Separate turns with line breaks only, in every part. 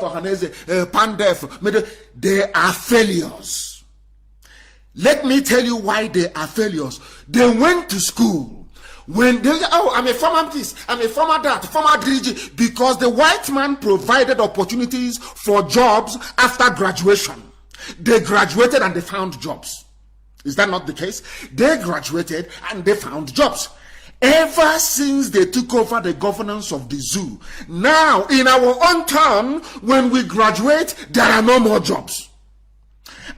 Pandef, they are failures. Let me tell you why they are failures. They went to school. When they, I'm a farmer this, I'm a farmer that, farmer DG, because the white man provided opportunities for jobs after graduation. They graduated and they found jobs. Is that not the case? They graduated and they found jobs. Ever since they took over the governance of the zoo, now in our own turn, when we graduate, there are no more jobs.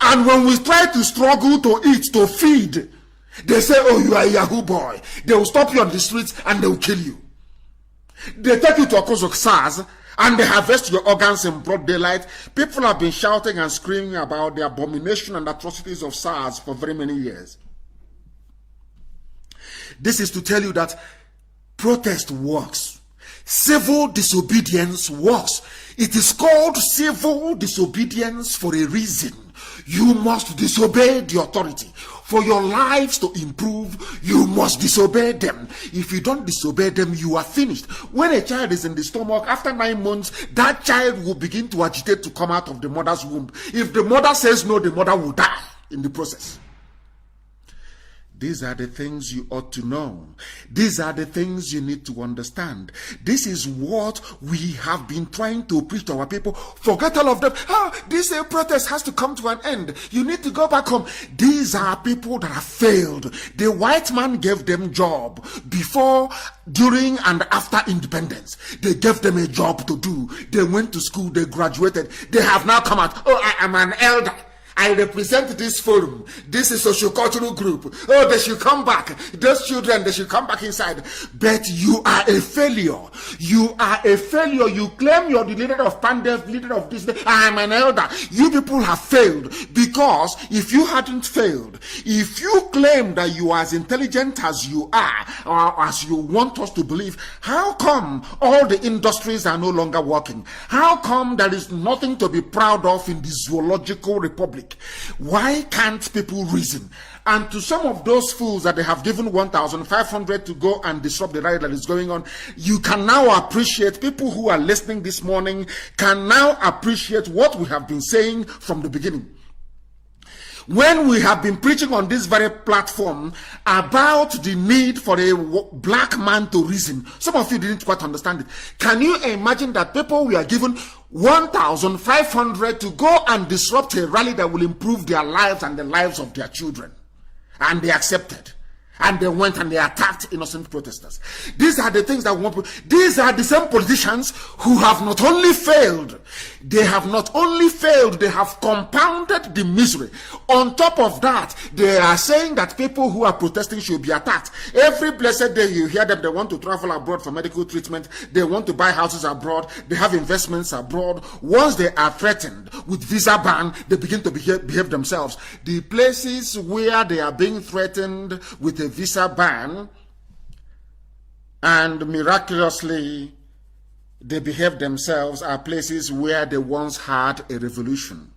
And when we try to struggle to eat, to feed, they say, oh, you are a Yahoo boy. They will stop you on the streets and they will kill you. They take you to a cause of SARS and they harvest your organs in broad daylight. People have been shouting and screaming about the abomination and atrocities of SARS for very many years. This is to tell you that protest works. Civil disobedience works. It is called civil disobedience for a reason. You must disobey the authority. For your lives to improve, you must disobey them. If you don't disobey them, you are finished. When a child is in the stomach, after 9 months, that child will begin to agitate to come out of the mother's womb. If the mother says no, the mother will die in the process. These are the things you ought to know. These are the things you need to understand. This is what we have been trying to preach to our people. Forget all of them. This protest has to come to an end. You need to go back home. These are people that have failed. The white man gave them job before, during, and after independence. They gave them a job to do. They went to school. They graduated. They have now come out. Oh, I am an elder. I represent this forum. This is a sociocultural group. Oh, they should come back. Those children, they should come back inside. But you are a failure. You are a failure. You claim you're the leader of Pandef, leader of this. I am an elder. You people have failed. Because if you hadn't failed, if you claim that you are as intelligent as you are, or as you want us to believe, how come all the industries are no longer working? How come there is nothing to be proud of in the zoological republic? Why can't people reason? And to some of those fools that they have given 1,500 to go and disrupt the riot that is going on, you can now appreciate, people who are listening this morning can now appreciate what we have been saying from the beginning. When we have been preaching on this very platform about the need for a black man to reason, some of you didn't quite understand it. Can you imagine that people were given 1,500 to go and disrupt a rally that will improve their lives and the lives of their children? And they accepted. And they went and they attacked innocent protesters. These are the things that we want. These are the same politicians who have not only failed, they have compounded the misery. On top of that, they are saying that people who are protesting should be attacked. Every blessed day you hear them, they want to travel abroad for medical treatment, they want to buy houses abroad, they have investments abroad. Once they are threatened with visa ban, they begin to behave themselves. The places where they are being threatened with a visa ban and miraculously they behave themselves are places where they once had a revolution.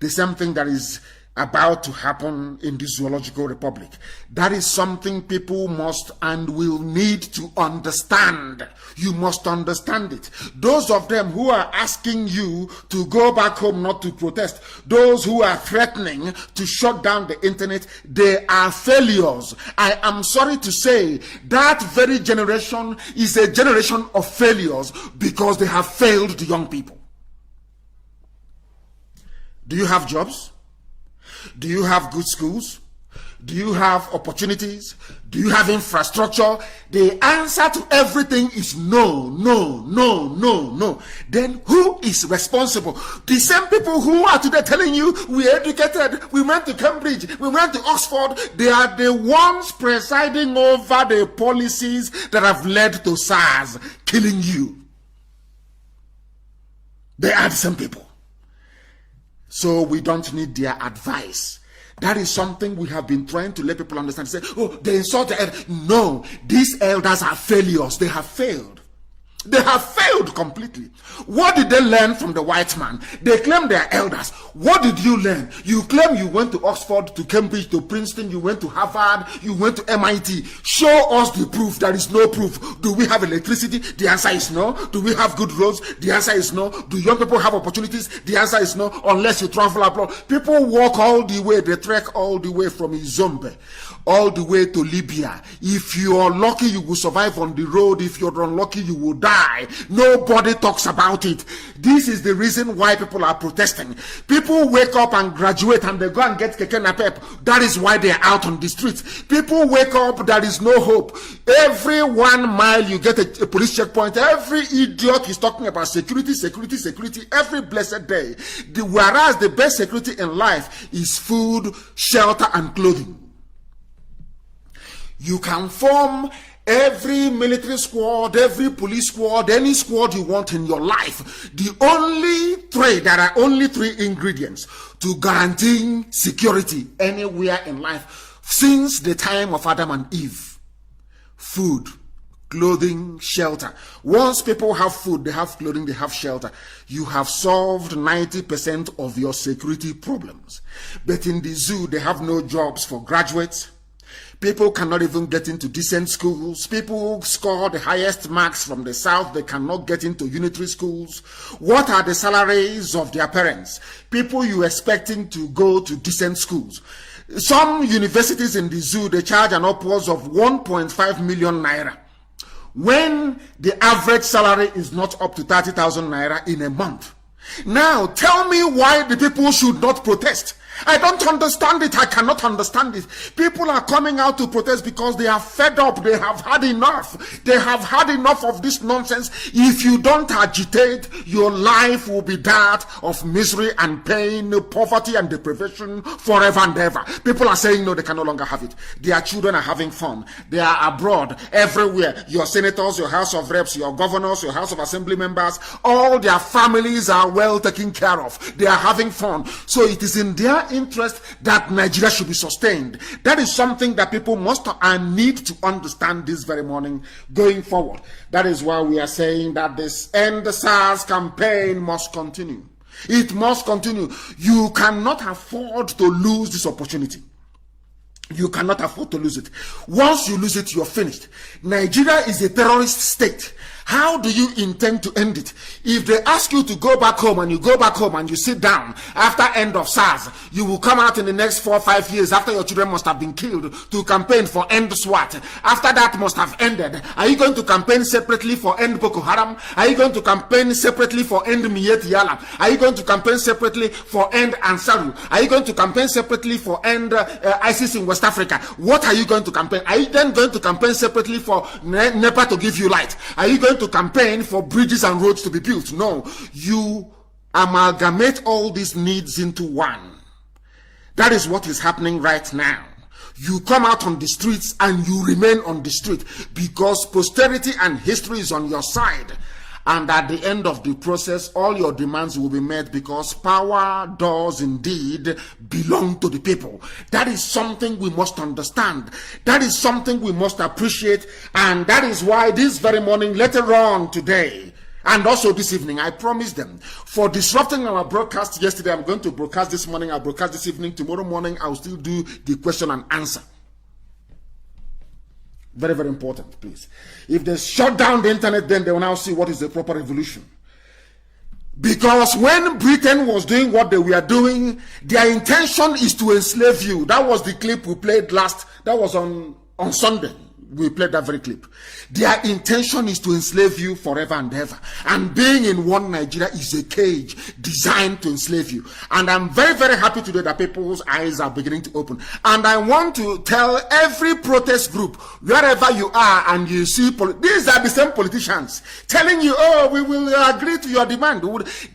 The same thing that is about to happen in the zoological republic. That is something people must and will need to understand. You must understand it. Those of them who are asking you to go back home not to protest, those who are threatening to shut down the internet, they are failures. I am sorry to say that very generation is a generation of failures because they have failed the young people. Do you have jobs? Do you have good schools? Do you have opportunities? Do you have infrastructure? The answer to everything is no, no, no, no, no. Then who is responsible? The same people who are today telling you we are educated, we went to Cambridge, we went to Oxford, they are the ones presiding over the policies that have led to SARS killing you. They are the same people. So we don't need their advice. That is something we have been trying to let people understand. Say, oh, they insult the elders. No, these elders are failures. They have failed. They have failed completely. What did they learn from the white man? They claim they are elders. What did you learn? You claim you went to Oxford, to Cambridge, to Princeton, you went to Harvard, you went to MIT. Show us the proof. There is no proof. Do we have electricity? The answer is no. Do we have good roads? The answer is no. Do young people have opportunities? The answer is no, unless you travel abroad. People walk all the way, they trek all the way from Izombe, all the way to Libya. If you are lucky, you will survive on the road. If you're unlucky, you will die. Nobody talks about it. This is the reason why people are protesting. People wake up and graduate and they go and get keke napep. That is why they are out on the streets. People wake up, there is no hope. Every 1 mile you get a police checkpoint. Every idiot is talking about security, security, security every blessed day. Whereas the best security in life is food, shelter, and clothing. You can form every military squad, every police squad, any squad you want in your life. There are only three ingredients to guaranteeing security anywhere in life since the time of Adam and Eve: food, clothing, shelter. Once people have food, they have clothing, they have shelter, you have solved 90% of your security problems. But in the zoo, they have no jobs for graduates. People cannot even get into decent schools. People score the highest marks from the south. They cannot get into unitary schools. What are the salaries of their parents? People you expecting to go to decent schools. Some universities in the zoo, they charge an upwards of 1.5 million naira, when the average salary is not up to 30,000 naira in a month. Now, tell me why the people should not protest. I don't understand it. I cannot understand it. People are coming out to protest because they are fed up. They have had enough. They have had enough of this nonsense. If you don't agitate, your life will be that of misery and pain, poverty and deprivation forever and ever. People are saying no, they can no longer have it. Their children are having fun. They are abroad, everywhere. Your senators, your House of Reps, your governors, your House of Assembly members, all their families are well taken care of. They are having fun. So it is in their interest that Nigeria should be sustained. That is something that people must and need to understand this very morning going forward. That is why we are saying that this End SARS campaign must continue. It must continue. You cannot afford to lose this opportunity. You cannot afford to lose it. Once you lose it, you're finished. Nigeria is a terrorist state. How do you intend to end it? If they ask you to go back home and you go back home and you sit down after end of SARS, you will come out in the next 4 or 5 years after your children must have been killed to campaign for end SWAT. After that must have ended, are you going to campaign separately for end Boko Haram? Are you going to campaign separately for end Miet Yala? Are you going to campaign separately for end Ansaru? Are you going to campaign separately for end ISIS in West Africa? What are you going to campaign? Are you then going to campaign separately for NEPA to give you light? Are you going to campaign for bridges and roads to be built? No, you amalgamate all these needs into one. That is what is happening right now. You come out on the streets and you remain on the street because posterity and history is on your side. And at the end of the process, all your demands will be met because power does indeed belong to the people. That is something we must understand. That is something we must appreciate. And that is why this very morning, later on today, and also this evening, I promised them, for disrupting our broadcast yesterday, I'm going to broadcast this morning, I'll broadcast this evening, tomorrow morning, I'll still do the question and answer. Very, very important, please. If they shut down the internet, then they will now see what is the proper revolution. Because when Britain was doing what they were doing, their intention is to enslave you. That was the clip we played last. That was on Sunday. We played that very clip. Their intention is to enslave you forever and ever. And being in one Nigeria is a cage designed to enslave you. And I'm very, very happy today that people's eyes are beginning to open. And I want to tell every protest group, wherever you are and you see, these are the same politicians telling you, oh, we will agree to your demand.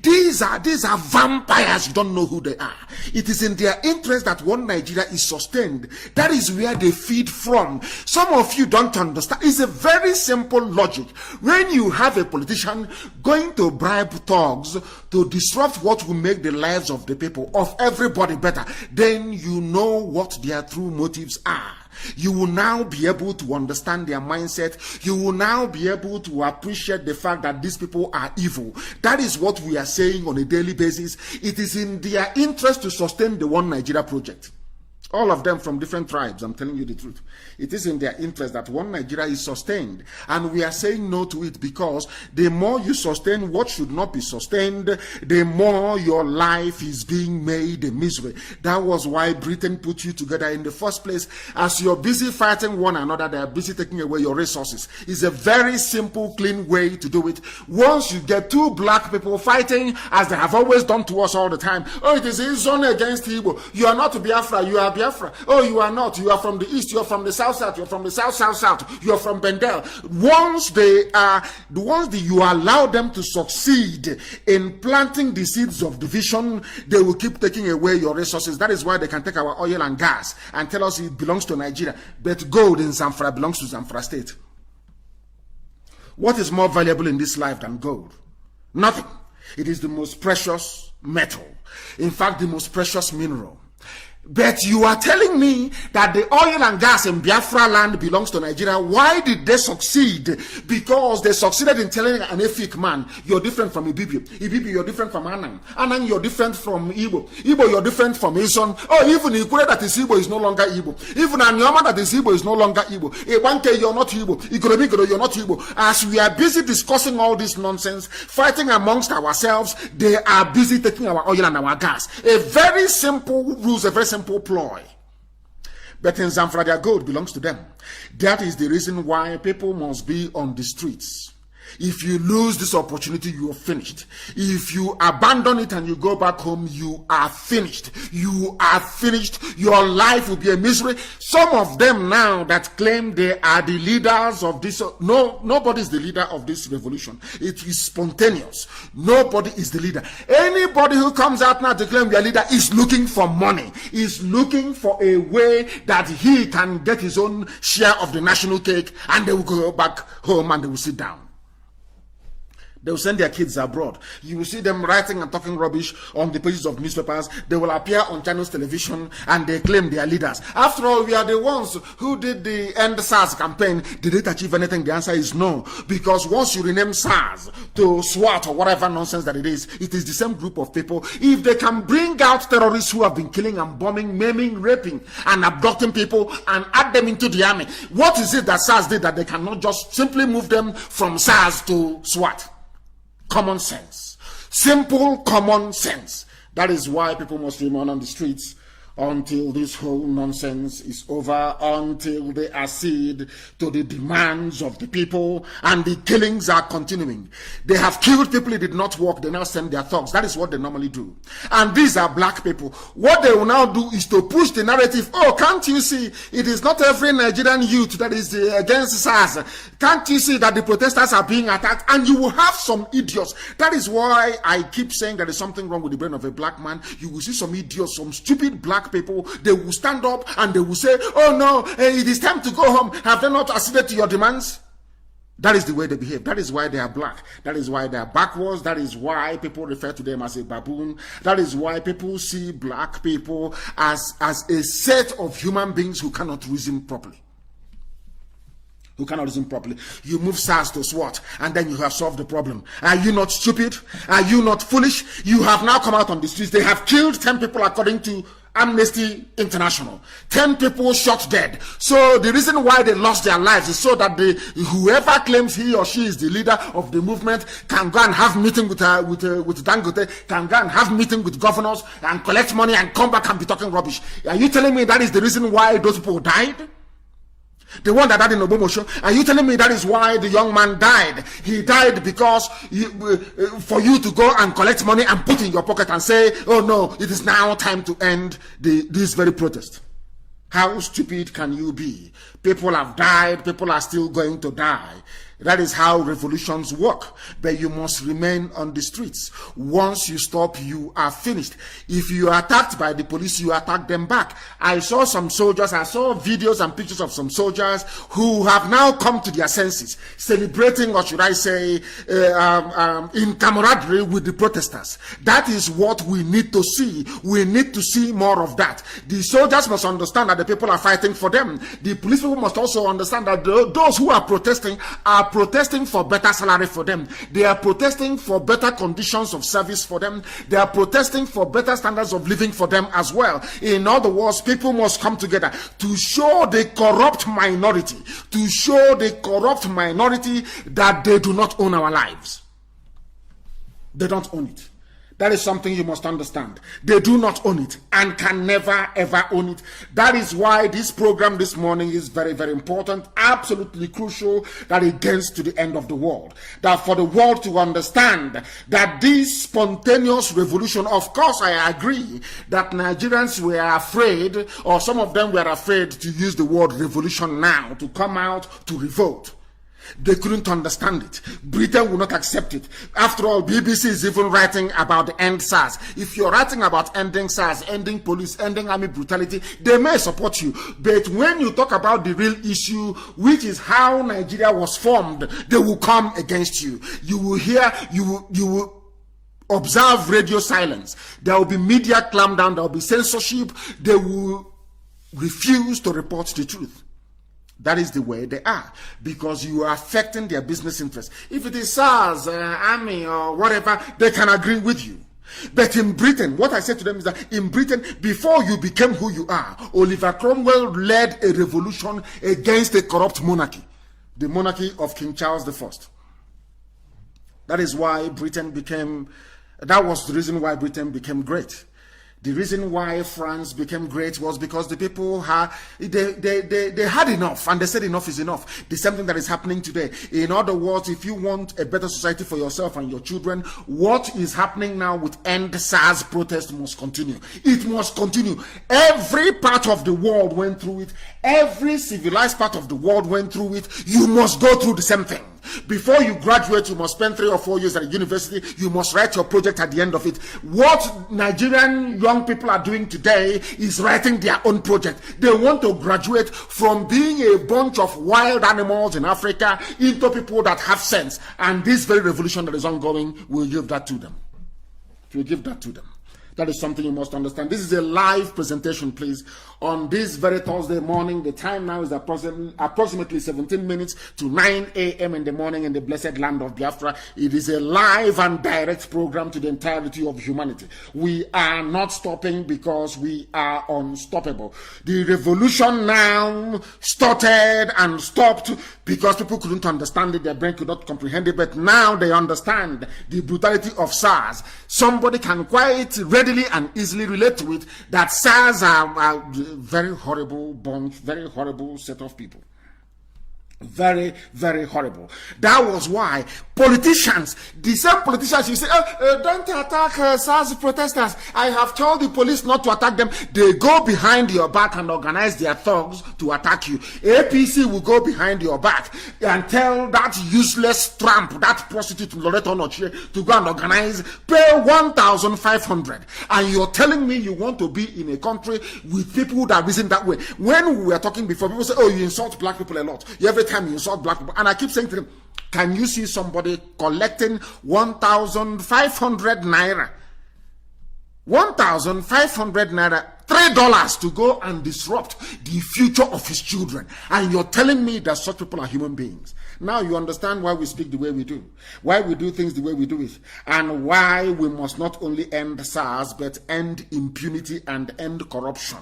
These are vampires. You don't know who they are. It is in their interest that one Nigeria is sustained. That is where they feed from. Some of you don't understand. It's a very simple logic. When you have a politician going to bribe thugs to disrupt what will make the lives of the people, of everybody better, then you know what their true motives are. You will now be able to understand their mindset. You will now be able to appreciate the fact that these people are evil. That is what we are saying on a daily basis. It is in their interest to sustain the One Nigeria project. All of them from different tribes, I'm telling you the truth. It is in their interest that One Nigeria is sustained. And we are saying no to it because the more you sustain what should not be sustained, the more your life is being made a misery. That was why Britain put you together in the first place. As you're busy fighting one another, they are busy taking away your resources. It's a very simple, clean way to do it. Once you get two black people fighting, as they have always done to us all the time, oh, it is Izone against Igbo. You are not Biafra, you are Biafra. Oh, you are not. You are from the east. You are from the south. You are from the south. You are from Bendel. Once you allow them to succeed in planting the seeds of division, they will keep taking away your resources. That is why they can take our oil and gas and tell us it belongs to Nigeria. But gold in Zamfara belongs to Zamfara State. What is more valuable in this life than gold? Nothing. It is the most precious metal. In fact, the most precious mineral. But you are telling me that the oil and gas in Biafra land belongs to Nigeria. Why did they succeed? Because they succeeded in telling an Efik man, you're different from Ibibio. Ibibio, you're different from Anang. Anang, you're different from Igbo. Igbo, you're different from Ison. Oh, even Ikure that is Igbo is no longer Igbo. Even Anyama that is Igbo is no longer Igbo. Ebanke, you're not Igbo. Igorobigoro, you're not Igbo. As we are busy discussing all this nonsense, fighting amongst ourselves, they are busy taking our oil and our gas. A very simple rules, a very simple ploy. But in Zamfara, their gold belongs to them. That is the reason why people must be on the streets. If you lose this opportunity, you are finished. If you abandon it and you go back home, you are finished. You are finished. Your life will be a misery. Some of them now that claim they are the leaders of this, no, nobody is the leader of this revolution. It is spontaneous. Nobody is the leader. Anybody who comes out now to claim their leader is looking for money, is looking for a way that he can get his own share of the national cake, and they will go back home and they will sit down. They will send their kids abroad. You will see them writing and talking rubbish on the pages of newspapers. They will appear on channels television and they claim they are leaders. After all, we are the ones who did the End SARS campaign. Did it achieve anything? The answer is no. Because once you rename SARS to SWAT or whatever nonsense that it is the same group of people. If they can bring out terrorists who have been killing and bombing, maiming, raping, and abducting people and add them into the army, what is it that SARS did that they cannot just simply move them from SARS to SWAT? Common sense. Simple common sense. That is why people must remain on the streets until this whole nonsense is over, until they accede to the demands of the people, and the killings are continuing. They have killed people, it did not work, they now send their thugs. That is what they normally do. And these are black people. What they will now do is to push the narrative. Oh, can't you see, it is not every Nigerian youth that is against SARS. Can't you see that the protesters are being attacked? And you will have some idiots. That is why I keep saying there is something wrong with the brain of a black man. You will see some idiots, some stupid black people, they will stand up and they will say, oh no, it is time to go home. Have they not acceded to your demands? That is the way they behave. That is why they are black. That is why they are backwards. That is why people refer to them as a baboon. That is why people see black people as a set of human beings who cannot reason properly. You move SARS to SWAT, and then you have solved the problem. Are you not stupid? Are you not foolish? You have now come out on the streets. They have killed 10 people according to Amnesty International. 10 people shot dead. So the reason why they lost their lives is so that whoever claims he or she is the leader of the movement can go and have meeting with Dangote, can go and have meeting with governors and collect money and come back and be talking rubbish. Are you telling me that is the reason why those people died? The one that died in Obomosho. Are you telling me that is why the young man died? He died because for you to go and collect money and put in your pocket and say, oh no, it is now time to end this very protest. How stupid can you be? People have died. People are still going to die. That is how revolutions work. But you must remain on the streets. Once you stop, you are finished. If you are attacked by the police, you attack them back. I saw some soldiers, I saw videos and pictures of some soldiers who have now come to their senses, celebrating, or should I say, in camaraderie with the protesters. That is what we need to see. We need to see more of that. The soldiers must understand that the people are fighting for them. The police people must also understand that those who are protesting for better salary for them. They are protesting for better conditions of service for them. They are protesting for better standards of living for them as well. In other words, people must come together to show the corrupt minority, that they do not own our lives. They don't own it. That is something you must understand. They do not own it and can never ever own it. That is why this program this morning is very, very important, absolutely crucial, that it gets to the end of the world. That for the world to understand that this spontaneous revolution, of course I agree that Nigerians were afraid, or some of them were afraid to use the word revolution now, to come out to revolt. They couldn't understand it. Britain will not accept it. After all, BBC is even writing about the end SARS. If you're writing about ending SARS, ending police, ending army brutality, they may support you. But when you talk about the real issue, which is how Nigeria was formed, they will come against you. You will hear, you will observe radio silence. There will be media clampdown. There will be censorship. They will refuse to report the truth. That is the way they are, because you are affecting their business interests. If it is SARS, army, or whatever, they can agree with you. But in Britain, what I said to them is that in Britain, before you became who you are, Oliver Cromwell led a revolution against a corrupt monarchy, the monarchy of King Charles I. That is why Britain became, that was the reason why Britain became great. The reason why France became great was because the people had, they had enough, and they said enough is enough. The same thing that is happening today. In other words, if you want a better society for yourself and your children, what is happening now with End SARS protest must continue. It must continue. Every part of the world went through it. Every civilized part of the world went through it. You must go through the same thing. Before you graduate, you must spend 3 or 4 years at a university. You must write your project at the end of it. What Nigerian young people are doing today is writing their own project. They want to graduate from being a bunch of wild animals in Africa into people that have sense. And this very revolution that is ongoing will give that to them. It will give that to them. That is something you must understand. This is a live presentation, please, on this very Thursday morning. The time now is approximately 17 minutes to 9 a.m. in the morning in the blessed land of Biafra. It is a live and direct program to the entirety of humanity. We are not stopping because we are unstoppable. The revolution now started and stopped because people couldn't understand it. Their brain could not comprehend it. But now they understand the brutality of SARS. Somebody can quite readily and easily relate to it, that SARS are very horrible bunch, very horrible set of people. Very, very horrible. That was why politicians, the same politicians, you say, don't attack SARS protesters. I have told the police not to attack them. They go behind your back and organize their thugs to attack you. APC will go behind your back and tell that useless tramp, that prostitute Loreto Noche, to go and organize, pay 1,500. And you're telling me you want to be in a country with people that reason that way. When we were talking before, people say, oh, you insult black people a lot. Every time you insult black people. And I keep saying to them, can you see somebody collecting 1,500 naira? 1,500 naira, $3 to go and disrupt the future of his children. And you're telling me that such people are human beings. Now you understand why we speak the way we do, why we do things the way we do it, and why we must not only end SARS, but end impunity and end corruption.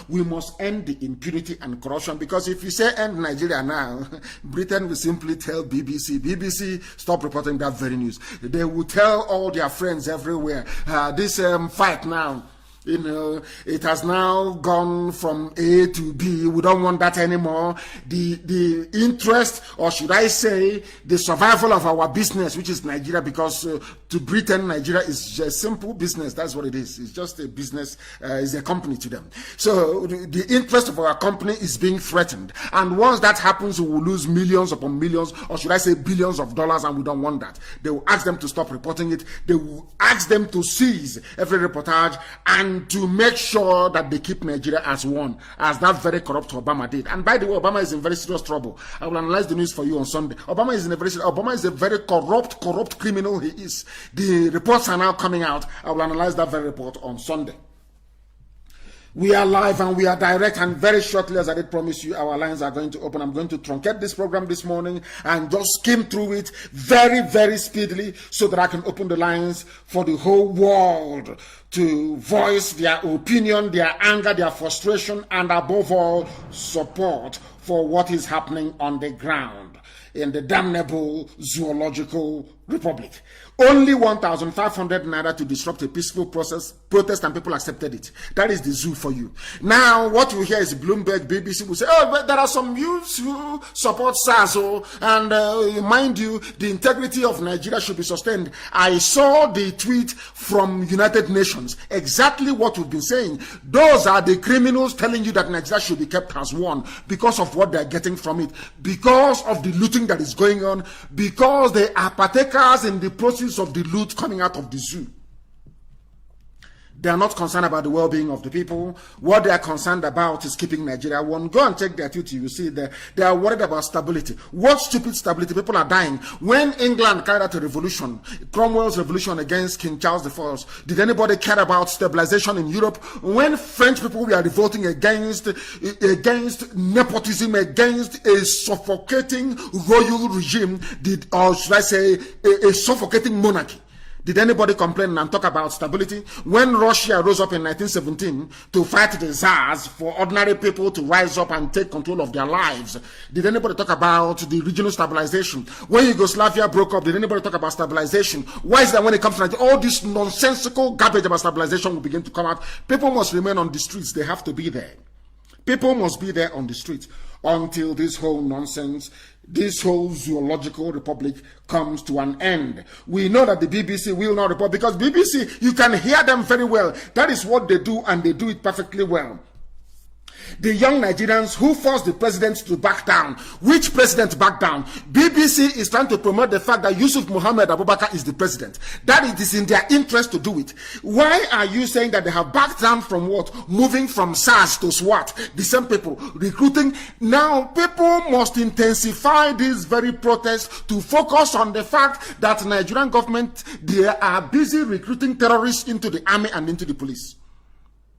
We must end the impunity and corruption, because if you say end Nigeria now, Britain will simply tell BBC, stop reporting that very news. They will tell all their friends everywhere, this fight now It has now gone from A to B. We don't want that anymore. The interest, or should I say, the survival of our business, which is Nigeria, because to Britain, Nigeria is just simple business. That's what it is. It's just a business. It's a company to them. So the interest of our company is being threatened. And once that happens, we will lose millions upon millions, or should I say billions of dollars, and we don't want that. They will ask them to stop reporting it. They will ask them to cease every reportage and to make sure that they keep Nigeria as one, as that very corrupt Obama did. And by the way, Obama is in very serious trouble. I will analyze the news for you on Sunday. Obama is a very corrupt criminal. He is. The reports are now coming out. I will analyze that very report on Sunday. We are live and we are direct, and very shortly, as I did promise you, our lines are going to open. I'm going to truncate this program this morning and just skim through it very, very speedily so that I can open the lines for the whole world to voice their opinion, their anger, their frustration, and above all, support for what is happening on the ground in the damnable zoological republic. Only 1,500 naira to disrupt a peaceful protest, and people accepted it. That is the zoo for you. Now, what you hear is Bloomberg, BBC will say, oh, but there are some youths who support SARS, and mind you, the integrity of Nigeria should be sustained. I saw the tweet from United Nations, exactly what we've been saying. Those are the criminals telling you that Nigeria should be kept as one because of what they're getting from it, because of the looting that is going on, because they are partakers in the process of the loot coming out of the zoo. They are not concerned about the well-being of the people. What they are concerned about is keeping Nigeria one. Go and check their tweet. You see that they are worried about stability. What stupid stability? People are dying. When England carried out a revolution, Cromwell's revolution against King Charles I, did anybody care about stabilization in Europe? When French people were revolting against nepotism, against a suffocating royal regime, or should I say, a suffocating monarchy, did anybody complain and talk about stability? When Russia rose up in 1917 to fight the SARS for ordinary people to rise up and take control of their lives, did anybody talk about the regional stabilization? When Yugoslavia broke up, did anybody talk about stabilization? Why is that when it comes to Nigeria, all this nonsensical garbage about stabilization will begin to come out? People must remain on the streets. They have to be there. People must be there on the streets until this whole nonsense, this whole zoological republic comes to an end. We know that the BBC will not report, because BBC, you can hear them very well. That is what they do, and they do it perfectly well. The young Nigerians who forced the president to back down. Which president backed down? BBC is trying to promote the fact that Yusuf Muhammad Abubakar is the president. That it is in their interest to do it. Why are you saying that they have backed down from what? Moving from SARS to SWAT. The same people recruiting. Now, people must intensify this very protest to focus on the fact that Nigerian government, they are busy recruiting terrorists into the army and into the police.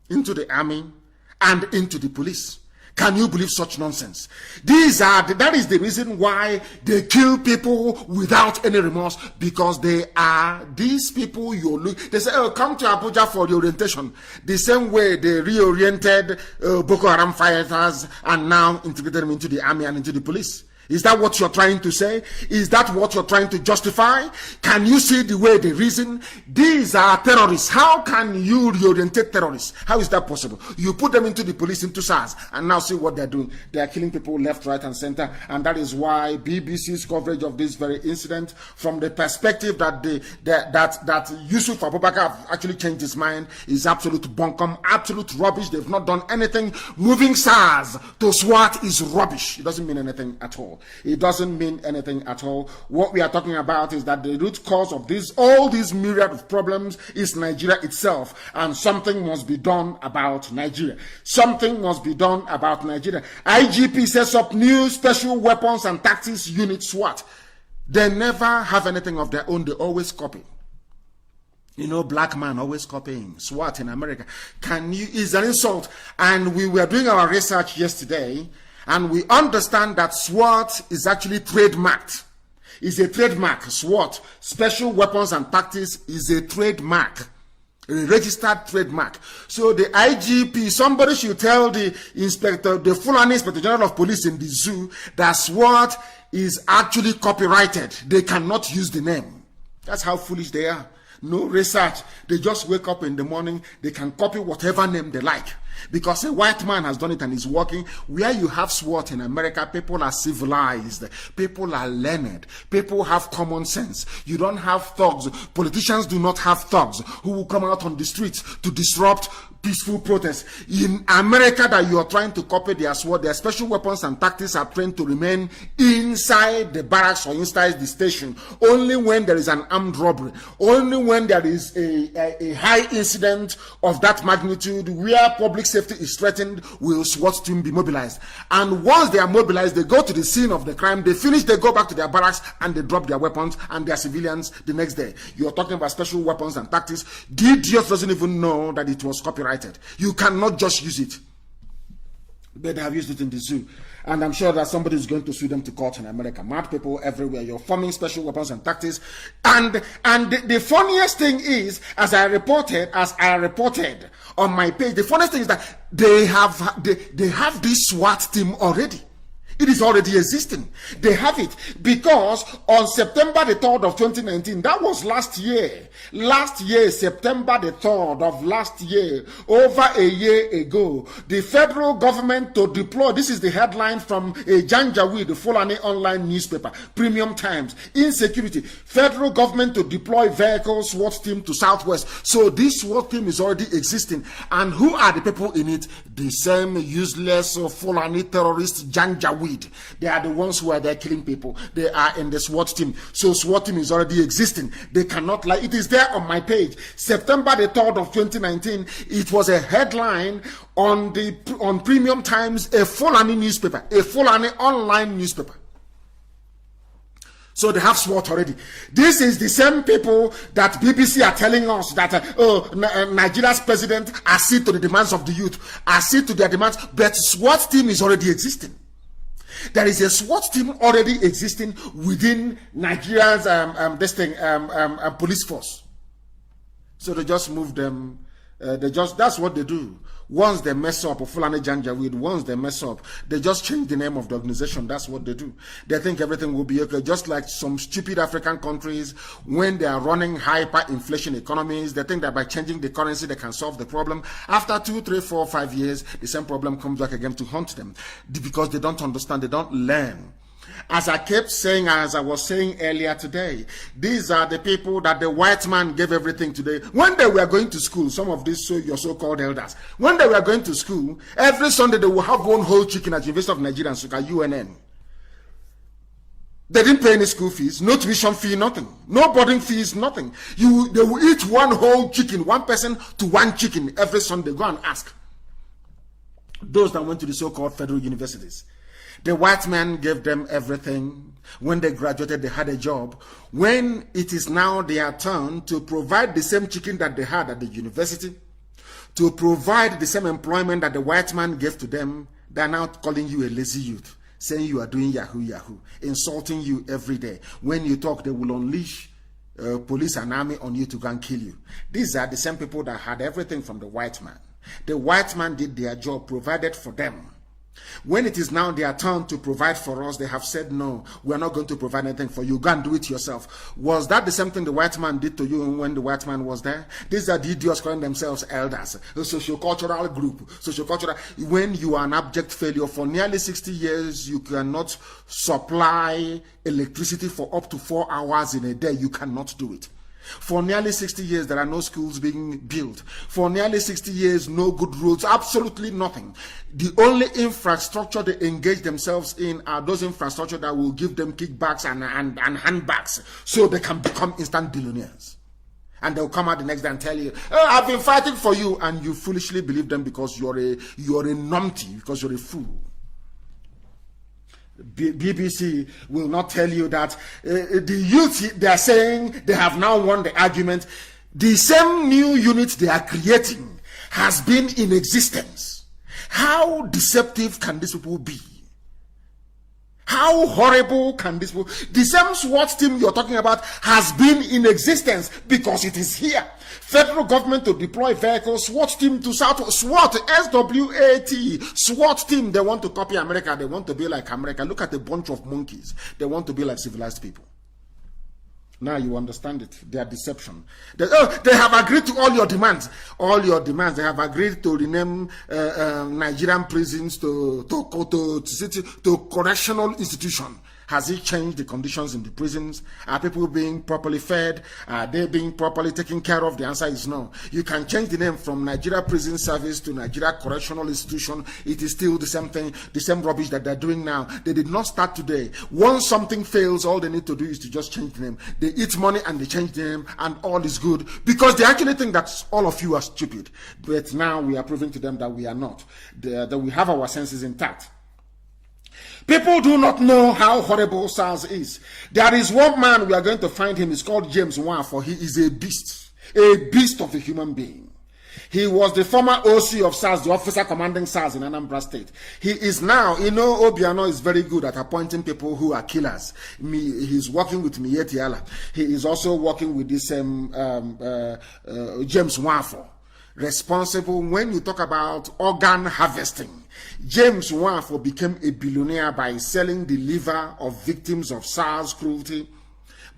Into the army and into the police. Can you believe such nonsense? That is the reason why they kill people without any remorse, because they are these people they say, oh, come to Abuja for the orientation. The same way they reoriented Boko Haram fighters and now integrated them into the army and into the police. Is that what you're trying to say? Is that what you're trying to justify? Can you see the way they reason? These are terrorists. How can you reorientate terrorists? How is that possible? You put them into the police, into SARS, and now see what they're doing. They are killing people left, right, and center. And that is why BBC's coverage of this very incident, from the perspective that that Yusuf Abubakar actually changed his mind, is absolute bunkum, absolute rubbish. They've not done anything. Moving SARS to SWAT is rubbish. It doesn't mean anything at all. It doesn't mean anything at all. What we are talking about is that the root cause of all these myriad of problems is Nigeria itself, and something must be done about Nigeria. Something must be done about Nigeria. IGP sets up new special weapons and tactics unit, SWAT. They never have anything of their own. They always copy. You know, black man always copying. SWAT in America. Is an insult. And we were doing our research yesterday, and we understand that SWAT is actually trademarked. It's a trademark. SWAT, Special Weapons and Tactics, is a trademark. A registered trademark. So the IGP, somebody should tell the inspector, the Fulani Inspector General of Police in the zoo, that SWAT is actually copyrighted. They cannot use the name. That's how foolish they are. no research. They just wake up in the morning, they can copy whatever name they like. Because a white man has done it and is working. Where you have SWAT in America, people are civilized, people are learned, people have common sense. You don't have thugs. Politicians do not have thugs who will come out on the streets to disrupt peaceful protests. In America, that you are trying to copy their SWAT, their special weapons and tactics are trained to remain inside the barracks or inside the station. Only when there is an armed robbery, only when there is a high incident of that magnitude where public safety is threatened, will SWAT team be mobilized. And once they are mobilized, they go to the scene of the crime, they finish, they go back to their barracks, and they drop their weapons and their civilians the next day. You are talking about special weapons and tactics. The idiot doesn't even know that it was copyrighted. You cannot just use it. But they have used it in the zoo. And I'm sure that somebody is going to sue them to court in America. Mad people everywhere. You're forming special weapons and tactics. And the funniest thing is, as I reported on my page, the funniest thing is that they have this SWAT team already. It is already existing. They have it because on September the 3rd of 2019, that was last year, September the 3rd of last year, over a year ago, the federal government to deploy, this is the headline from a Janjaweed, the Fulani online newspaper, Premium Times, insecurity, federal government to deploy vehicles, SWAT team to Southwest. So this SWAT team is already existing. And who are the people in it? The same useless Fulani terrorist Janjaweed. They are the ones who are there killing people. They are in the SWAT team. So SWAT team is already existing. They cannot lie. It is there on my page. September the 3rd of 2019, it was a headline on Premium Times, a Fulani newspaper, a Fulani online newspaper. So they have SWAT already. This is the same people that BBC are telling us that Nigeria's president accede to the demands of the youth, accede to their demands, but SWAT team is already existing. There is a SWAT team already existing within Nigeria's police force. So they just move them. That's what they do. Once they mess up, Fulani Janjaweed, once they mess up, they just change the name of the organization. That's what they do. They think everything will be okay. Just like some stupid African countries, when they are running hyperinflation economies, they think that by changing the currency, they can solve the problem. After 2, 3, 4, 5 years, the same problem comes back again to haunt them. Because they don't understand, they don't learn. As I kept saying, as I was saying earlier today, these are the people that the white man gave everything today. When they were going to school, some of these your so-called elders, when they were going to school, every Sunday they will have one whole chicken at University of Nigeria and Nsukka, UNN. They didn't pay any school fees, no tuition fee, nothing. No boarding fees, nothing. They will eat one whole chicken, one person to one chicken every Sunday. Go and ask those that went to the so-called federal universities. The white man gave them everything. When they graduated, they had a job. When it is now their turn to provide the same chicken that they had at the university, to provide the same employment that the white man gave to them, they are now calling you a lazy youth, saying you are doing yahoo yahoo, insulting you every day. When you talk, they will unleash police and army on you to go and kill you. These are the same people that had everything from the white man. The white man did their job, provided for them. When it is now their turn to provide for us, they have said, no, we are not going to provide anything for you. Go and do it yourself. Was that the same thing the white man did to you when the white man was there? These are the idiots calling themselves elders, a socio-cultural group. Socio-cultural. When you are an abject failure, for nearly 60 years, you cannot supply electricity for up to 4 hours in a day. You cannot do it. For nearly 60 years, there are no schools being built. For nearly 60 years, no good roads, absolutely nothing. The only infrastructure they engage themselves in are those infrastructure that will give them kickbacks and handbacks so they can become instant billionaires. And they'll come out the next day and tell you, oh, I've been fighting for you. And you foolishly believe them because you're a numpty, because you're a fool. BBC will not tell you that the youth, they are saying they have now won the argument. The same new unit they are creating has been in existence. How deceptive can these people be? How horrible can this be? The same SWAT team you're talking about has been in existence because it is here. Federal government to deploy vehicles, SWAT team to South, SWAT, SWAT, SWAT team. They want to copy America. They want to be like America. Look at the bunch of monkeys. They want to be like civilized people. Now you understand it. Their deception. They have agreed to all your demands. All your demands. They have agreed to rename Nigerian prisons to correctional institution. Has it changed the conditions in the prisons? Are people being properly fed? Are they being properly taken care of? The answer is no. You can change the name from Nigeria Prison Service to Nigeria Correctional Institution. It is still the same thing, the same rubbish that they're doing now. They did not start today. Once something fails, all they need to do is to just change the name. They eat money and they change the name and all is good because they actually think that all of you are stupid. But now we are proving to them that we are not, that we have our senses intact. People do not know how horrible SARS is. There is one man, we are going to find him. He's called James Nwafo. He is a beast of a human being. He was the former OC of SARS, the officer commanding SARS in Anambra State. He is now, Obiano is very good at appointing people who are killers. He's working with Miyetti Allah. He is also working with this James Nwafo. Responsible when you talk about organ harvesting. James Nwafo became a billionaire by selling the liver of victims of SARS cruelty,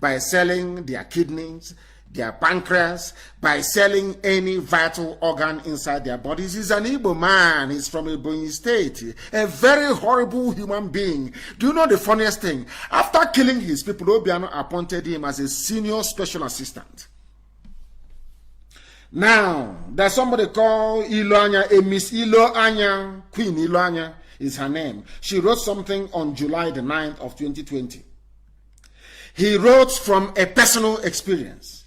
by selling their kidneys, their pancreas, by selling any vital organ inside their bodies. He's an Igbo man. He's from Ebonyi State. A very horrible human being. Do you know the funniest thing? After killing his people, Obiano appointed him as a senior special assistant. Now, there's somebody called Iloanya, a Miss Iloanya, Queen Iloanya is her name. She wrote something on July the 9th of 2020. He wrote from a personal experience.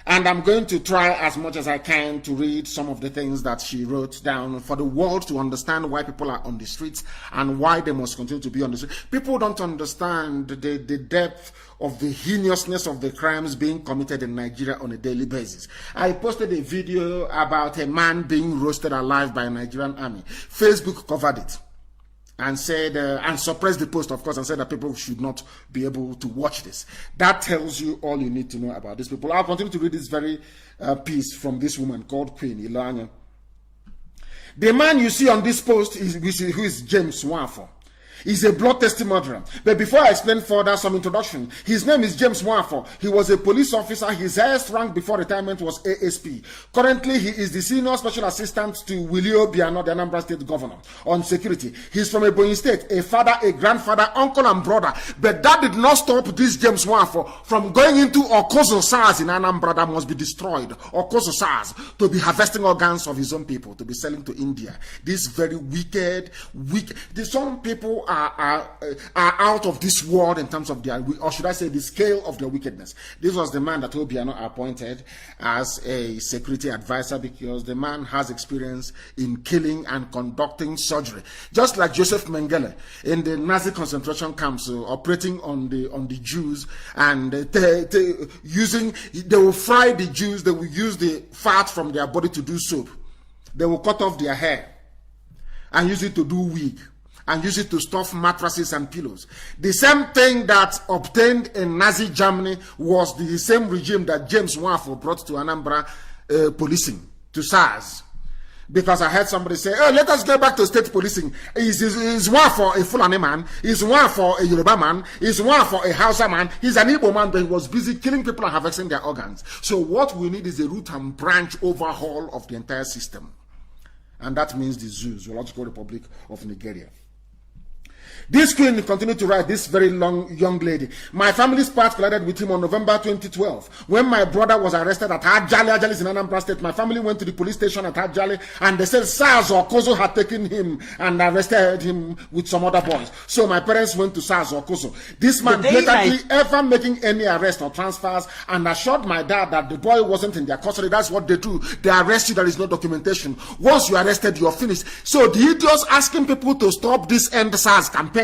And I'm going to try as much as I can to read some of the things that she wrote down for the world to understand why people are on the streets and why they must continue to be on the streets. People don't understand the depth of the heinousness of the crimes being committed in Nigeria on a daily basis. I posted a video about a man being roasted alive by a Nigerian army. Facebook covered it and said, and suppressed the post, of course, and said that people should not be able to watch this. That tells you all you need to know about these people. I'll continue to read this very piece from this woman called Queen Ilanya. The man you see on this post who is James Nwafo. He's a bloodthirsty murderer. But before I explain further, some introduction. His name is James Nwafo. He was a police officer. His highest rank before retirement was ASP. Currently, he is the senior special assistant to Willie Obiano, the Anambra State governor, on security. He's from Ebonyi State, a father, a grandfather, uncle, and brother. But that did not stop this James Nwafo from going into Okozo SARS in Anambra that must be destroyed. Okozo SARS, to be harvesting organs of his own people, to be selling to India. This very wicked. Some people are out of this world in terms of their, or should I say, the scale of their wickedness. This was the man that Obiano appointed as a security advisor because the man has experience in killing and conducting surgery, just like Joseph Mengele in the Nazi concentration camps, operating on the Jews, and they will fry the Jews. They will use the fat from their body to do soap. They will cut off their hair and use it to do wig, and use it to stuff mattresses and pillows. The same thing that obtained in Nazi Germany was the same regime that James Nwafo brought to Anambra policing, to SARS. Because I heard somebody say, oh, let us go back to state policing. Is Nwafo a Fulani man? Is Nwafo a Yoruba man? Is Nwafo a Hausa man? He's an Igbo man, but he was busy killing people and harvesting their organs. So what we need is a root and branch overhaul of the entire system. And that means the Zoological Republic of Nigeria. This queen continued to write, this very young lady. My family's path collided with him on November 2012. When my brother was arrested at Ajali is in Anambra State, my family went to the police station at Ajali and they said SARS or Kozo had taken him and arrested him with some other boys. So my parents went to SARS or Kozo. This man blatantly ever making any arrest or transfers and assured my dad that the boy wasn't in their custody. That's what they do. They arrest you, there is no documentation. Once you're arrested, you're finished. So the idiots asking people to stop this end SARS campaign.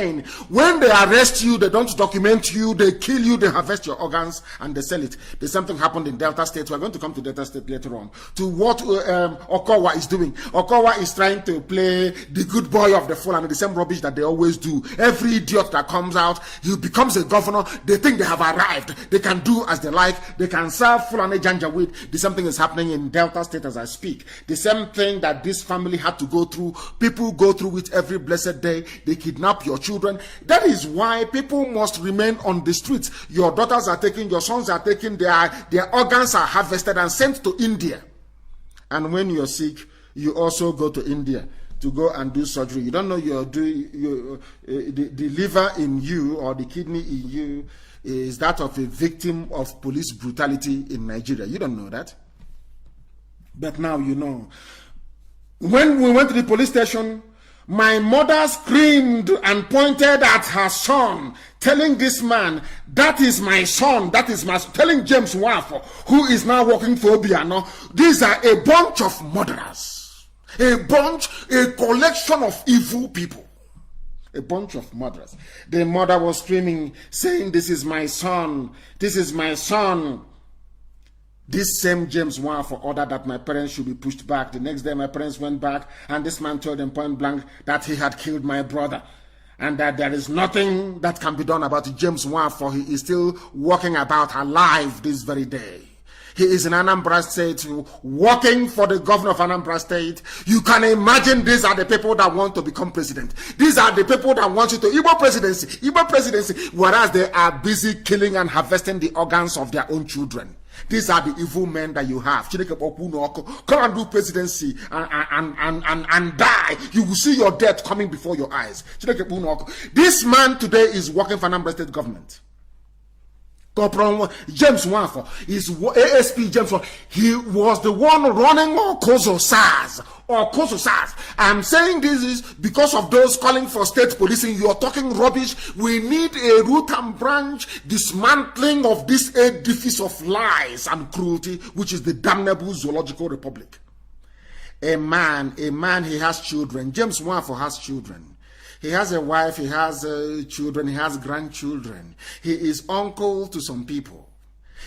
When they arrest you, they don't document you, they kill you, they harvest your organs, and they sell it. The same thing happened in Delta State. We're going to come to Delta State later on. To what Okowa is doing. Okowa is trying to play the good boy of the Fulani, the same rubbish that they always do. Every idiot that comes out, he becomes a governor. They think they have arrived. They can do as they like. They can serve Fulani Janjaweed. The same thing is happening in Delta State as I speak. The same thing that this family had to go through. People go through it every blessed day. They kidnap kidnap your children. That is why people must remain on the streets. Your daughters are taken, your sons are taken, their organs are harvested and sent to India. And when you're sick, you also go to India to go and do surgery. You don't know the liver in you or the kidney in you is that of a victim of police brutality in Nigeria. You don't know that. But now you know. When we went to the police station, my mother screamed and pointed at her son, telling this man, that is my son, that is my son, telling James Wafo, who is now working for Obiano, these are a bunch of murderers. A collection of evil people. A bunch of murderers. The mother was screaming, saying, this is my son, this is my son. This same James Wafo ordered that my parents should be pushed back. The next day my parents went back and this man told them point blank that he had killed my brother. And that there is nothing that can be done about it. James Wafo, he is still walking about alive this very day. He is in Anambra State, working for the governor of Anambra State. You can imagine these are the people that want to become president. These are the people that want you to Igbo presidency, whereas they are busy killing and harvesting the organs of their own children. These are the evil men that you have. Come and do presidency and die. You will see your death coming before your eyes. This man today is working for Anambra State government. James Wafo is ASP James Wafo. He was the one running SARS. I'm saying this is because of those calling for state policing. You are talking rubbish. We need a root and branch dismantling of this edifice of lies and cruelty, which is the damnable zoological republic. A man, he has children. James Wafo has children. He has a wife, he has children, he has grandchildren. He is uncle to some people.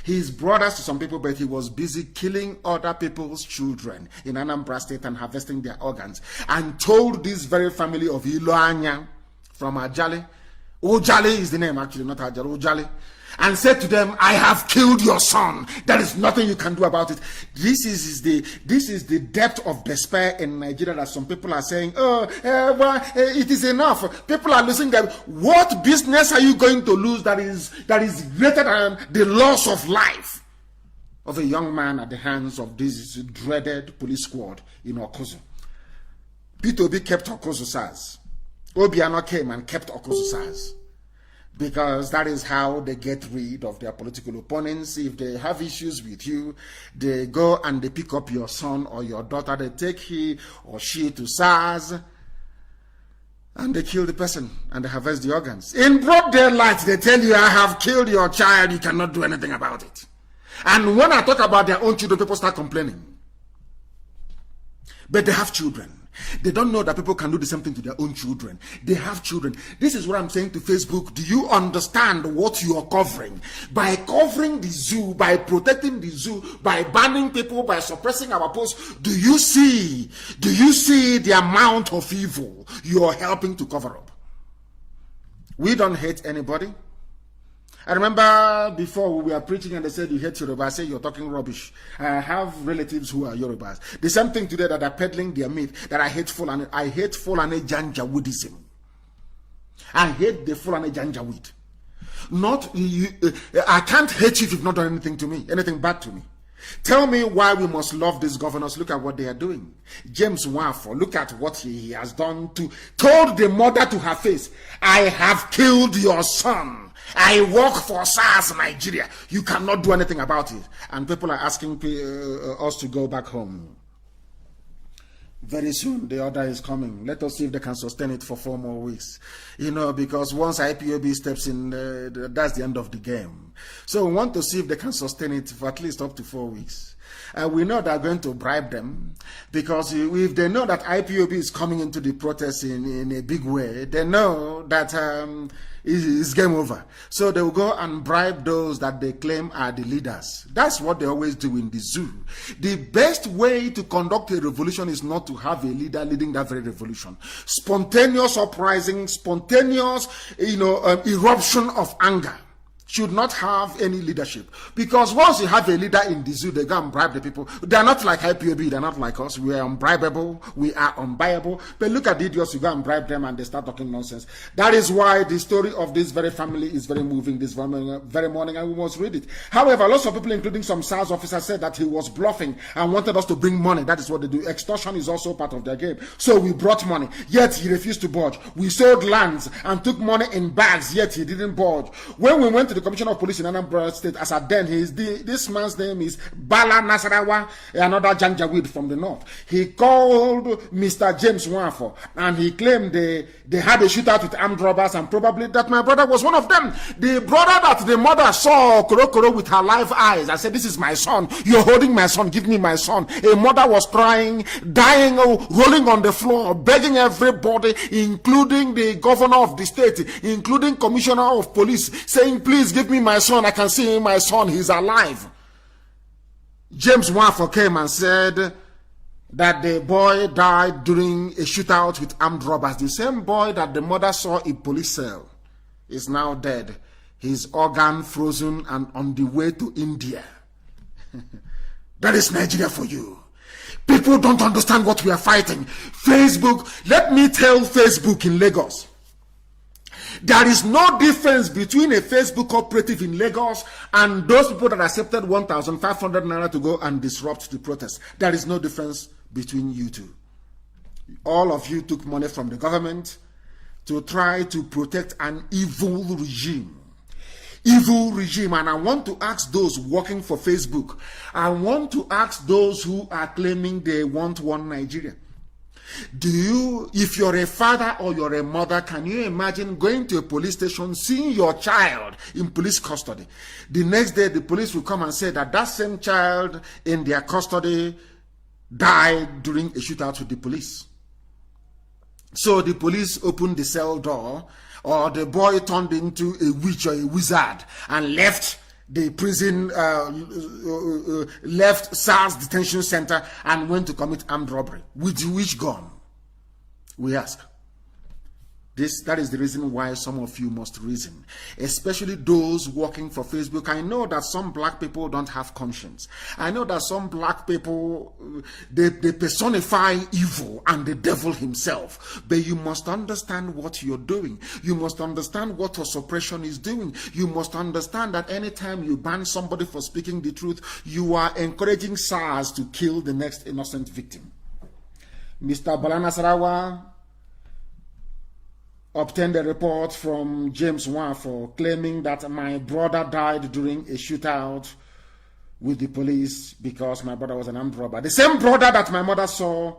He is brothers to some people, but he was busy killing other people's children in Anambra State and harvesting their organs. And told this very family of Iloanya from Ajale, Ojale is the name actually, not Ajale, Ojale, and said to them, I have killed your son. There is nothing you can do about it. This is the depth of despair in Nigeria that some people are saying, it is enough. People are losing them. What business are you going to lose that is greater than the loss of life of a young man at the hands of this dreaded police squad in Okozo? P2B kept Okozo SARS. Obiano came and kept Okozo SARS. Because that is how they get rid of their political opponents. If they have issues with you, they go and they pick up your son or your daughter. They take he or she to SARS and they kill the person and they harvest the organs. In broad daylight, they tell you, I have killed your child. You cannot do anything about it. And when I talk about their own children, people start complaining. But they have children. They don't know that people can do the same thing to their own children. They have children. This is what I'm saying to Facebook. Do you understand what you are covering? By covering the zoo, by protecting the zoo, by banning people, by suppressing our posts, do you see the amount of evil you are helping to cover up? We don't hate anybody. I remember before we were preaching and they said you hate Yoruba. I say you're talking rubbish. I have relatives who are Yorubas. The same thing today that are peddling their myth that I hate Fulani. I hate Fulani Janjaweedism. I hate the Fulani Janjaweed. I can't hate you if you've not done anything to me, anything bad to me. Tell me why we must love these governors. Look at what they are doing. James Wafo, look at what he has done told the mother to her face, I have killed your son. I work for SARS Nigeria. You cannot do anything about it. And people are asking us to go back home. Very soon, the order is coming. Let us see if they can sustain it for 4 more weeks. Because once IPOB steps in, that's the end of the game. So we want to see if they can sustain it for at least up to 4 weeks. We know they're going to bribe them, because if they know that IPOB is coming into the protest in a big way, they know that it's game over. So they will go and bribe those that they claim are the leaders. That's what they always do in the zoo. The best way to conduct a revolution is not to have a leader leading that very revolution. Spontaneous uprising, spontaneous eruption of anger should not have any leadership. Because once you have a leader in the zoo, they go and bribe the people. They are not like IPOB, they are not like us. We are unbribable, we are unbuyable. But look at the idiots, you go and bribe them and they start talking nonsense. That is why the story of this very family is very moving this very morning, and we must read it. However, lots of people, including some SARS officers, said that he was bluffing and wanted us to bring money. That is what they do. Extortion is also part of their game. So we brought money, yet he refused to budge. We sold lands and took money in bags, yet he didn't budge. When we went to the Commissioner of Police in Anambra State, as at then, this man's name is Bala Nasarawa, another Janjaweed from the north. He called Mr. James Nwafo and he claimed they had a shootout with armed robbers, and probably that my brother was one of them. The brother that the mother saw Korokoro with her live eyes and said, "This is my son. You're holding my son. Give me my son." A mother was crying, dying, rolling on the floor, begging everybody, including the governor of the state, including Commissioner of Police, saying, "Please give me my son. I can see my son. He's alive." James Nwafo came and said that the boy died during a shootout with armed robbers. The same boy that the mother saw in police cell is now dead. His organ frozen and on the way to India. That is Nigeria for you. People don't understand what we are fighting. Facebook, let me tell Facebook in Lagos, there is no difference between a Facebook cooperative in Lagos and those people that accepted 1,500 naira to go and disrupt the protest. There is no difference between you two. All of you took money from the government to try to protect an evil regime. Evil regime. And I want to ask those working for Facebook, I want to ask those who are claiming they want one Nigeria. Do you, if you're a father or you're a mother, can you imagine going to a police station, seeing your child in police custody? The next day, the police will come and say that that same child in their custody died during a shootout with the police. So the police opened the cell door, or the boy turned into a witch or a wizard and left the prison, left SARS detention center and went to commit armed robbery. With which gun? We ask. That is the reason why some of you must reason, especially those working for Facebook. I know that some black people don't have conscience. I know that some black people, they personify evil and the devil himself. But you must understand what you're doing. You must understand what your suppression is doing. You must understand that anytime you ban somebody for speaking the truth, you are encouraging SARS to kill the next innocent victim. Mr. Bala Nasarawa obtained a report from James Nwafo claiming that my brother died during a shootout with the police because my brother was an armed robber. The same brother that my mother saw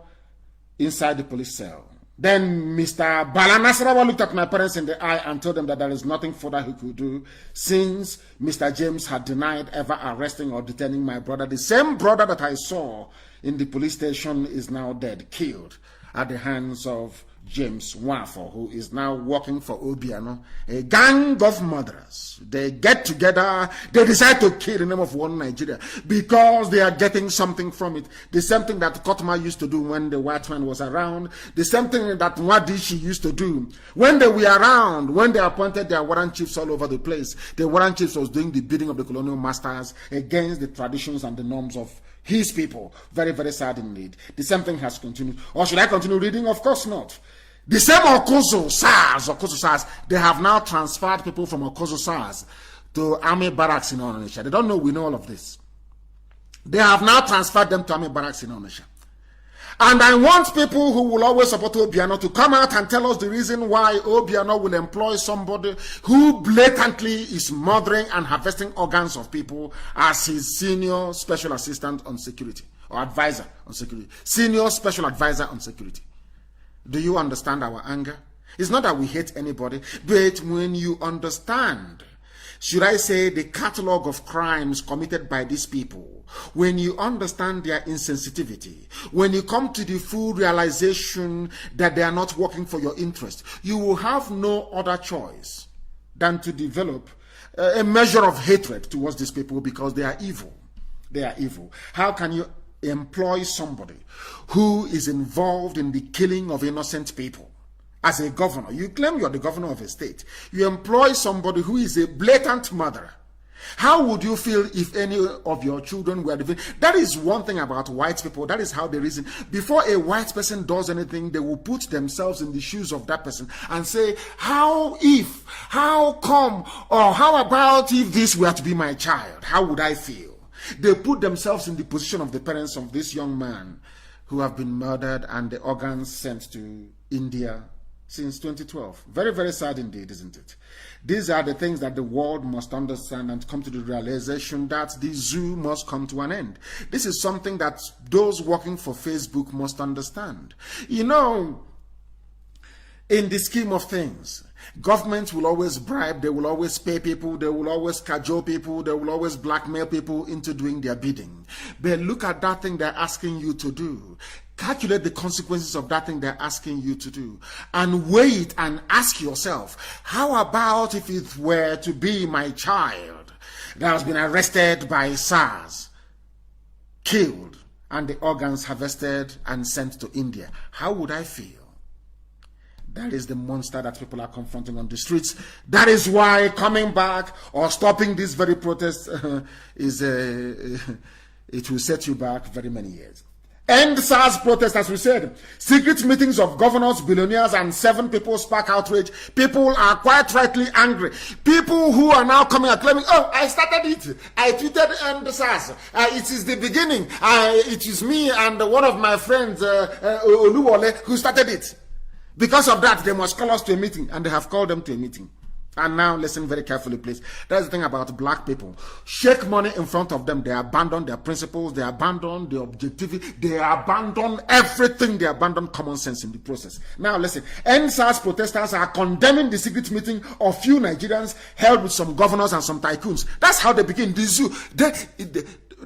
inside the police cell. Then Mr. Bala Nasarawa looked at my parents in the eye and told them that there is nothing further he could do since Mr. James had denied ever arresting or detaining my brother. The same brother that I saw in the police station is now dead, killed at the hands of James Nwafo, who is now working for Obiano, a gang of murderers. They get together, they decide to kill in the name of one Nigeria because they are getting something from it. The same thing that Kotma used to do when the white man was around, the same thing that Nwadishi used to do when they were around, when they appointed their warrant chiefs all over the place. The warrant chiefs was doing the bidding of the colonial masters against the traditions and the norms of his people. Very, very sad indeed. The same thing has continued. Or should I continue reading? Of course not. The same Okozo SARS, they have now transferred people from Okozo SARS to army barracks in Onitsha. They don't know we know all of this. They have now transferred them to army barracks in Onitsha. And I want people who will always support Obiano to come out and tell us the reason why Obiano will employ somebody who blatantly is murdering and harvesting organs of people as his senior special assistant on security or advisor on security. Senior special advisor on security. Do you understand our anger? It's not that we hate anybody, but when you understand, should I say, the catalog of crimes committed by these people, when you understand their insensitivity, when you come to the full realization that they are not working for your interest, you will have no other choice than to develop a measure of hatred towards these people because they are evil. They are evil. How can you employ somebody who is involved in the killing of innocent people as a governor. You claim you're the governor of a state. You employ somebody who is a blatant murderer. How would you feel if any of your children were the victim? That is one thing about white people. That is how they reason. Before a white person does anything, they will put themselves in the shoes of that person and say, how come, or how about if this were to be my child? How would I feel? They put themselves in the position of the parents of this young man who have been murdered and the organs sent to India since 2012. Very, very sad indeed, isn't it? These are the things that the world must understand and come to the realization that the zoo must come to an end. This is something that those working for Facebook must understand. You know, in the scheme of things, governments will always bribe, they will always pay people, they will always cajole people, they will always blackmail people into doing their bidding. But look at that thing they're asking you to do. Calculate the consequences of that thing they're asking you to do. And weigh it and ask yourself, how about if it were to be my child that has been arrested by SARS, killed, and the organs harvested and sent to India? How would I feel? That is the monster that people are confronting on the streets. That is why coming back or stopping this very protest it will set you back very many years. End SARS protest, as we said. Secret meetings of governors, billionaires, and 7 people spark outrage. People are quite rightly angry. People who are now coming and claiming, oh, I started it. I tweeted End SARS. It is the beginning. It is me and one of my friends, Oluwole, who started it. Because of that, they must call us to a meeting, and they have called them to a meeting. And now listen very carefully, please. That's the thing about black people. Shake money in front of them. They abandon their principles. They abandon their objectivity. They abandon everything. They abandon common sense in the process. Now listen. NSAS protesters are condemning the secret meeting of few Nigerians held with some governors and some tycoons. That's how they begin. The zoo.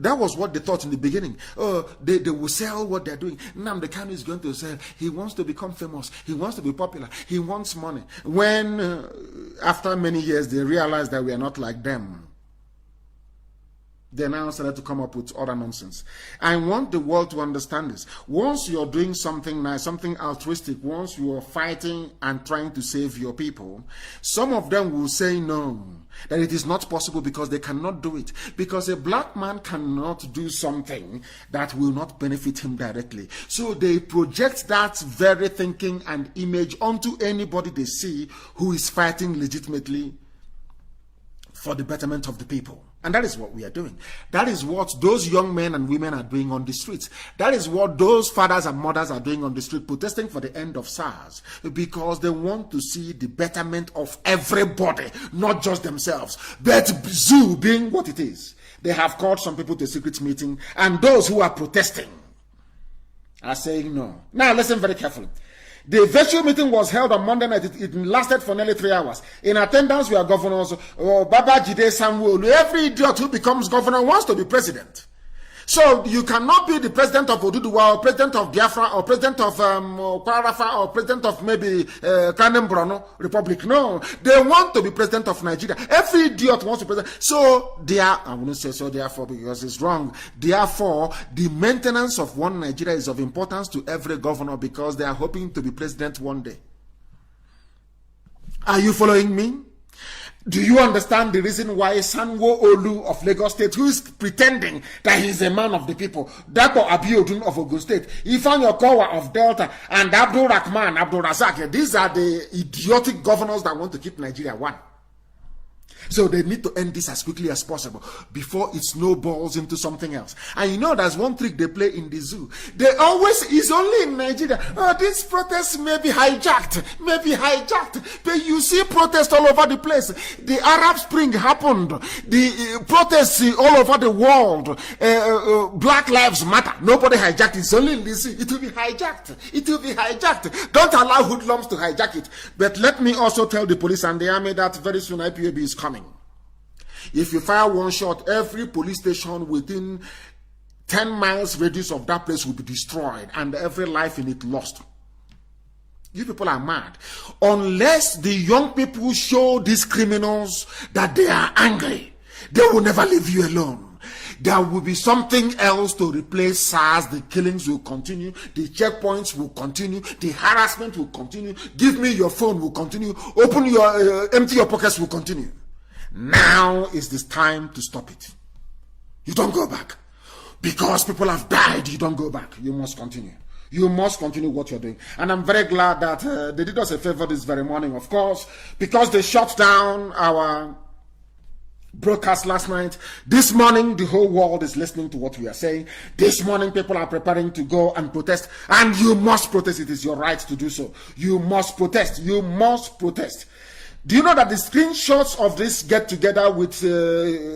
That was what they thought in the beginning. Oh, they will sell what they're doing. Nnamdi Kanu is going to sell. He wants to become famous. He wants to be popular. He wants money. When, after many years, they realized that we are not like them, they now started to come up with other nonsense. I want the world to understand this. Once you're doing something nice, something altruistic, once you are fighting and trying to save your people, some of them will say no, that it is not possible because they cannot do it. Because a black man cannot do something that will not benefit him directly. So they project that very thinking and image onto anybody they see who is fighting legitimately for the betterment of the people. And that is what we are doing. That is what those young men and women are doing on the streets. That is what those fathers and mothers are doing on the street, protesting for the end of SARS, because they want to see the betterment of everybody, not just themselves. But zoo being what it is, they have called some people to a secret meeting, and those who are protesting are saying no. Now listen very carefully. The virtual meeting was held on Monday night. It lasted for nearly 3 hours. In attendance were governors, Babajide Sanwo-Olu. Every idiot who becomes governor wants to be president. So you cannot be the president of Oduduwa, or president of Biafra, or president of Kwarafa, or president of maybe Kanem Republic. No, they want to be president of Nigeria. Every idiot wants to be president. So they are, I wouldn't say so therefore because it's wrong. Therefore, the maintenance of one Nigeria is of importance to every governor because they are hoping to be president one day. Are you following me? Do you understand the reason why Sanwo-Olu of Lagos State, who is pretending that he is a man of the people, Dapo Abiodun of Ogun State, Ifan Yokowa of Delta, and Abdul Rahman, Abdul Razak, these are the idiotic governors that want to keep Nigeria one. So they need to end this as quickly as possible before it snowballs into something else. And you know, there's one trick they play in the zoo. They always, it's only in Nigeria. Oh, this protest may be hijacked. But you see protests all over the place. The Arab Spring happened. The protests all over the world. Black Lives Matter. Nobody hijacked it. It's only in the zoo. It will be hijacked. Don't allow hoodlums to hijack it. But let me also tell the police and the army that very soon IPOB is coming. If you fire one shot, every police station within 10 miles radius of that place will be destroyed and every life in it lost. You people are mad. Unless the young people show these criminals that they are angry, they will never leave you alone. There will be something else to replace SARS. The killings will continue. The checkpoints will continue. The harassment will continue. Give me your phone will continue. Open your, empty your pockets will continue. Now is this time to stop it. You don't go back. Because people have died, you don't go back. You must continue. You must continue what you're doing. And I'm very glad that they did us a favor this very morning, of course, because they shut down our broadcast last night. This morning, the whole world is listening to what we are saying. This morning, people are preparing to go and protest. And you must protest. It is your right to do so. You must protest. You must protest. Do you know that the screenshots of this get-together with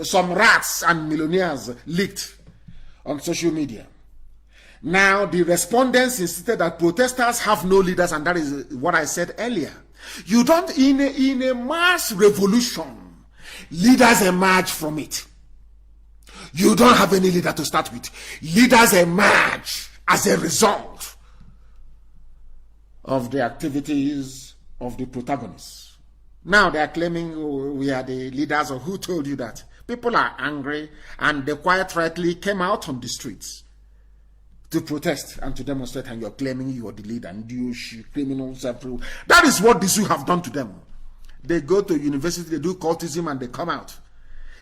some rats and millionaires leaked on social media? Now, the respondents insisted that protesters have no leaders, and that is what I said earlier. You don't, in a mass revolution, leaders emerge from it. You don't have any leader to start with. Leaders emerge as a result of the activities of the protagonists. Now they are claiming, oh, we are the leaders. Or who told you that? People are angry, and they quite rightly came out on the streets to protest and to demonstrate, and you're claiming you are the leader and you criminals everywhere. That is what the zoo have done to them. They go to university, they do cultism, and they come out.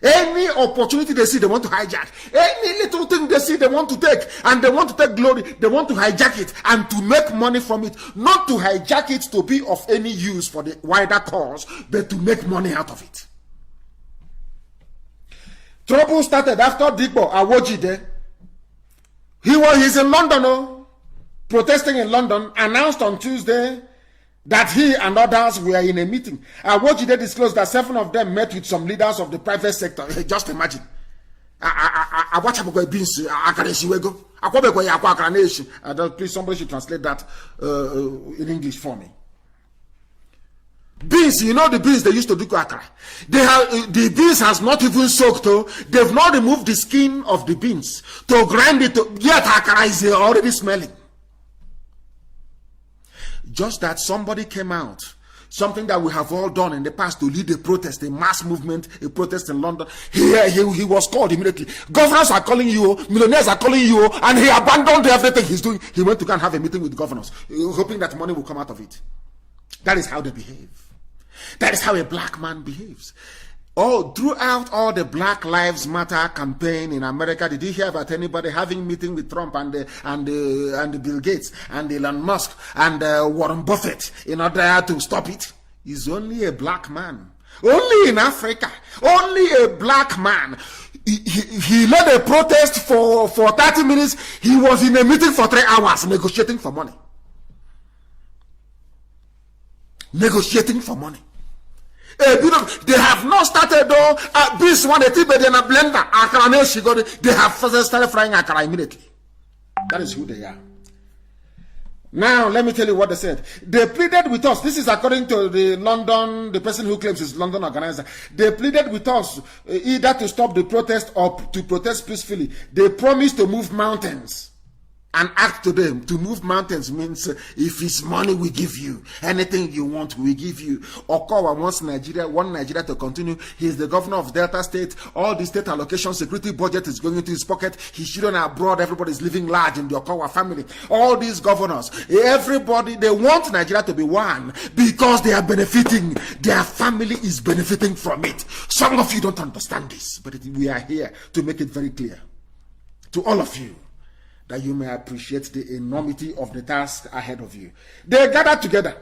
Any opportunity they see, they want to hijack. Any little thing they see, they want to take, and they want to take glory. They want to hijack it and to make money from it. Not to hijack it to be of any use for the wider cause, but to make money out of it. Trouble started after Digbo Awojide. He's in London, protesting in London, announced on Tuesday that he and others were in a meeting. Awojide disclosed that 7 of them met with some leaders of the private sector. Just imagine. Please, somebody should translate that in English for me. Beans, you know the beans they used to do akara. The beans has not even soaked. They've not removed the skin of the beans to grind it. Yet akara is already smelling. Just that somebody came out, something that we have all done in the past, to lead a protest, a mass movement, a protest in London. He was called immediately. Governors are calling you, millionaires are calling you, and he abandoned everything he's doing. He went to go and have a meeting with governors, hoping that money will come out of it. That is how they behave. That is how a black man behaves. Oh, throughout all the Black Lives Matter campaign in America, did you hear about anybody having meeting with Trump and Bill Gates and Elon Musk and Warren Buffett in order to stop it? He's only a black man. Only in Africa. Only a black man. He led a protest for 30 minutes. He was in a meeting for 3 hours negotiating for money. Negotiating for money. They have not started though. This one, a blender. They have started frying akara immediately. That is who they are. Now, let me tell you what they said. They pleaded with us. This is according to the person who claims is London organizer. They pleaded with us either to stop the protest or to protest peacefully. They promised to move mountains. And act to them. To move mountains means if it's money we give you, anything you want we give you. Okowa wants one Nigeria to continue. He is the governor of Delta State. All the state allocation security budget is going into his pocket. His children are abroad. Everybody is living large in the Okowa family. All these governors, everybody, they want Nigeria to be one because they are benefiting. Their family is benefiting from it. Some of you don't understand this, but we are here to make it very clear to all of you, that you may appreciate the enormity of the task ahead of you. They gathered together.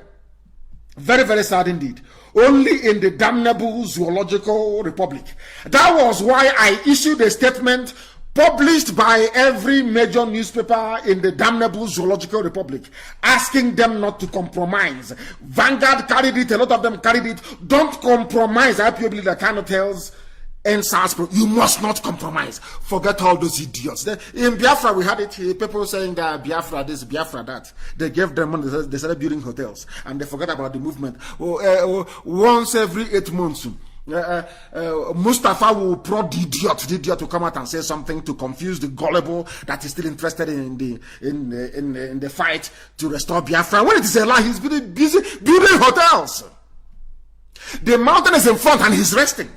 Very, very sad indeed. Only in the damnable zoological republic. That was why I issued a statement published by every major newspaper in the damnable zoological republic, asking them not to compromise. Vanguard carried it. A lot of them carried it. Don't compromise. I believe the kind of tells and SARS, you must not compromise. Forget all those idiots. In Biafra, we had it. People saying that Biafra this, Biafra that. They gave them money. They started building hotels, and they forgot about the movement. Once every 8 months, Mustafa will prod the idiot to come out and say something to confuse the gullible that is still interested in the fight to restore Biafra. When it is a lie, he's busy building hotels. The mountain is in front, and he's resting.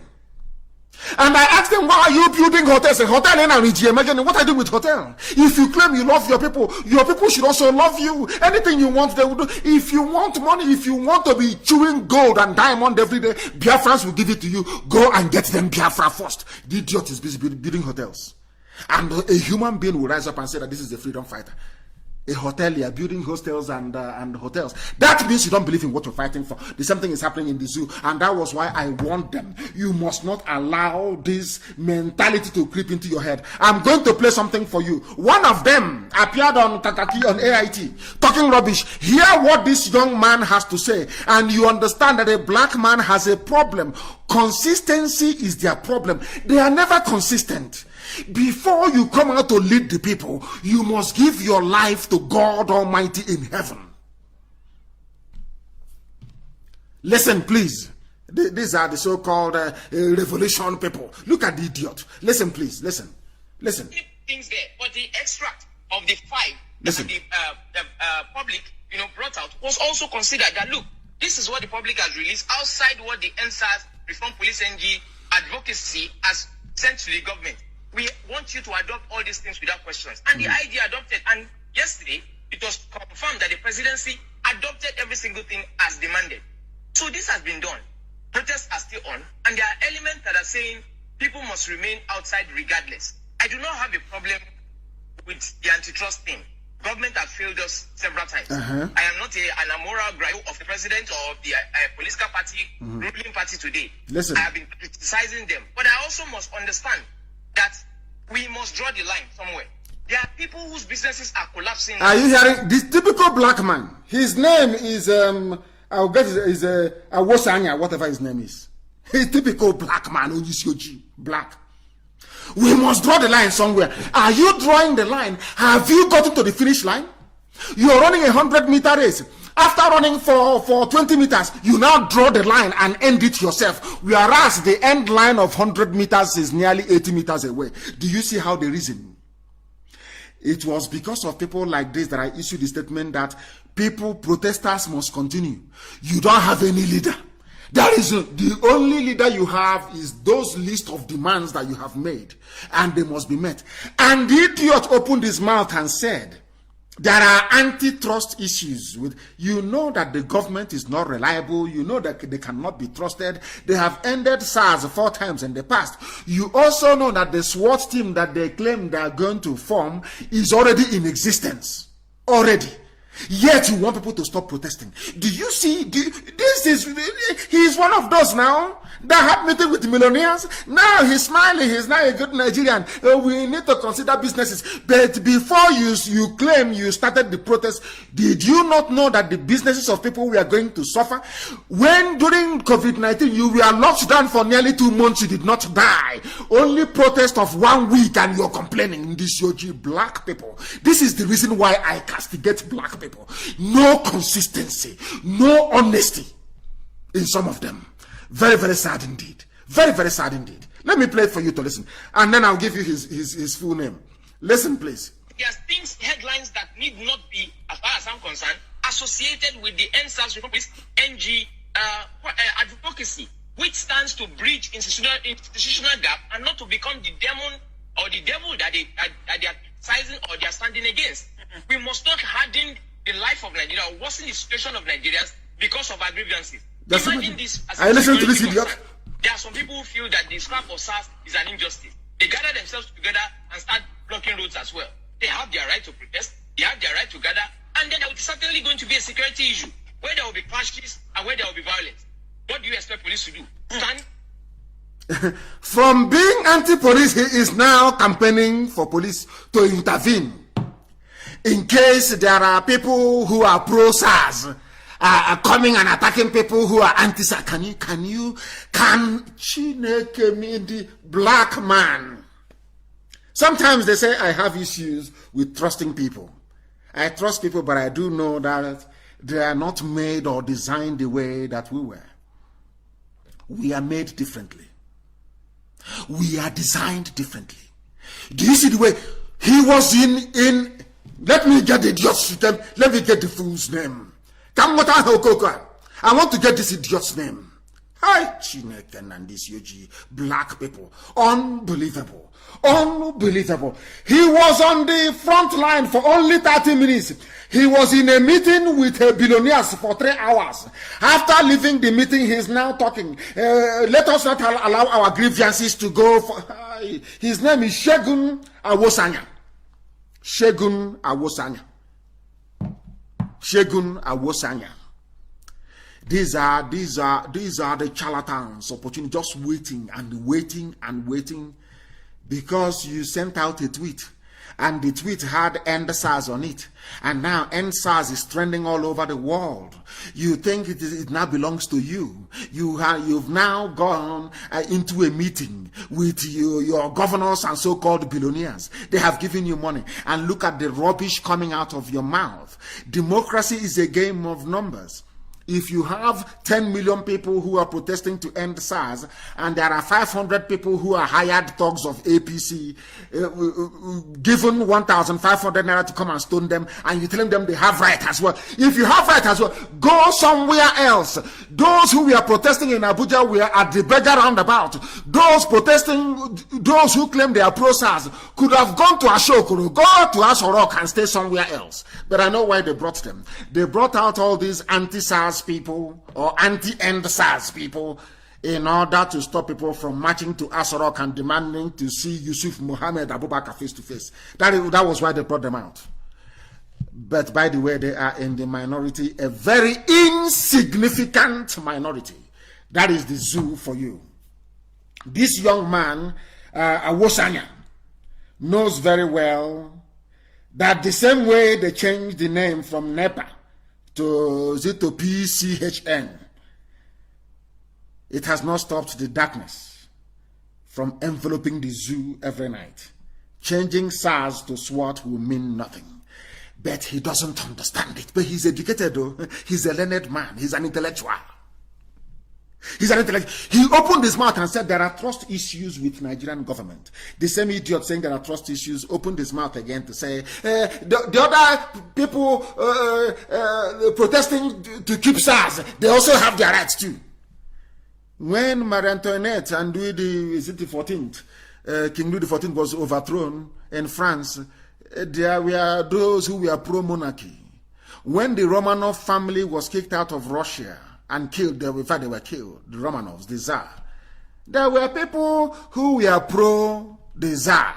And I asked them, why are you building hotels? A hotel in Imagine what I do with hotel. If you claim you love your people should also love you. Anything you want, they will do. If you want money, if you want to be chewing gold and diamond every day, Biafrans will give it to you. Go and get them Biafra first. The idiot is busy building hotels. And a human being will rise up and say that this is a freedom fighter. A hotelier building hostels and hotels. That means you don't believe in what you're fighting for. The same thing is happening in the zoo, and that was why I warned them. You must not allow this mentality to creep into your head. I'm going to play something for you. One of them appeared on Kakaki on AIT, talking rubbish. Hear what this young man has to say, and you understand that a black man has a problem. Consistency is their problem. They are never consistent. Before you come out to lead the people, you must give your life to God Almighty in heaven. Listen, please. These are the so-called revolution people. Look at the idiot. Listen, please. Listen.
Things there, but the extract of the five that the public, brought out was also considered. That look, this is what the public has released outside what the NSAS Reform Police NG advocacy has sent to the government. We want you to adopt all these things without questions. And the idea adopted. And yesterday, it was confirmed that the presidency adopted every single thing as demanded. So this has been done. Protests are still on. And there are elements that are saying people must remain outside regardless. I do not have a problem with the antitrust thing. Government has failed us several times. I am not an amoral gripe of the president or of the political party, ruling party today.
Listen.
I have been criticizing them. But I also must understand that we must draw the line somewhere. There are people whose businesses are collapsing.
Are you hearing this typical black man? His name is I'll get is Awosanya, whatever his name is. He's typical black man, black. We must draw the line somewhere. Are you drawing the line? Have you gotten to the finish line? You're running a 100-meter race. After running for 20 meters, you now draw the line and end it yourself. Whereas the end line of 100 meters is nearly 80 meters away. Do you see how they reason? It was because of people like this that I issued the statement that protesters must continue. You don't have any leader. That is the only leader you have is those list of demands that you have made, and they must be met. And the idiot opened his mouth and said, there are antitrust issues with, that the government is not reliable. You know that they cannot be trusted. They have ended SARS 4 times in the past. You also know that the SWAT team that they claim they are going to form is already in existence. Already. Yet you want people to stop protesting. Do you see? He's one of those now that had meeting with millionaires. Now he's smiling. He's now a good Nigerian. We need to consider businesses. But before you claim you started the protest, did you not know that the businesses of people were going to suffer? When during COVID-19 you were locked down for nearly 2 months, you did not die. Only protest of 1 week and you're complaining. This black people. This is the reason why I castigate black people. No consistency, no honesty in some of them. Very, very sad indeed. Very, very sad indeed. Let me play it for you to listen, and then I'll give you his full name. Listen, please.
There's things, headlines that need not be, as far as I'm concerned, associated with the NSAS Republic NG advocacy, which stands to bridge institutional gap and not to become the demon or the devil that they are sizing or they are standing against. We must not harden the life of Nigeria or worsen the situation of Nigerians because of our grievances. Imagine this.
I listen to this idiot.
There are some people who feel that the scrap of SARS is an injustice. They gather themselves together and start blocking roads as well. They have their right to protest. They have their right to gather. And then there is certainly going to be a security issue where there will be clashes and where there will be violence. What do you expect police to do? Stand?
From being anti-police, he is now campaigning for police to intervene in case there are people who are pro-SARS coming and attacking people who are anti-SARS. Can Chineke mean the black man? Sometimes they say I have issues with trusting people. I trust people, but I do know that they are not made or designed the way that we were. We are made differently. We are designed differently. Do you see the way he was in let me get the idiot's name. Let me get the fool's name. I want to get this idiot's name. Hi, Chineke and this UG, black people. Unbelievable. Unbelievable. He was on the front line for only 30 minutes. He was in a meeting with billionaires for 3 hours. After leaving the meeting, he's now talking. Let us not allow our grievances to go. His name is Segun Awosanya. Segun Awosanya. Segun Awosanya. These are the charlatans opportunity, just waiting and waiting and waiting, because you sent out a tweet and the tweet had end SARS on it, and now end SARS is trending all over the world. You think it now belongs to you. You've now gone into a meeting with your governors and so-called billionaires. They have given you money, and look at the rubbish coming out of your mouth. Democracy is a game of numbers. If you have 10 million people who are protesting to end SARS, and there are 500 people who are hired thugs of APC, given 1,500 naira to come and stone them, and you're telling them they have right as well. If you have right as well, go somewhere else. Those who were protesting in Abuja were at the beggar roundabout. Those protesting, those who claim they are pro-SARS, could have gone to Ashokoro, go to Asorok and stay somewhere else. But I know why they brought them. They brought out all these anti-SARS people or anti-end SARS people in order to stop people from marching to Asorok and demanding to see Yusuf Mohammed Abubakar face to face. That was why they brought them out. But by the way, they are in the minority, a very insignificant minority. That is the zoo for you. This young man, Awosanya, knows very that the same way they changed the name from NEPA to PCHN, it has not stopped the darkness from enveloping the zoo every night. Changing SARS to SWAT will mean nothing. But he doesn't understand it. But he's educated though. He's a learned man. He's an intellectual. He opened his mouth and said there are trust issues with Nigerian government. The same idiot saying there are trust issues opened his mouth again to say the other people protesting to keep SARS, they also have their rights too. When Marie Antoinette and Louis the 14th, King Louis the 14th was overthrown in France, there were those who were pro-monarchy. When the Romanov family was kicked out of Russia and killed, in fact they were killed, the Romanovs, the Tsar, there were people who were pro the Tsar.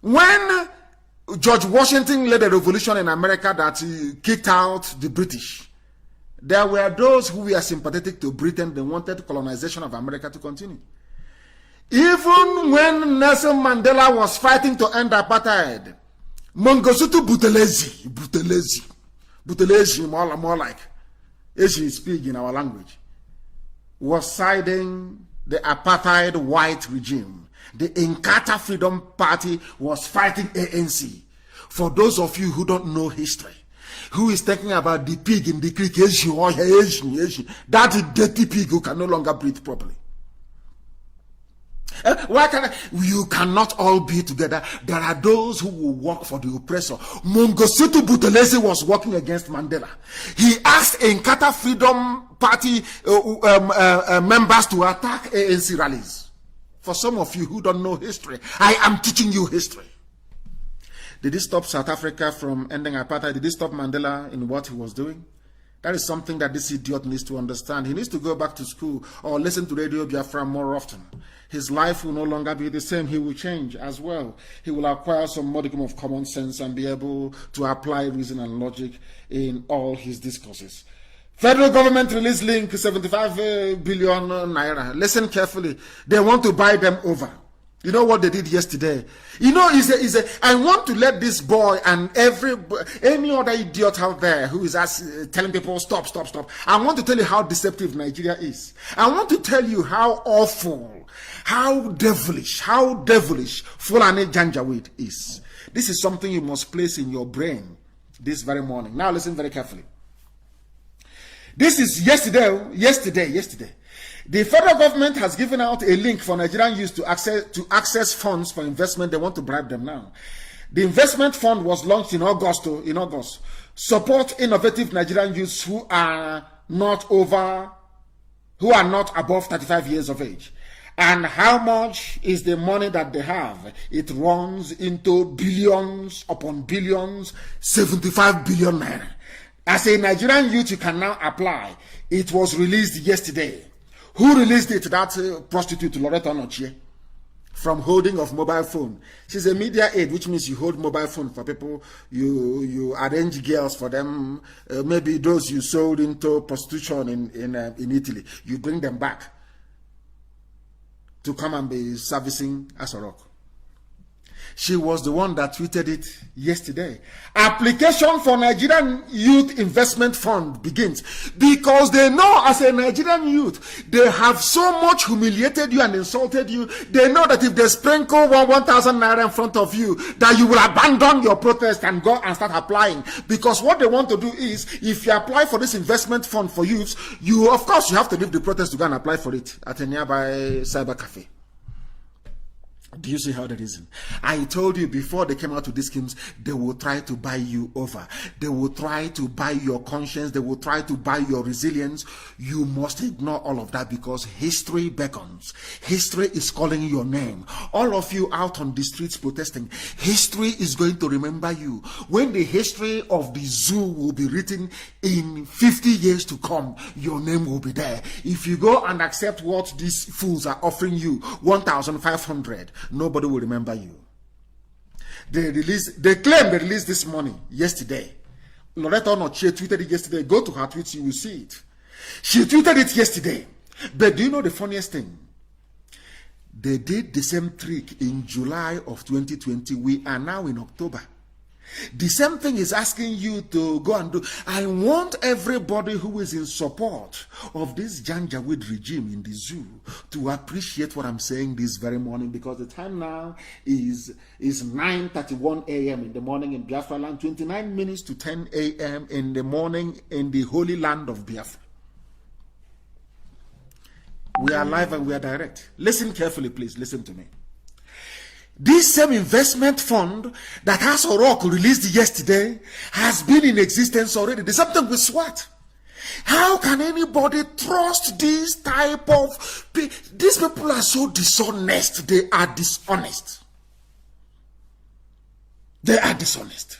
When George Washington led a revolution in America that kicked out the British, there were those who were sympathetic to Britain. They wanted colonization of America to continue. Even when Nelson Mandela was fighting to end apartheid, Mangosuthu Buthelezi, more like as you speak in our language, was siding the apartheid white regime. The Inkatha Freedom Party was fighting ANC. For those of you who don't know history, who is talking about the pig in the creek, that dirty pig who can no longer breathe properly. You cannot all be together. There are those who will work for the oppressor. Mangosuthu Buthelezi was working against Mandela. He asked Inkatha Freedom Party members to attack ANC rallies. For some of you who don't know history, I am teaching you history. Did it stop South Africa from ending apartheid? Did it stop Mandela in what he was doing? That is something that this idiot needs to understand. He needs to go back to school or listen to Radio Biafra more often. His life will no longer be the same. He will change as well. He will acquire some modicum of common sense and be able to apply reason and logic in all his discourses. Federal government released link 75 billion naira. Listen carefully. They want to buy them over. You know what they did yesterday? You know, I want to let this boy and any other idiot out there who is telling people stop. I want to tell you how deceptive Nigeria is. I want to tell you how awful, how devilish Fulani Janjaweed is. This is something you must place in your brain this very morning. Now listen very carefully. This is yesterday. The federal government has given out a link for Nigerian youth to access funds for investment. They want to bribe them now. The investment fund was launched in August. Support innovative Nigerian youths who are who are not above 35 years of age. And how much is the money that they have? It runs into billions upon billions, 75 billion naira. As a Nigerian youth, you can now apply. It was released yesterday. Who released it? That prostitute, Loretta Nochie, from holding of mobile phone. She's a media aide, which means you hold mobile phone for people. You arrange girls for them. Maybe those you sold into prostitution in Italy. You bring them back to come and be servicing Asorok. She was the one that tweeted it yesterday. Application for Nigerian Youth Investment Fund begins because they know, as a Nigerian youth, they have so much humiliated you and insulted you. They know that if they sprinkle 1,000 naira in front of you, that you will abandon your protest and go and start applying. Because what they want to do is, if you apply for this investment fund for youths, you, of course, you have to leave the protest to go and apply for it at a nearby cyber cafe. Do you see how that is? I told you before they came out with these schemes, they will try to buy you over. They will try to buy your conscience. They will try to buy your resilience. You must ignore all of that because history beckons. History is calling your name. All of you out on the streets protesting, history is going to remember you. When the history of the zoo will be written in 50 years to come, your name will be there. If you go and accept what these fools are offering you, 1,500, nobody will remember you. They claim they released this money yesterday. Loretta Nochie tweeted it yesterday. Go to her tweets, you will see it. She tweeted it yesterday. But do you know the funniest thing? They did the same trick in July of 2020. We are now in October. The same thing is asking you to go and do. I want everybody who is in support of this Janjaweed regime in the zoo to appreciate what I'm saying this very morning, because the time now is 9:31 a.m. in the morning in Biafra land, 29 minutes to 10 a.m. in the morning in the holy land of Biafra. We are live and we are direct. Listen carefully, please. Listen to me. This same investment fund that Asorok released yesterday has been in existence already. There's something with SWAT. How can anybody trust this type of... These people are so dishonest. They are dishonest. They are dishonest.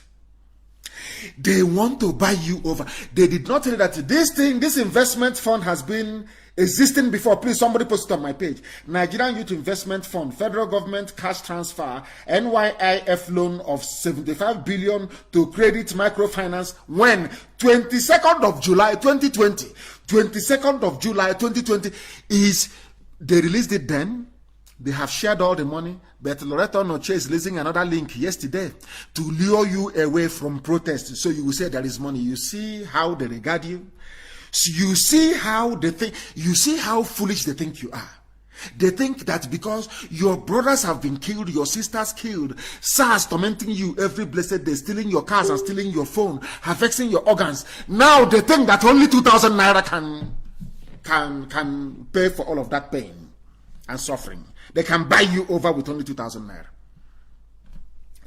They want to buy you over. They did not tell you that this investment fund has been existing before. Please, somebody post it on my page. Nigerian Youth Investment Fund, federal government cash transfer, NYIF loan of 75 billion to Credit Microfinance when 22nd of July 2020. 22nd of July 2020 is, they released it then. They have shared all the money, but Loretta Nochie is releasing another link yesterday to lure you away from protest. So you will say there is money. You see how they regard you. So you see how they think, you see how foolish they think you are. They think that because your brothers have been killed, your sisters killed, SARS tormenting you every blessed day, stealing your cars and stealing your phone, harvesting your organs. Now they think that only 2,000 naira can pay for all of that pain and suffering. They can buy you over with only 2,000 naira.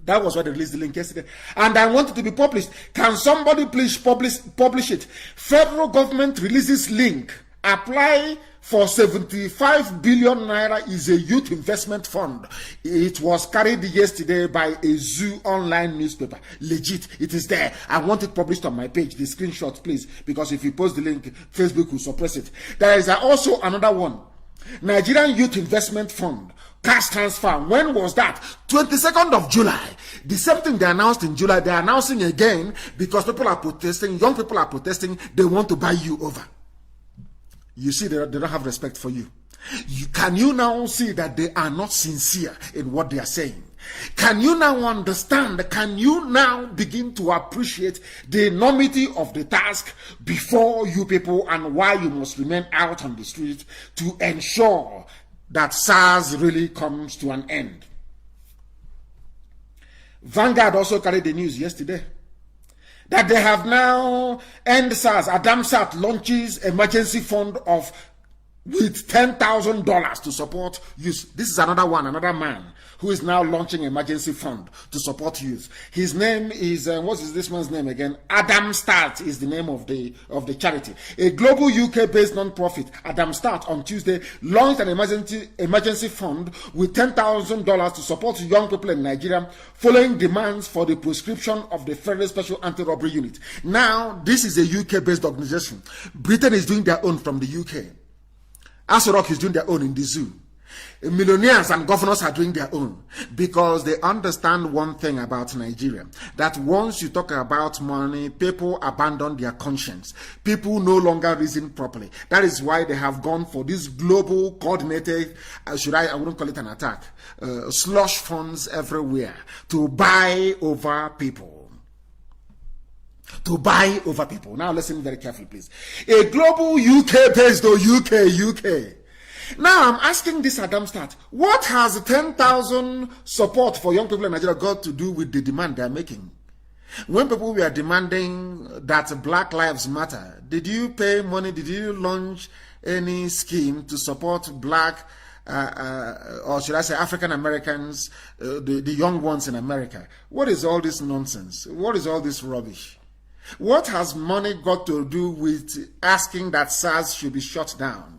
That was why they released the link yesterday. And I want it to be published. Can somebody please publish it? Federal government releases link. Apply for 75 billion naira is a youth investment fund. It was carried yesterday by a zoo online newspaper. Legit. It is there. I want it published on my page. The screenshot, please. Because if you post the link, Facebook will suppress it. There is also another one. Nigerian Youth Investment Fund. Cash transfer. When was that? 22nd of July. The same thing they announced in July, they are announcing again because people are protesting, young people are protesting, they want to buy you over. You see, they don't have respect for you. Can you now see that they are not sincere in what they are saying? Can you now understand? Can you now begin to appreciate the enormity of the task before you people and why you must remain out on the street to ensure that SARS really comes to an end? Vanguard also carried the news yesterday that they have now end SARS. Adamsat launches emergency fund of with $10,000 to support youth. This is another man who is now launching emergency fund to support youth. His name is, what is this man's name again? Adam Start is the name of the charity. A global UK-based non-profit, Adam Start, on Tuesday launched an emergency fund with $10,000 to support young people in Nigeria following demands for the prescription of the Federal Special Anti-Robbery Unit. Now, this is a UK-based organization. Britain is doing their own from the UK. Asorok is doing their own in the zoo. Millionaires and governors are doing their own because they understand one thing about Nigeria, that once you talk about money, people abandon their conscience. People no longer reason properly. That is why they have gone for this global coordinated, I wouldn't call it an attack, slush funds everywhere to buy over people. To buy over people. Now listen very carefully, please. A global UK-based, UK. Now I'm asking this Adam Start, what has 10,000 support for young people in Nigeria got to do with the demand they're making? When people were demanding that Black Lives Matter, did you pay money? Did you launch any scheme to support Black, or should I say African Americans, the young ones in America? What is all this nonsense? What is all this rubbish? What has money got to do with asking that SARS should be shut down?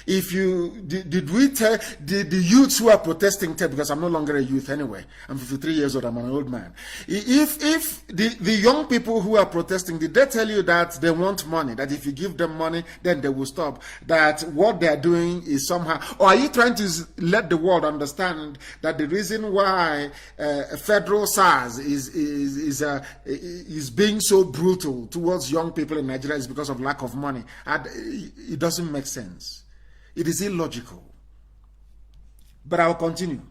If you did we tell the youths who are protesting, because I'm no longer a youth anyway, I'm 53 years old, I'm an old man. If the young people who are protesting, did they tell you that they want money, that if you give them money then they will stop, that what they are doing is somehow, or are you trying to let the world understand that the reason why federal SARS is being so brutal towards young people in Nigeria is because of lack of money? And it doesn't make sense. It is illogical. But I'll continue.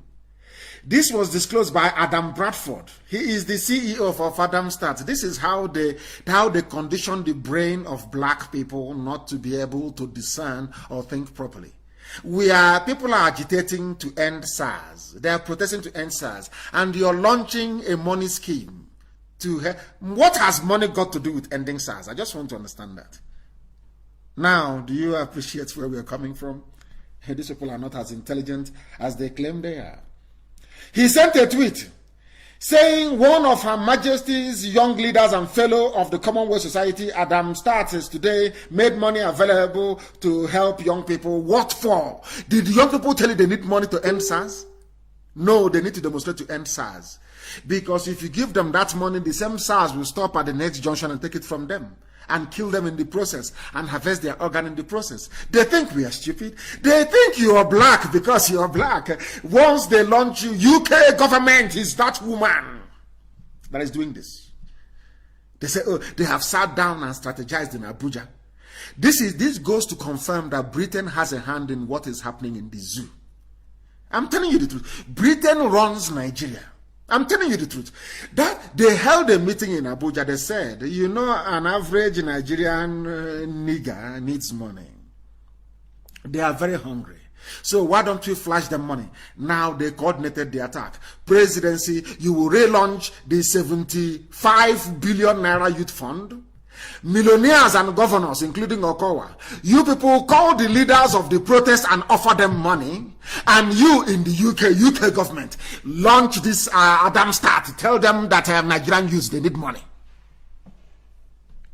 This was disclosed by Adam Bradford. He is the CEO of Adam Start. This is how they condition the brain of black people not to be able to discern or think properly. People are agitating to end SARS. They are protesting to end SARS. And you're launching a money scheme what has money got to do with ending SARS? I just want to understand that. Now, do you appreciate where we are coming from? These people are not as intelligent as they claim they are. He sent a tweet saying one of Her Majesty's young leaders and fellow of the Commonwealth Society, Adam Start, today made money available to help young people. What for? Did the young people tell you they need money to end SARS? No, they need to demonstrate to end SARS. Because if you give them that money, the same SARS will stop at the next junction and take it from them and kill them in the process and harvest their organ in the process. They think we are stupid. They think you are black because you are black. Once they launch you, UK government is that woman that is doing this. They say, oh, they have sat down and strategized in Abuja. This goes to confirm that Britain has a hand in what is happening in the zoo. I'm telling you the truth. Britain runs Nigeria. I'm telling you the truth. That they held a meeting in Abuja. They said, you know, an average Nigerian nigger needs money. They are very hungry. So why don't we flash them money? Now they coordinated the attack. Presidency, you will relaunch the 75 billion naira youth fund. Millionaires and governors, including Okowa, you people call the leaders of the protest and offer them money, and you in the UK government launch this Adam Start, tell them that Nigerian youths, they need money.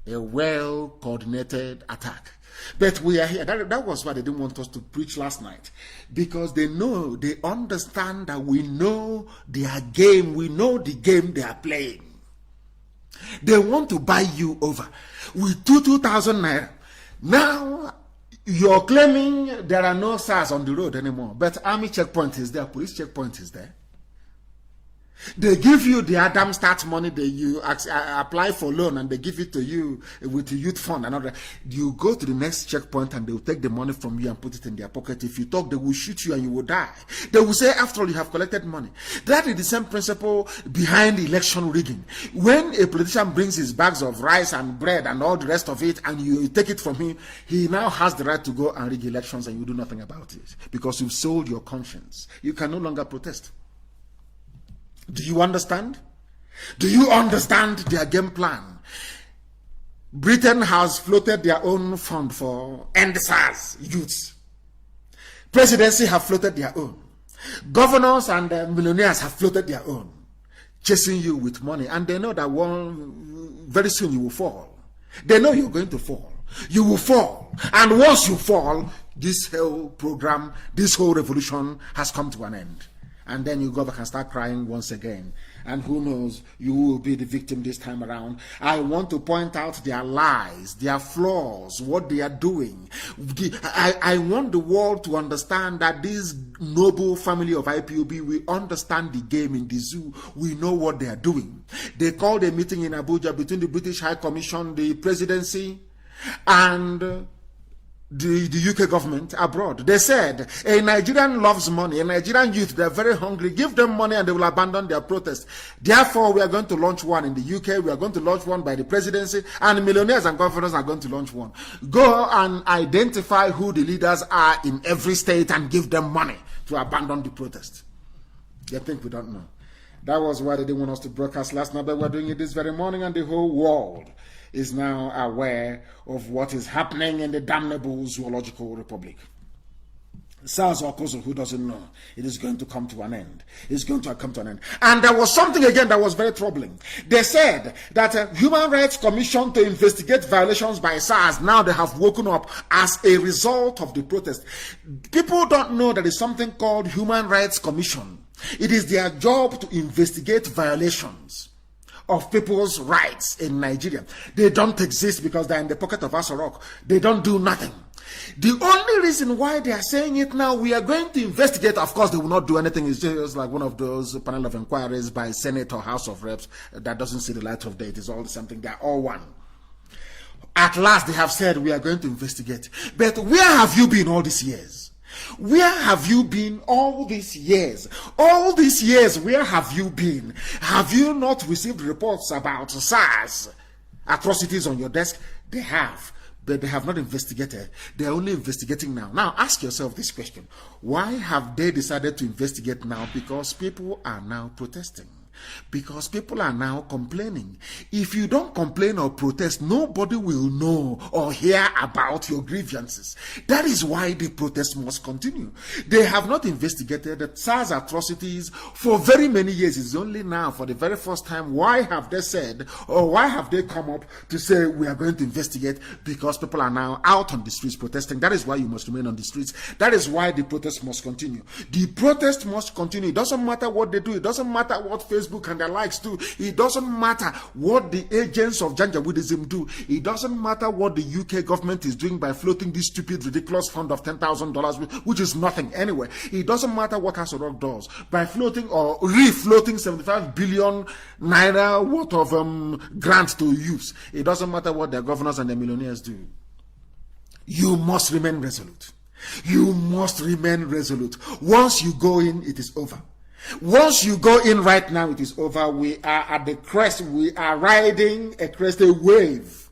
A well-coordinated attack. But we are here. That was why they didn't want us to preach last night, because they understand that we know their game, we know the game they are playing. They want to buy you over with 2,000 naira. Now, you're claiming there are no SARS on the road anymore, but army checkpoint is there, police checkpoint is there. They give you the Adam Start money, you apply for loan and they give it to you with the youth fund and all that. You go to the next checkpoint and they will take the money from you and put it in their pocket. If you talk, they will shoot you and you will die. They will say, after all, you have collected money. That is the same principle behind election rigging. When a politician brings his bags of rice and bread and all the rest of it and you take it from him, he now has the right to go and rig elections and you do nothing about it because you've sold your conscience. You can no longer protest. Do you understand? Do you understand their game plan? Britain has floated their own fund for end SARS youths. Presidency have floated their own. Governors and millionaires have floated their own, chasing you with money, and they know that very soon you will fall. They know you're going to fall. You will fall, and once you fall, this whole program, this whole revolution has come to an end. And then you go back and start crying once again. And who knows, you will be the victim this time around. I want to point out their lies, their flaws, what they are doing. I want the world to understand that this noble family of IPOB, we understand the game in the zoo. We know what they are doing. They called a meeting in Abuja between the British High Commission, the presidency, and the UK government abroad. They said a Nigerian loves money, a Nigerian youth, they're very hungry, give them money and they will abandon their protest. Therefore, we are going to launch one in the UK, we are going to launch one by the presidency, and millionaires and governors are going to launch one. Go and identify who the leaders are in every state and give them money to abandon the protest. They think we don't know. That was why they didn't want us to broadcast last night, but we're doing it this very morning, and the whole world is now aware of what is happening in the damnable zoological republic. SARS or COSO, who doesn't know, it is going to come to an end. It's going to come to an end. And there was something again that was very troubling. They said that a Human Rights Commission to investigate violations by SARS, now they have woken up as a result of the protest. People don't know there is something called Human Rights Commission. It is their job to investigate violations of people's rights in Nigeria. They don't exist because they're in the pocket of Asorok. They don't do nothing. The only reason why they are saying it now, we are going to investigate, of course they will not do anything. It's just like one of those panel of inquiries by Senate or House of Reps that doesn't see the light of day. It is all something. They're all one. At last they have said we are going to investigate. But where have you been all these years? Where have you been all these years? All these years, where have you been? Have you not received reports about SARS atrocities on your desk? They have, but they have not investigated. They are only investigating now. Now, ask yourself this question. Why have they decided to investigate now? Because people are now protesting. Because people are now complaining. If you don't complain or protest, nobody will know or hear about your grievances. That is why the protest must continue. They have not investigated the SARS atrocities for very many years. It's only now, for the very first time, why have they said, or why have they come up to say we are going to investigate? Because people are now out on the streets protesting. That is why you must remain on the streets. That is why the protest must continue. The protest must continue. It doesn't matter what they do. It doesn't matter what Facebook and their likes do. It doesn't matter what the agents of Janjaweedism do. It doesn't matter what the UK government is doing by floating this stupid, ridiculous fund of $10,000, which is nothing anyway. It doesn't matter what Asorok does by floating or refloating 75 billion naira worth of grants to youths. It doesn't matter what their governors and their millionaires do. You must remain resolute. You must remain resolute. Once you go in, it is over. Once you go in right now, it is over. We are at the crest. We are riding a crested wave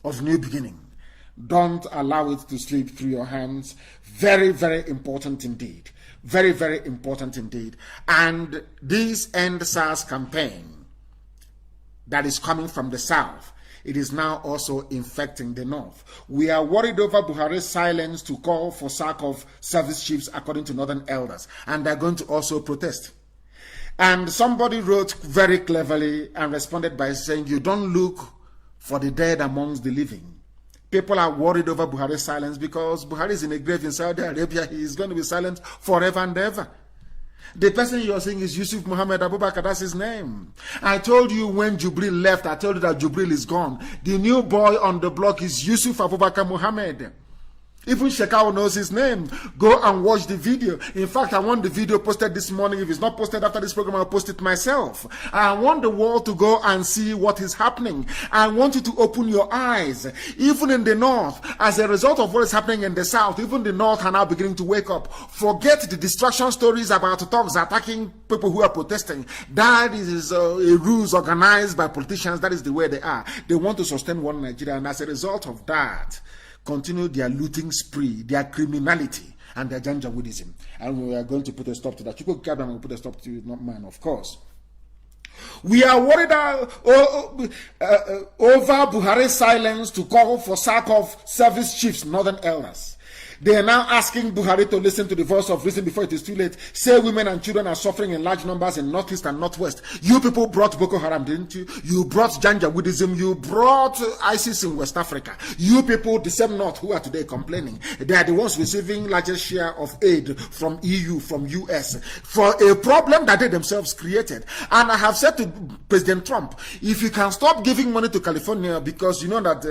of new beginning. Don't allow it to slip through your hands. Very, very important indeed. Very, very important indeed. And this End SARS campaign that is coming from the south, it is now also infecting the north. We are worried over Buhari's silence to call for sack of service chiefs according to northern elders. And they're going to also protest. And somebody wrote very cleverly and responded by saying, you don't look for the dead amongst the living. People are worried over Buhari's silence because Buhari is in a grave in Saudi Arabia. He is going to be silent forever and ever. The person you're saying is Yusuf Muhammad Abubakar. That's his name. I told you when Jubril left, I told you that Jubril is gone. The new boy on the block is Yusuf Abubakar Muhammad. Even Shekau knows his name. Go and watch the video. In fact, I want the video posted this morning. If it's not posted after this program, I'll post it myself. I want the world to go and see what is happening. I want you to open your eyes. Even in the north, as a result of what is happening in the south, even the north are now beginning to wake up. Forget the distraction stories about thugs attacking people who are protesting. That is a ruse organized by politicians. That is the way they are. They want to sustain one Nigeria, and as a result of that, continue their looting spree, their criminality, and their Janjaweedism. And we are going to put a stop to that. You could carry and put a stop to it, not mine, of course. We are worried over Buhari's silence to call for sack of service chiefs, northern elders. They are now asking Buhari to listen to the voice of reason before it is too late. Say women and children are suffering in large numbers in Northeast and Northwest. You people brought Boko Haram, didn't you? You brought Janjaweedism. You brought ISIS in West Africa. You people, the same North who are today complaining, they are the ones receiving largest share of aid from EU, from US, for a problem that they themselves created. And I have said to President Trump, if you can stop giving money to California, because you know that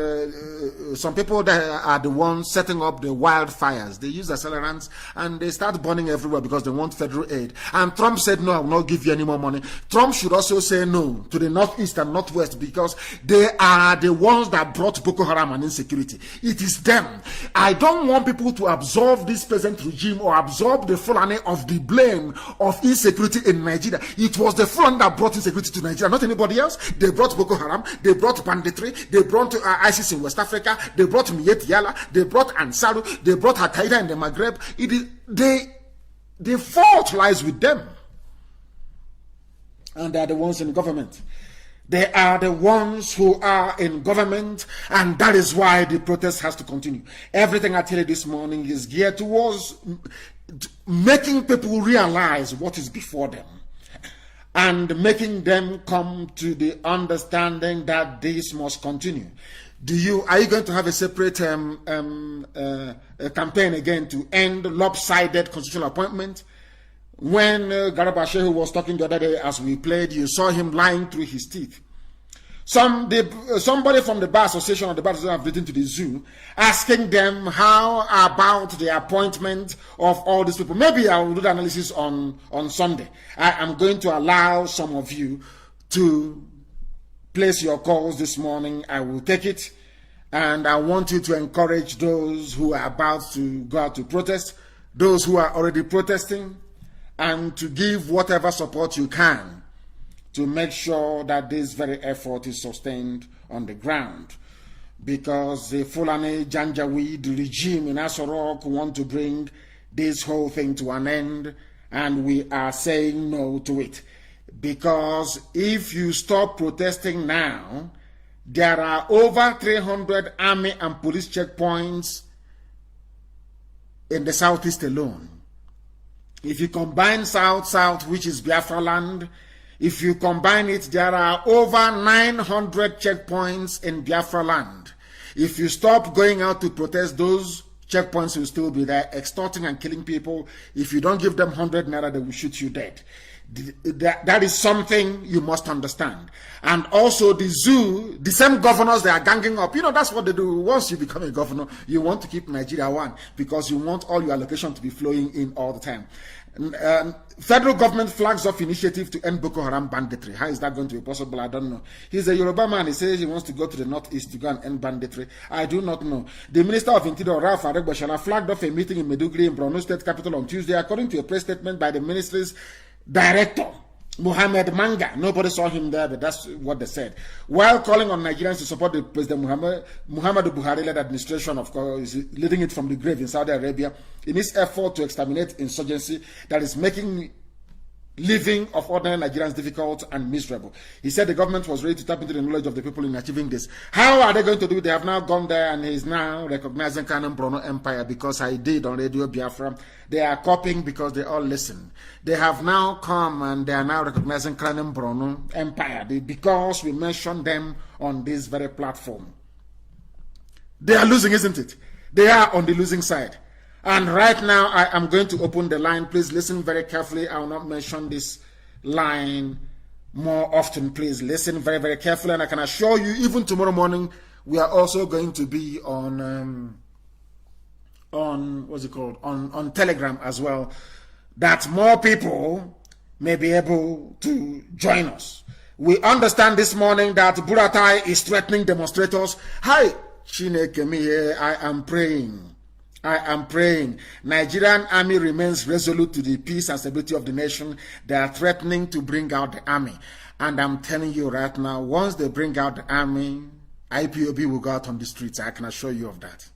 some people that are the ones setting up the wildfires, they use accelerants and they start burning everywhere because they want federal aid. And Trump said, no, I will not give you any more money. Trump should also say no to the Northeast and Northwest because they are the ones that brought Boko Haram and insecurity. It is them. I don't want people to absorb this present regime or absorb the Fulani of the blame of insecurity in Nigeria. It was the Fulani that brought insecurity to Nigeria, not anybody else. They brought Boko Haram, they brought banditry, they brought ISIS in West Africa, they brought Miet Yala, they brought Ansaru, they brought Al-Qaeda in the Maghreb. The fault lies with them. And they are the ones in government. They are the ones who are in government, and that is why the protest has to continue. Everything I tell you this morning is geared towards making people realize what is before them and making them come to the understanding that this must continue. Are you going to have a separate campaign again to end lopsided constitutional appointment? When Garba Shehu was talking the other day as we played, you saw him lying through his teeth. Somebody from the Bar Association or the Bar Association have written to the zoo asking them how about the appointment of all these people. Maybe I will do the analysis on Sunday. I am going to allow some of you to place your calls this morning. I will take it, and I want you to encourage those who are about to go out to protest, those who are already protesting, and to give whatever support you can to make sure that this very effort is sustained on the ground. Because the Fulani Janjaweed regime in Asorok want to bring this whole thing to an end, and we are saying no to it. Because if you stop protesting now, there are over 300 army and police checkpoints in the southeast alone. If you combine South, which is Biafra land, if you combine it, there are over 900 checkpoints in Biafra land. If you stop going out to protest, those checkpoints will still be there, extorting and killing people. If you don't give them 100 naira, they will shoot you dead. That is something you must understand. And also the zoo, the same governors, they are ganging up. You know, that's what they do. Once you become a governor, you want to keep Nigeria one because you want all your allocation to be flowing in all the time. Federal government flags off initiative to end Boko Haram banditry. How is that going to be possible? I don't know. He's a Yoruba man. He says he wants to go to the northeast to go and end banditry. I do not know. The Minister of Interior, Ralph Aregbesola, flagged off a meeting in Maiduguri in Borno State capital on Tuesday, according to a press statement by the ministry's director, Muhammad Manga. Nobody saw him there, but that's what they said. While calling on Nigerians to support the President Muhammadu Buhari-led administration, of course, leading it from the grave in Saudi Arabia, in its effort to exterminate insurgency that is making living of ordinary Nigerians difficult and miserable. He said the government was ready to tap into the knowledge of the people in achieving this. How are they going to do it? They have now gone there, and he's now recognizing Kanem Brono Empire because I did on Radio Biafra. They are copying because they all listen. They have now come and they are now recognizing Kanem Brono Empire because we mentioned them on this very platform. They are losing, isn't it? They are on the losing side. And right now, I am going to open the line. Please listen very carefully. I will not mention this line more often. Please listen very, very carefully. And I can assure you, even tomorrow morning, we are also going to be on what's it called? On Telegram as well, that more people may be able to join us. We understand this morning that Buratai is threatening demonstrators. Hi, Chineke miye, I am praying. Nigerian army remains resolute to the peace and stability of the nation. They are threatening to bring out the army. And I'm telling you right now, once they bring out the army, IPOB will go out on the streets. I can assure you of that.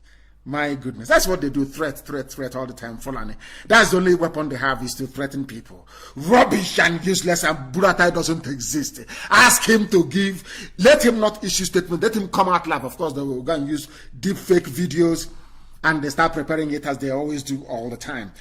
My goodness. That's what they do. Threat all the time. Fulani. That's the only weapon they have, is to threaten people. Rubbish and useless, and Buratai doesn't exist. Ask him to give. Let him not issue statement. Let him come out live. Of course, they will go and use deep fake videos, and they start preparing it as they always do all the time.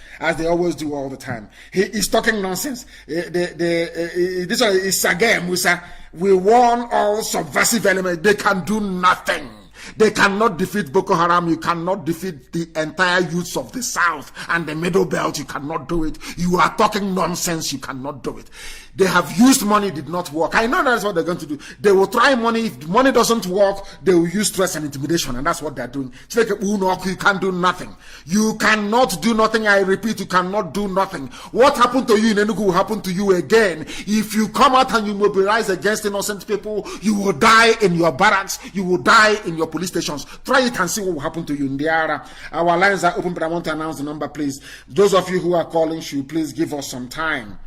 He is talking nonsense. This one is Sage Musa. We warn all subversive elements. They can do nothing. They cannot defeat Boko Haram. You cannot defeat the entire youths of the South and the Middle Belt. You cannot do it. You are talking nonsense. You cannot do it. They have used money, did not work. I know that's what they're going to do. They will try money. If money doesn't work, they will use stress and intimidation, and that's what they're doing. You can't do nothing. You cannot do nothing. I repeat, you cannot do nothing. What happened to you in Enugu will happen to you again. If you come out and you mobilize against innocent people, you will die in your barracks. You will die in your police stations. Try it and see what will happen to you in the area. Our lines are open, but I want to announce the number, please. Those of you who are calling should please give us some time.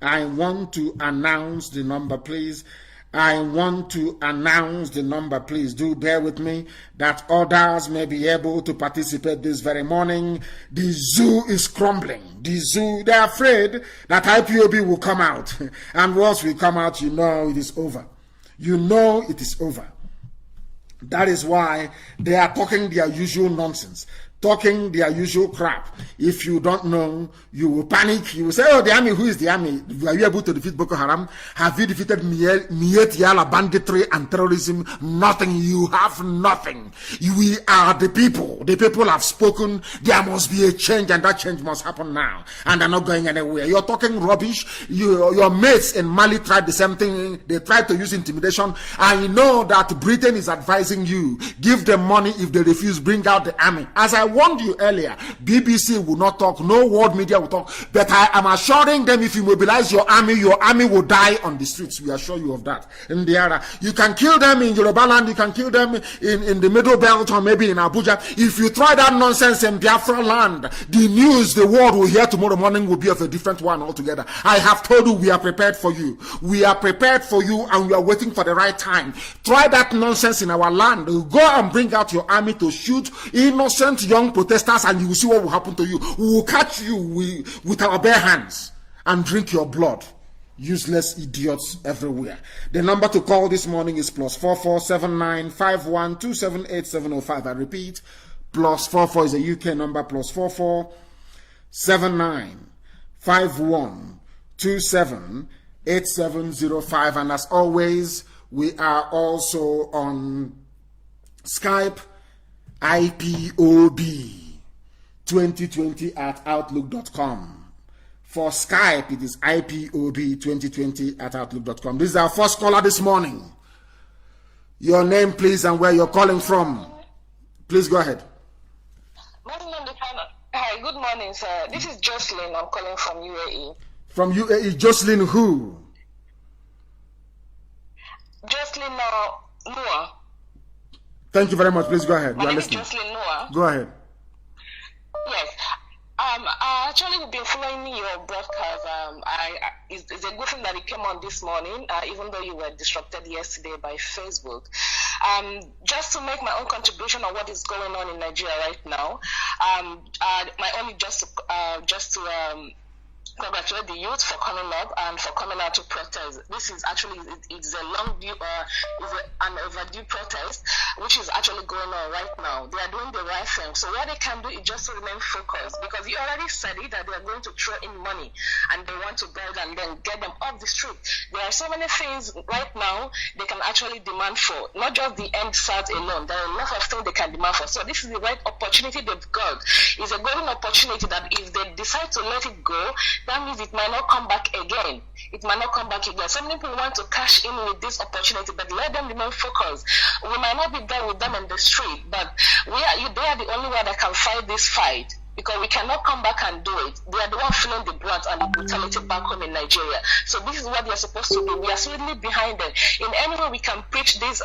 I want to announce the number, please. Please do bear with me, that others may be able to participate this very morning. The zoo is crumbling. They're afraid that IPOB will come out. And once we come out, you know it is over. That is why they are talking their usual nonsense, talking their usual crap. If you don't know, you will panic. You will say, oh, the army, who is the army? Were you able to defeat Boko Haram? Have you defeated Miet Yala banditry and terrorism? Nothing. You have nothing. We are the people. The people have spoken. There must be a change, and that change must happen now. And they're not going anywhere. You're talking rubbish. Your mates in Mali tried the same thing. They tried to use intimidation. I know that Britain is advising you. Give them money. If they refuse, bring out the army. As I warned you earlier, BBC will not talk, no world media will talk, but I am assuring them, if you mobilize your army will die on the streets. We assure you of that. In the area, you can kill them in Yoruba land, you can kill them in the Middle Belt, or maybe in Abuja. If you try that nonsense in Biafra land, the news the world will hear tomorrow morning will be of a different one altogether. I have told you, we are prepared for you. We are prepared for you, and we are waiting for the right time. Try that nonsense in our land. Go and bring out your army to shoot innocent young protesters, and you will see what will happen to you. We will catch you with our bare hands and drink your blood. Useless idiots everywhere. The number to call this morning is +4479 51278705. I repeat, +44 is a UK number, +4479 51278705. And as always, we are also on Skype, IPOB2020@outlook.com. For Skype, it is IPOB2020@outlook.com. This is our first caller this morning. Your name, please, and where you're calling from. Please go ahead.
Hi, good morning, sir. This is Jocelyn. I'm calling from UAE.
From UAE, Jocelyn who?
Jocelyn Noah.
Thank you very much. Please go ahead.
My name is Jocelyn Noah.
Go ahead.
Yes. I actually have been following your broadcast. It's a good thing that it came on this morning, even though you were disrupted yesterday by Facebook. Just to make my own contribution on what is going on in Nigeria right now. My only just to congratulate the youth for coming up and for coming out to protest. This is actually, it's a long due, an overdue protest, which is actually going on right now. They are doing the right thing. So what they can do is just to remain focused, because you already said it, that they are going to throw in money and they want to beg and then get them off the street. There are so many things right now they can actually demand for, not just the end SARS alone. There are a lot of things they can demand for. So this is the right opportunity they've got. It's a golden opportunity that if they decide to let it go, that means it might not come back again. Some people want to cash in with this opportunity, but let them remain focused. We might not be there with them in the street, but they are the only one that can fight this fight, because we cannot come back and do it. They are the one feeling the brunt and the brutality back home in Nigeria. So this is what they are supposed to do. We are solidly behind them. In any way we can preach this,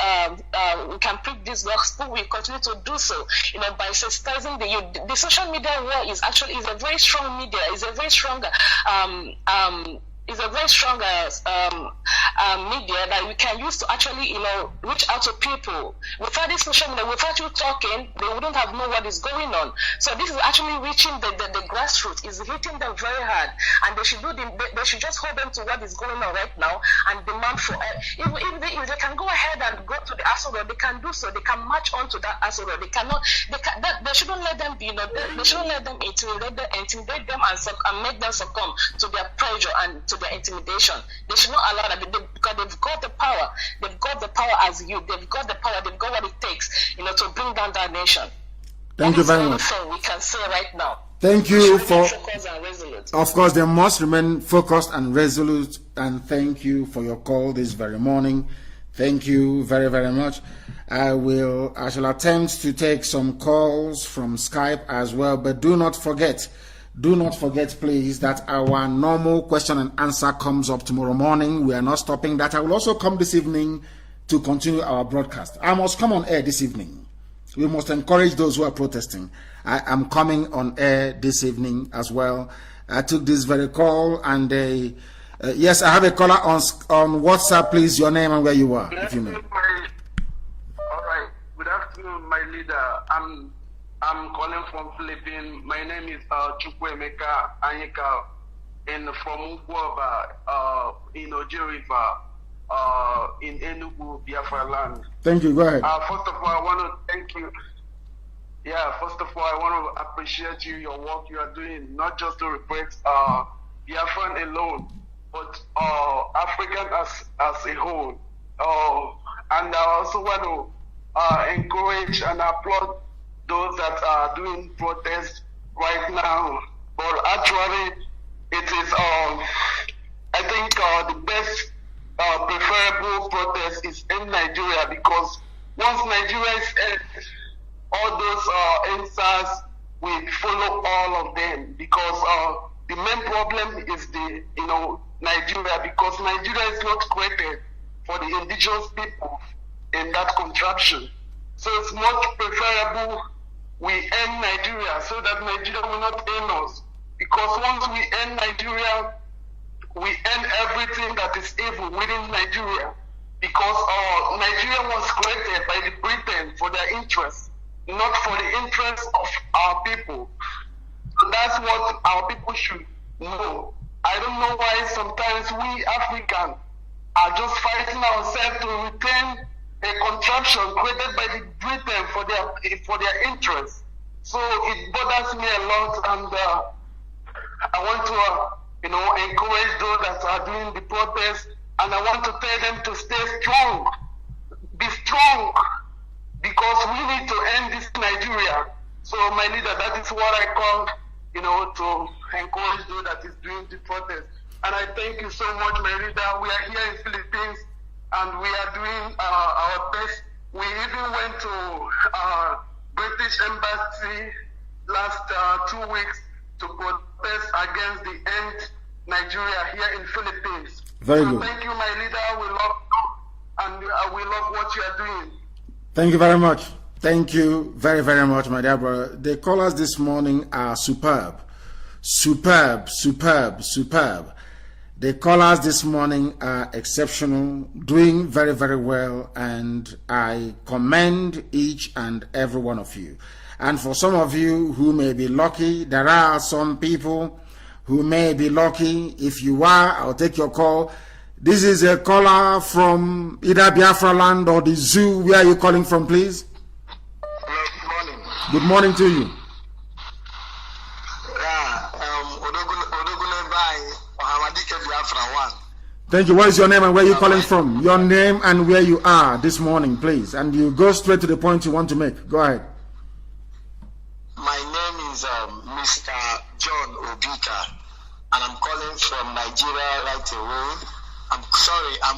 gospel, we continue to do so. By sensitizing the youth. The social media war is a very strong media. It's a very strong is a very strong media that we can use to actually, reach out to people. Without this social media, without you talking, they wouldn't have known what is going on. So this is actually reaching the grassroots. It's hitting them very hard, and they should just hold them to what is going on right now and demand for. If they can go ahead and go to the ASORO, they can do so. They can march on to that ASORO. They shouldn't let them be. They shouldn't let them intimidate them and make them succumb to their pressure and to their intimidation. They should not allow that, because they've got the power. They've got the power as you. They've got the power. They've got what it takes, to bring down that nation.
Thank you very much.
We can say right now.
Thank you for. Of course, they must remain focused and resolute. And thank you for your call this very morning. Thank you very, very much. I shall attempt to take some calls from Skype as well, but do not forget, please, that our normal question and answer comes up tomorrow morning. We are not stopping that. I will also come this evening to continue our broadcast. I must come on air this evening. We must encourage those who are protesting. I am coming on air this evening as well. I took this very call, and yes, I have a caller on WhatsApp. Please, your name and where you are, if you may.
All right. Good afternoon, my leader. I'm calling from Philippines. My name is Chukwemeka Anyika, from Ugwaba, in Oje River, in Enugu, Biafra land.
Thank you. Go ahead.
First of all, I want to thank you. Yeah, first of all, I want to appreciate your work you are doing, not just to represent Biafran alone, but African as a whole. And I also want to encourage and applaud those that are doing protests right now. But actually, it is, I think, the best preferable protest is in Nigeria, because once Nigeria is all those sars, we follow all of them, because the main problem is Nigeria, because Nigeria is not created for the indigenous people in that contraption. So it's much preferable we end Nigeria, so that Nigeria will not end us. Because once we end Nigeria, we end everything that is evil within Nigeria. Because Nigeria was created by the Britain for their interests, not for the interests of our people. So that's what our people should know. I don't know why sometimes we Africans are just fighting ourselves to retain a contraption created by the Britain for their interests. So it bothers me a lot, and I want to encourage those that are doing the protest, and I want to tell them to stay strong, be strong, because we need to end this Nigeria. So my leader, that is what I call, to encourage those that is doing the protest. And I thank you so much, my leader. We are here in Philippines, and we are doing our best. We even went to British Embassy last 2 weeks to protest against the end Nigeria here in Philippines.
Very good.
Thank you, my leader. We love you, and we love what you are doing.
Thank you very much. Thank you very, very much, my dear brother. The callers this morning are superb. Superb, superb, superb. The callers this morning are exceptional, doing very, very well, and I commend each and every one of you. And for some of you who may be lucky, there are some people who may be lucky. If you are, I'll take your call. This is a caller from either Biafra land or the zoo. Where are you calling from, please?
Good morning.
Good morning to you. Thank you. What is your name and where are you calling from? Your name and where you are this morning, please. And you go straight to the point you want to make. Go ahead.
My name is Mr. John Obika, and I'm calling from Nigeria right away. I'm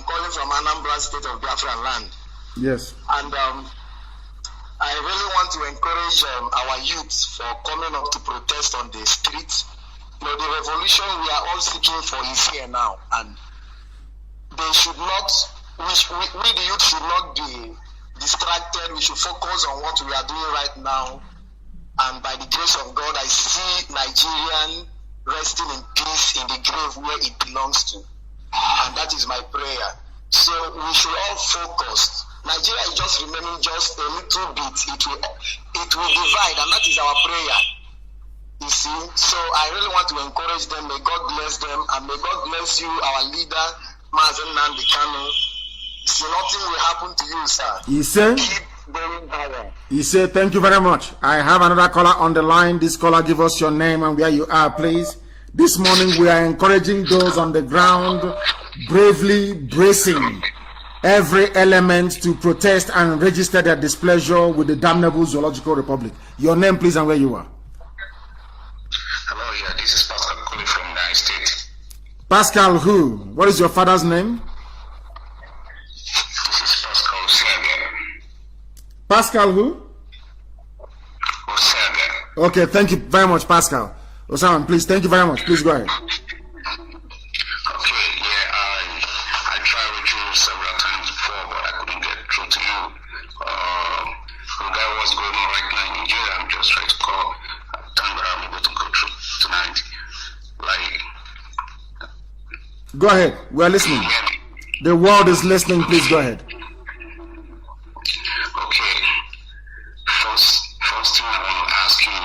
calling from Anambra State of Biafra land.
Yes.
And I really want to encourage our youths for coming up to protest on the streets. The revolution we are all seeking for is here now, and they should not, we the youth should not be distracted. We should focus on what we are doing right now. And by the grace of God, I see Nigerian resting in peace in the grave where it belongs to. And that is my prayer. So we should all focus. Nigeria is just remaining just a little bit. It will divide, and that is our prayer. You see, so I really want to encourage them. May God bless them, and may God bless you, our leader, Mazen Nandi Kanu. So nothing will happen to you, sir.
He said,
Keep going power.
He said, thank you very much. I have another caller on the line. This caller, give us your name and where you are, please. This morning, we are encouraging those on the ground, bravely bracing every element to protest and register their displeasure with the damnable Zoological Republic. Your name, please, and where you are.
Hello, yeah, this is Pascal calling from the United States.
Pascal who? What is your father's name?
This is Pascal Osaga.
Pascal who?
Osaga.
Okay, thank you very much, Pascal. Osama, please, thank you very much. Please go ahead.
Okay, yeah, I tried with you several times before, but I couldn't get through to you. Regarding what's going on right now in Nigeria, I'm just trying to call. Thank God I'm able to go through tonight.
Go ahead. We are listening. The world is listening. Please go ahead.
Okay. First thing I want to ask you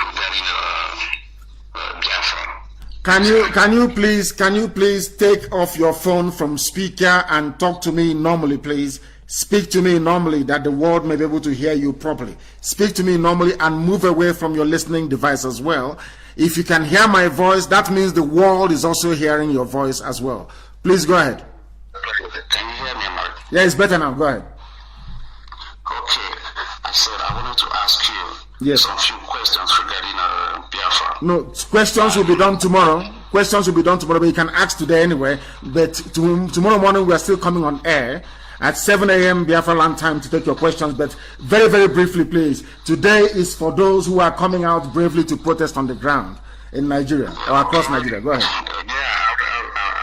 regarding Biafra.
Can you please take off your phone from speaker and talk to me normally, please? Speak to me normally that the world may be able to hear you properly. Speak to me normally and move away from your listening device as well. If you can hear my voice, that means the world is also hearing your voice as well. Please go ahead.
Can you hear me, Mark?
Yeah, it's better now. Go ahead.
Okay. I said I wanted to ask you some few questions regarding Biafra.
No, questions will be done tomorrow. Questions will be done tomorrow, but you can ask today anyway. But tomorrow morning, we are still coming on air at 7 a.m. Biafra land time to take your questions. But very, very briefly, please. Today is for those who are coming out bravely to protest on the ground in Nigeria or across Nigeria. Go ahead.
I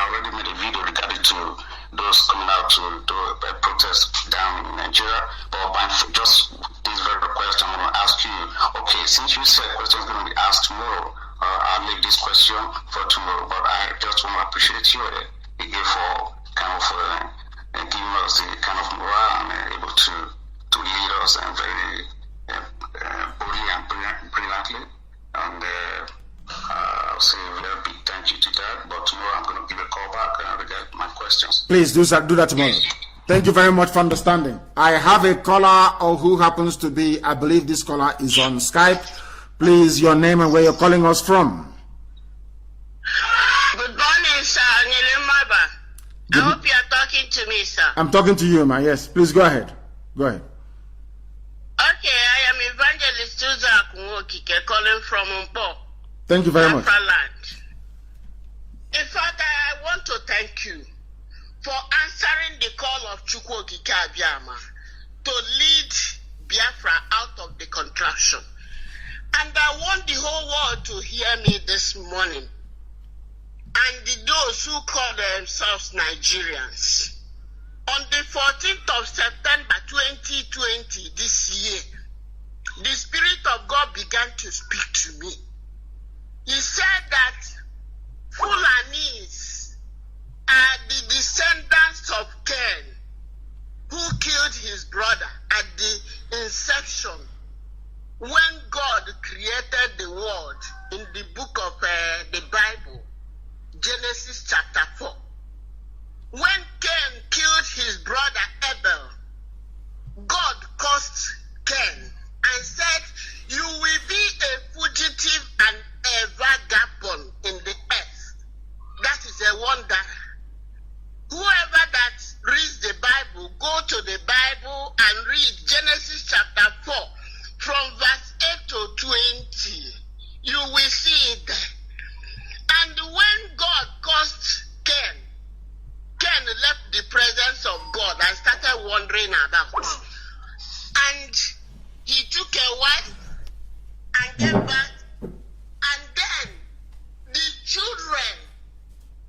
already made a video regarding to those coming out to do a protest down in Nigeria. But just this very question, I want to ask you. Okay, since you said questions going to be asked tomorrow, I'll leave this question for tomorrow. But I just want to appreciate you again for kind of giving us the kind of morale and able to lead us and very boldly and brilliantly. And I'll say a very big thank you to that. But tomorrow I'm going to give a call back and regard my questions.
Please do that tomorrow. Thank you very much for understanding. I have a caller who happens to be, I believe this caller is on Skype. Please, your name and where you're calling us from.
Good morning, sir. I hope you are talking to me, sir.
I'm talking to you, ma. Yes, please go ahead. Go ahead.
Okay, I am Evangelist Tuza Akunwokike calling from Umpo.
Thank you very much.
Land. In fact, I want to thank you for answering the call of Chukwokike Abiyama to lead Biafra out of the contraction. And I want the whole world to hear me this morning. And those who call themselves Nigerians. On the 14th of September 2020, this year, the Spirit of God began to speak to me. He said that Fulanis are the descendants of Cain, who killed his brother at the inception when God created the world in the book of the Bible, Genesis chapter 4. When Cain killed his brother Abel, God cursed Cain and said, "You will be a fugitive and a vagabond in the earth." That is a wonder. Whoever that reads the Bible, go to the Bible and read Genesis chapter 4 from verse 8 to 20. You will see it there. And when God cursed Cain, Cain left the presence of God and started wandering about. And he took a wife and came back. And then the children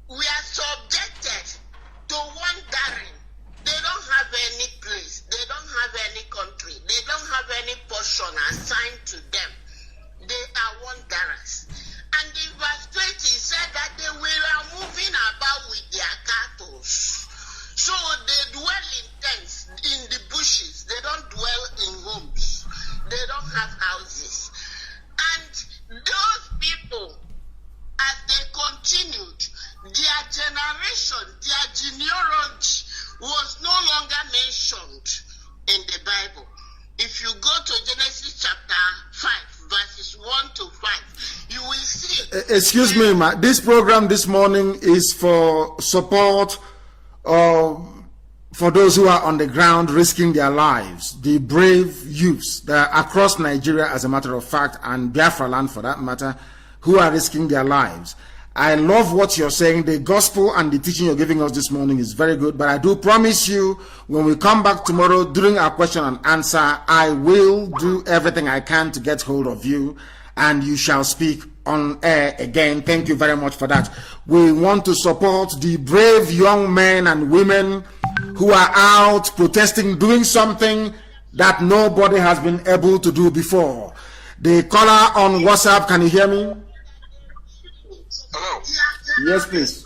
were subjected to wandering. They don't have any place. They don't have any country. They don't have any portion assigned to them. They are wanderers. And in verse 20, they don't have houses. And those people, as they continued, their generation, their genealogy was no longer mentioned in the Bible. If you go to Genesis chapter 5, verses 1 to 5, you will see.
Excuse me, ma. This program this morning is for support for those who are on the ground risking their lives, the brave youths that are across Nigeria, as a matter of fact, and Biafra land for that matter, who are risking their lives. I love what you're saying. The gospel and the teaching you're giving us this morning is very good, but I do promise you, when we come back tomorrow during our question and answer, I will do everything I can to get hold of you, and you shall speak on air again. Thank you very much for that. We want to support the brave young men and women who are out protesting, doing something that nobody has been able to do before. The caller on WhatsApp, can you hear me?
Hello.
Yes, please.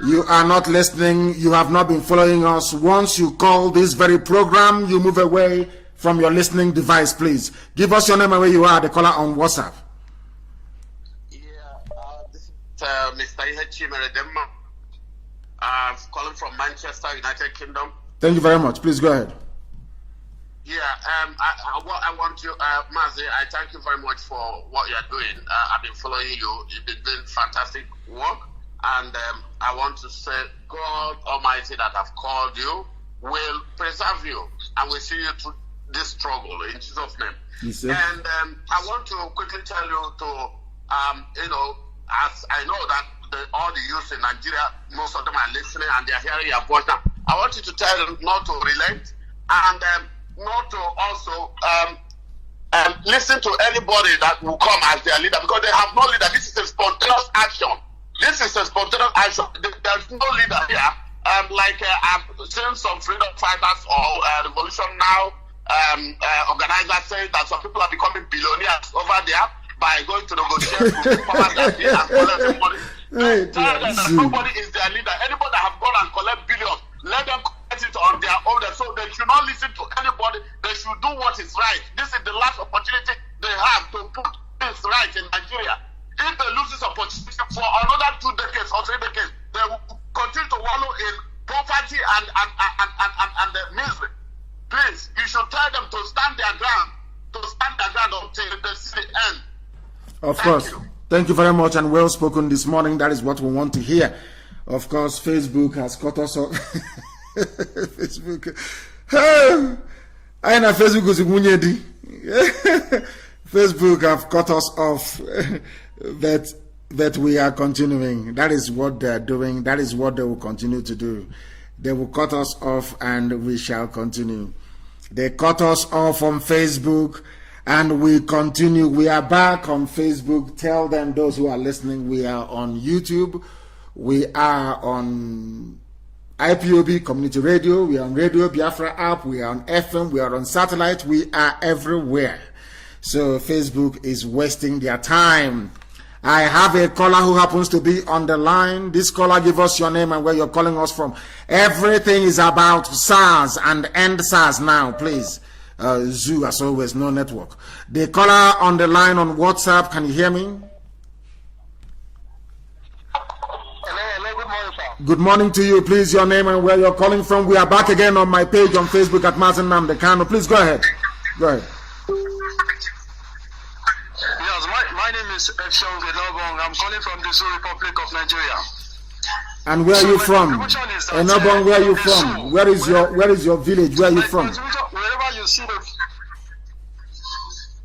You are not listening. You have not been following us. Once you call this very program, you move away from your listening device, please. Give us your name and where you are, the caller on WhatsApp.
Yeah, this is Mr. Ihechi Meredema. Calling from Manchester, United Kingdom.
Thank you very much. Please go ahead.
Yeah, I want you, Mazi, I thank you very much for what you're doing. I've been following you. You've been doing fantastic work. And I want to say, God Almighty that have called you will preserve you and will see you through this struggle in Jesus' name.
Yes,
and I want to quickly tell you to, as I know that all the youth in Nigeria, most of them are listening and they're hearing your voice now. I want you to tell them not to relent and not to also listen to anybody that will come as their leader, because they have no leader. This is a spontaneous action. This is a spontaneous action. There's no leader here. I've seen some freedom fighters or Revolution Now organizers say that some people are becoming billionaires over there by going to negotiate with powers that be and collecting money. Tell them that nobody is their leader. Anybody that have gone and collect billions, let them collect it on their own. So they should not listen to anybody. They should do what is right. This is the last opportunity they have to put things right in Nigeria. If they lose this opportunity for another 2 decades or 3 decades, they will continue to wallow in poverty and misery. Please, you should tell them to stand their ground, until they see the end.
Of course. Thank you very much and well spoken this morning. That is what we want to hear. Of course, Facebook has cut us off. Facebook. I know Facebook is Facebook have cut us off. That we are continuing. That is what they are doing. That is what they will continue to do. They will cut us off and we shall continue. They cut us off on Facebook and we continue. We are back on Facebook. Tell them, those who are listening, we are on YouTube. We are on IPOB Community Radio. We are on Radio Biafra app. We are on FM. We are on satellite. We are everywhere. So Facebook is wasting their time. I have a caller who happens to be on the line. This caller, give us your name and where you're calling us from. Everything is about SARS and end SARS now, please. Zoo, as always, no network. The caller on the line on WhatsApp, can you hear me?
Hello, good morning, sir.
Good morning to you. Please, your name and where you're calling from. We are back again on my page on Facebook at Martin Namdekano. Please go ahead. Go ahead.
Yes, my name is Efshong Enobong. I'm calling from the Zoo Republic of Nigeria.
And where are you from? Enobong, where are you from? Where is your village? Where are you from?
Wherever you see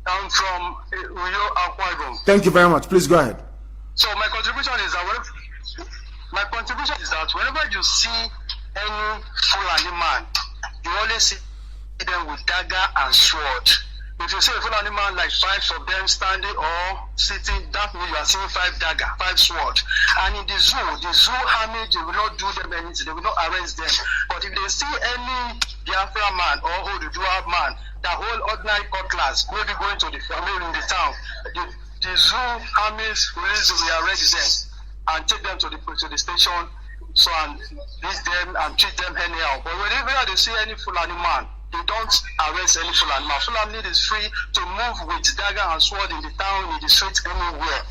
I'm from Uyo Akwa Ibom.
Thank you very much. Please go ahead.
So my contribution is that whenever you see any Fulani man, you always see them with dagger and sword. If you see a Fulani man like 5 of them standing or sitting, that means you are seeing 5 dagger, 5 sword. And in the zoo army, they will not do them anything. They will not arrest them. But if they see any Biafra man or Oduduwa man, that whole ordinary cutlass, maybe going to the family in the town, the zoo armies will arrest them and take them to the station, so and lead them and treat them anyhow. But whenever they see any Fulani man, they don't arrest any Fulani. Now, Fulani is free to move with dagger and sword in the town, in the street, anywhere.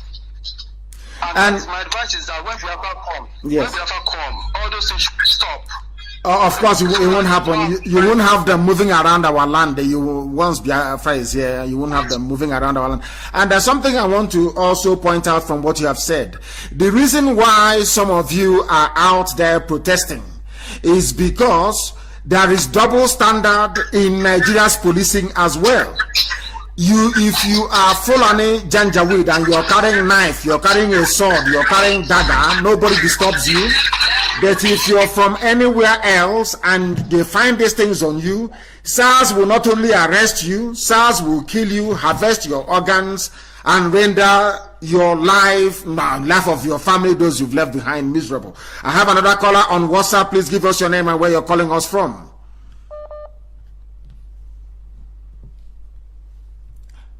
And my advice is that when Biafra come, all those things should stop.
Of course, it won't happen. You won't have them moving around our land. Once Biafra is here, you won't have them moving around our land. And there's something I want to also point out from what you have said. The reason why some of you are out there protesting is because there is double standard in Nigeria's policing as well. If you are Fulani Janjaweed and you're carrying a knife, you're carrying a sword, you're carrying dagger, nobody disturbs you. But if you're from anywhere else and they find these things on you, SARS will not only arrest you, SARS will kill you, harvest your organs, and render your life of your family, those you've left behind, miserable. I have another caller on WhatsApp. Please give us your name and where you're calling us from.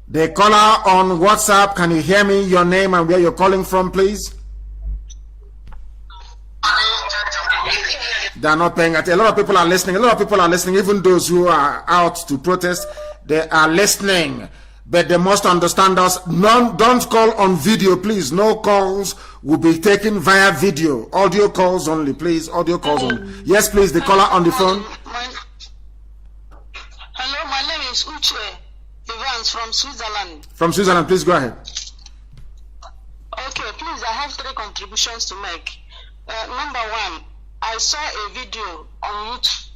The caller on WhatsApp, can you hear me? Your name and where you're calling from, please. They are not paying attention. A lot of people are listening. Even those who are out to protest, they are listening. But they must understand us. Don't call on video, please. No calls will be taken via video. Audio calls only, please. Audio calls only. Yes, please. The caller on the phone.
Hello, my name is Uche Evans from Switzerland.
From Switzerland, please go ahead.
Okay, please. I have 3 contributions to make. Number 1, I saw a video on YouTube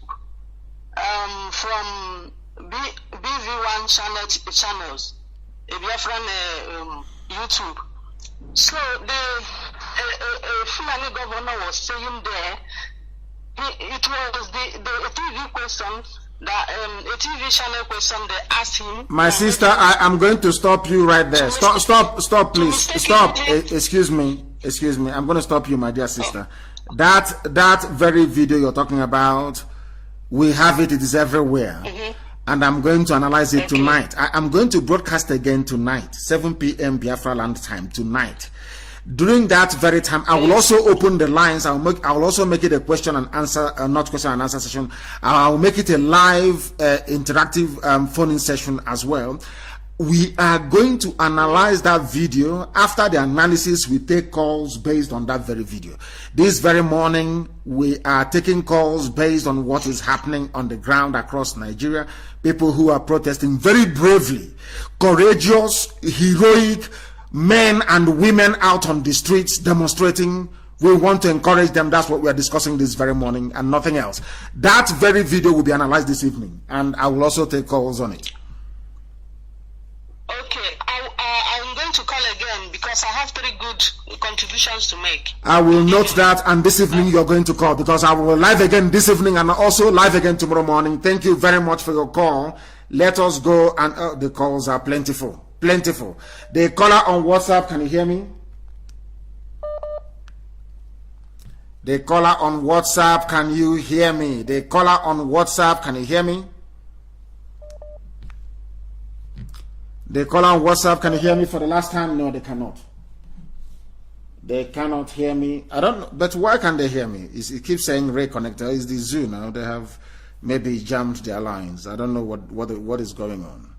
from BV1 channels, a Biafran YouTube. So the Fulani governor was saying there, it was the TV question, that a TV channel question they asked him.
My sister, I'm going to stop you right there. Stop, please. Stop. Excuse me. I'm going to stop you, my dear sister. That very video you're talking about, we have it. It is everywhere. And I'm going to analyze it tonight. I'm going to broadcast again tonight, 7 p.m. Biafra land time tonight. During that very time, I will also open the lines. I will also make it a question and answer, not question and answer session. I will make it a live, interactive phone-in session as well. We are going to analyze that video. After the analysis, we take calls based on that very video. This very morning, we are taking calls based on what is happening on the ground across Nigeria. People who are protesting very bravely, courageous, heroic men and women out on the streets demonstrating. We want to encourage them. That's what we are discussing this very morning and nothing else. That very video will be analyzed this evening, and I will also take calls on it.
Okay, I'm going to call again because I have 3 good contributions to make.
I will note that, and this evening you're going to call because I will live again this evening and also live again tomorrow morning. Thank you very much for your call. Let us go, and the calls are plentiful. The caller on WhatsApp, can you hear me? The caller on WhatsApp, can you hear me? The caller on WhatsApp, can you hear me? The caller on WhatsApp, can you hear me for the last time? No, they cannot. They cannot hear me. I don't know, but why can't they hear me? It keeps saying reconnector. It's the Zoom now. They have maybe jammed their lines. I don't know what is going on.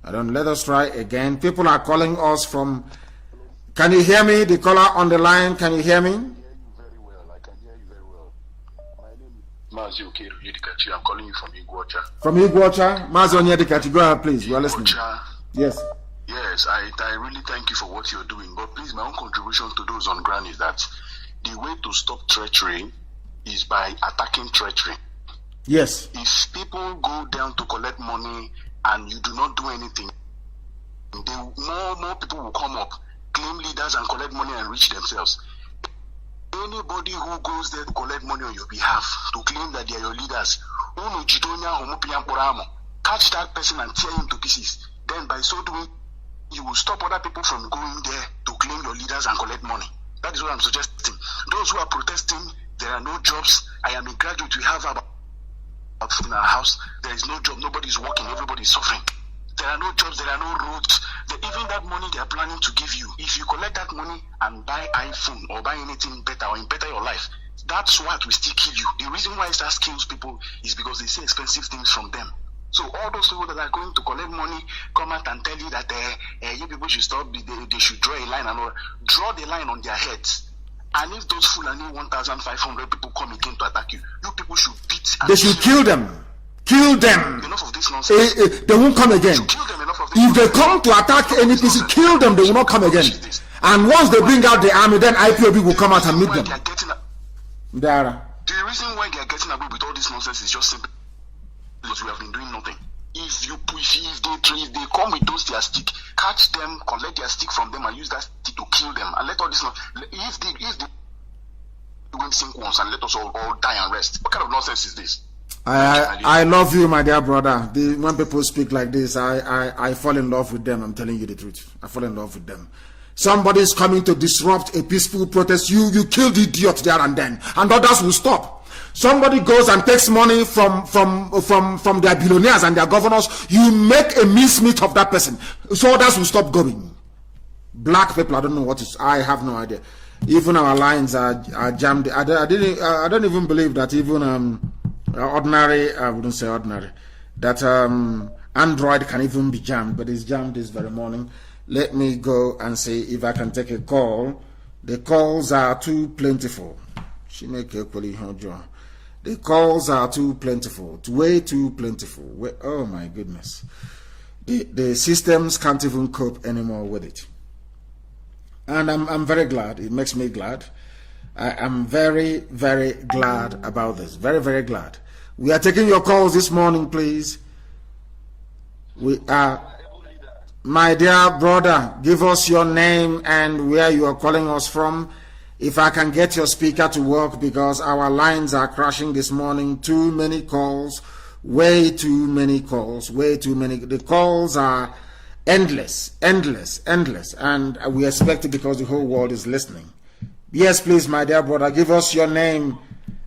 Let us try again. People are calling us from. Can you hear me? The caller on the line, can you hear me?
I can hear you very well. My name is Mazi Okeru Yedikachi. I'm calling you from Iguacha.
From Iguacha? Mazi Yedikachi, go ahead, please. You are listening. Yes.
Yes, I really thank you for what you're doing. But please, my own contribution to those on ground is that the way to stop treachery is by attacking treachery.
Yes.
If people go down to collect money and you do not do anything, more people will come up, claim leaders and collect money and reach themselves. Anybody who goes there to collect money on your behalf, to claim that they are your leaders, catch that person and tear him to pieces. Then by so doing, you will stop other people from going there to claim your leaders and collect money. That is what I'm suggesting. Those who are protesting, there are no jobs. I am a graduate. We have about in our house. There is no job. Nobody is working. Everybody is suffering. There are no jobs. There are no roads. Even that money they are planning to give you, if you collect that money and buy iPhone or buy anything better or better your life, that's what will still kill you. The reason why SARS kills people is because they say expensive things from them. So all those people that are going to collect money come out and tell you that you people should stop, they should draw a line and all. Draw the line on their heads. And if those Fulani 1,500 people come again to attack you, you people should beat and
they should kill them. Kill them.
Enough of this nonsense.
They won't come again.
Kill them, enough of this
If they come to attack NPC, kill them, they will not come again. And once they bring out the army, then IPOB will come out and meet them.
The reason why they are getting away with all this nonsense is just simply because we have been doing nothing. If they come with those their stick, catch them, collect their stick from them, and use that stick to kill them, and let all this if they go and sink once and let us all die and rest. What kind of nonsense is this?
I love you, my dear brother. When people speak like this, I fall in love with them. I'm telling you the truth. I fall in love with them. Somebody is coming to disrupt a peaceful protest. You kill the idiot there and then, and others will stop. Somebody goes and takes money from their billionaires and their governors. You make a mincemeat of that person, so others will stop going. Black people, I don't know what is. I have no idea. Even our lines are jammed. I don't even believe that even ordinary. I wouldn't say ordinary. That Android can even be jammed, but it's jammed this very morning. Let me go and see if I can take a call. The calls are too plentiful. The calls are too plentiful, way too plentiful. Oh my goodness. The systems can't even cope anymore with it. And I'm very glad. It makes me glad. I am very, very glad about this. Very, very glad. We are taking your calls this morning, please. We are... My dear brother, give us your name and where you are calling us from. If I can get your speaker to work, because our lines are crashing this morning. Too many calls, way too many calls, way too many. The calls are endless, and we expect it because the whole world is listening. Yes, please, my dear brother, give us your name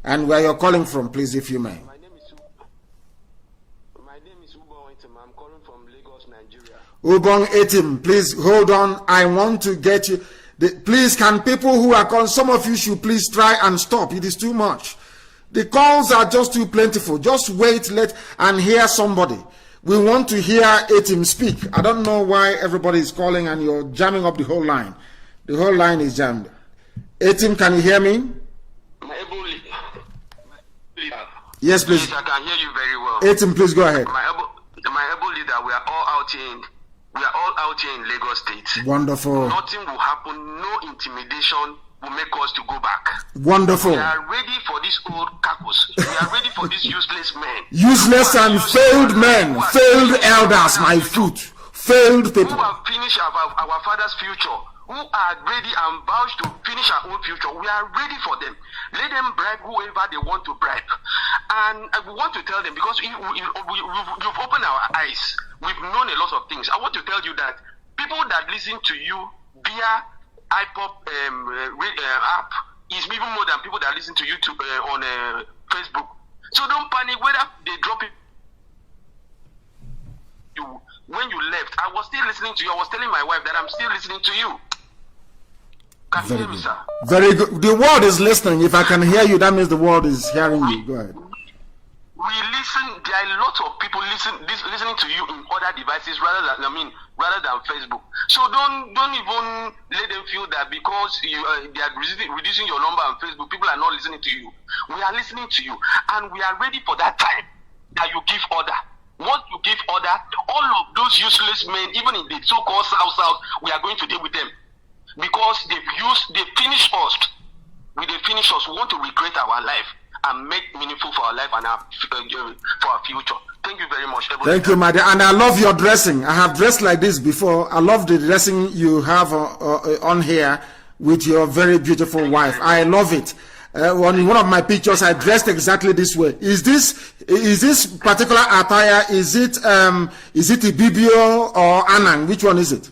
and where you're calling from, please, if you may.
I'm calling from Lagos, Nigeria.
Ubong Etim, please hold on. I want to get you. Please, can people who are calling, some of you should please try and stop. It is too much. The calls are just too plentiful. Just wait, and hear somebody. We want to hear Etim speak. I don't know why everybody is calling and you're jamming up the whole line. The whole line is jammed. Etim, can you hear me? Yes, please.
Yes, I can hear you very well.
Etim, please go ahead.
My able leader, we are all out here in Lagos State.
Wonderful.
Nothing will happen, no intimidation will make us to go back.
Wonderful.
We are ready for this old carcass. We are ready for these useless men.
Useless and failed men, failed elders, my foot, failed people.
Who have finished our father's future, who are ready and vouch to finish our own future. We are ready for them. Let them bribe whoever they want to bribe. And we want to tell them, because you've opened our eyes. We've known a lot of things. I want to tell you that people that listen to you via iPop app is even more than people that listen to YouTube on Facebook. So don't panic whether they drop it. When you left, I was still listening to you. I was telling my wife that I'm still listening to you. Can you hear me, sir?
Very good. The world is listening. If I can hear you, that means the world is hearing you. Go ahead.
We listen. There are lots of people listening to you in other devices rather than Facebook. So don't even let them feel that because they are reducing your number on Facebook, people are not listening to you. We are listening to you, and we are ready for that time that you give order. Once you give order, all of those useless men, even in the so-called South, we are going to deal with them. Because they finish us. We want to recreate our life and make meaningful for our life and for our future. Thank you very much.
Thank you, my dear. And I love your dressing. I have dressed like this before. I love the dressing you have on here with your very beautiful wife. I love it. On one of my pictures, I dressed exactly this way. Is this particular attire? Is it Ibibio or Anang? Which one is it?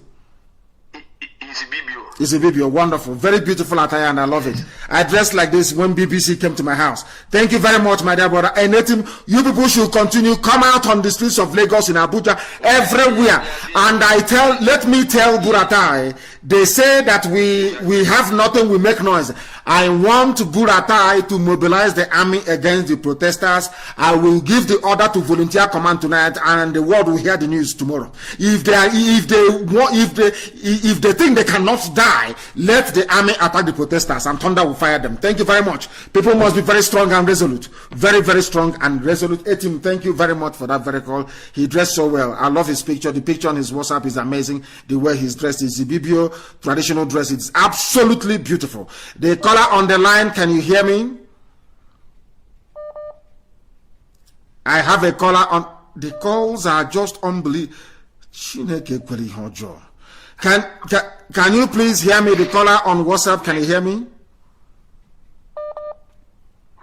It's Ibibio.
It's a Ibibio. Wonderful, very beautiful attire, and I love it. I dressed like this when BBC came to my house. Thank you very much, my dear brother. And you people should continue. Come out on the streets of Lagos, in Abuja, everywhere. And let me tell Buratai, they say that we have nothing, we make noise. I want Buratai to mobilize the army against the protesters. I will give the order to volunteer command tonight, and the world will hear the news tomorrow. If they think they cannot die, let the army attack the protesters, and thunder will fire them. Thank you very much. People must be very strong and resolute. Very, very strong and resolute. Etim, thank you very much for that very call. He dressed so well. I love his picture. The picture on his WhatsApp is amazing. The way he's dressed is Ibibio traditional dress. It's absolutely beautiful. The caller on the line, can you hear me? I have a caller on. The calls are just unbelievable. Can you please hear me? The caller on WhatsApp, can you hear me?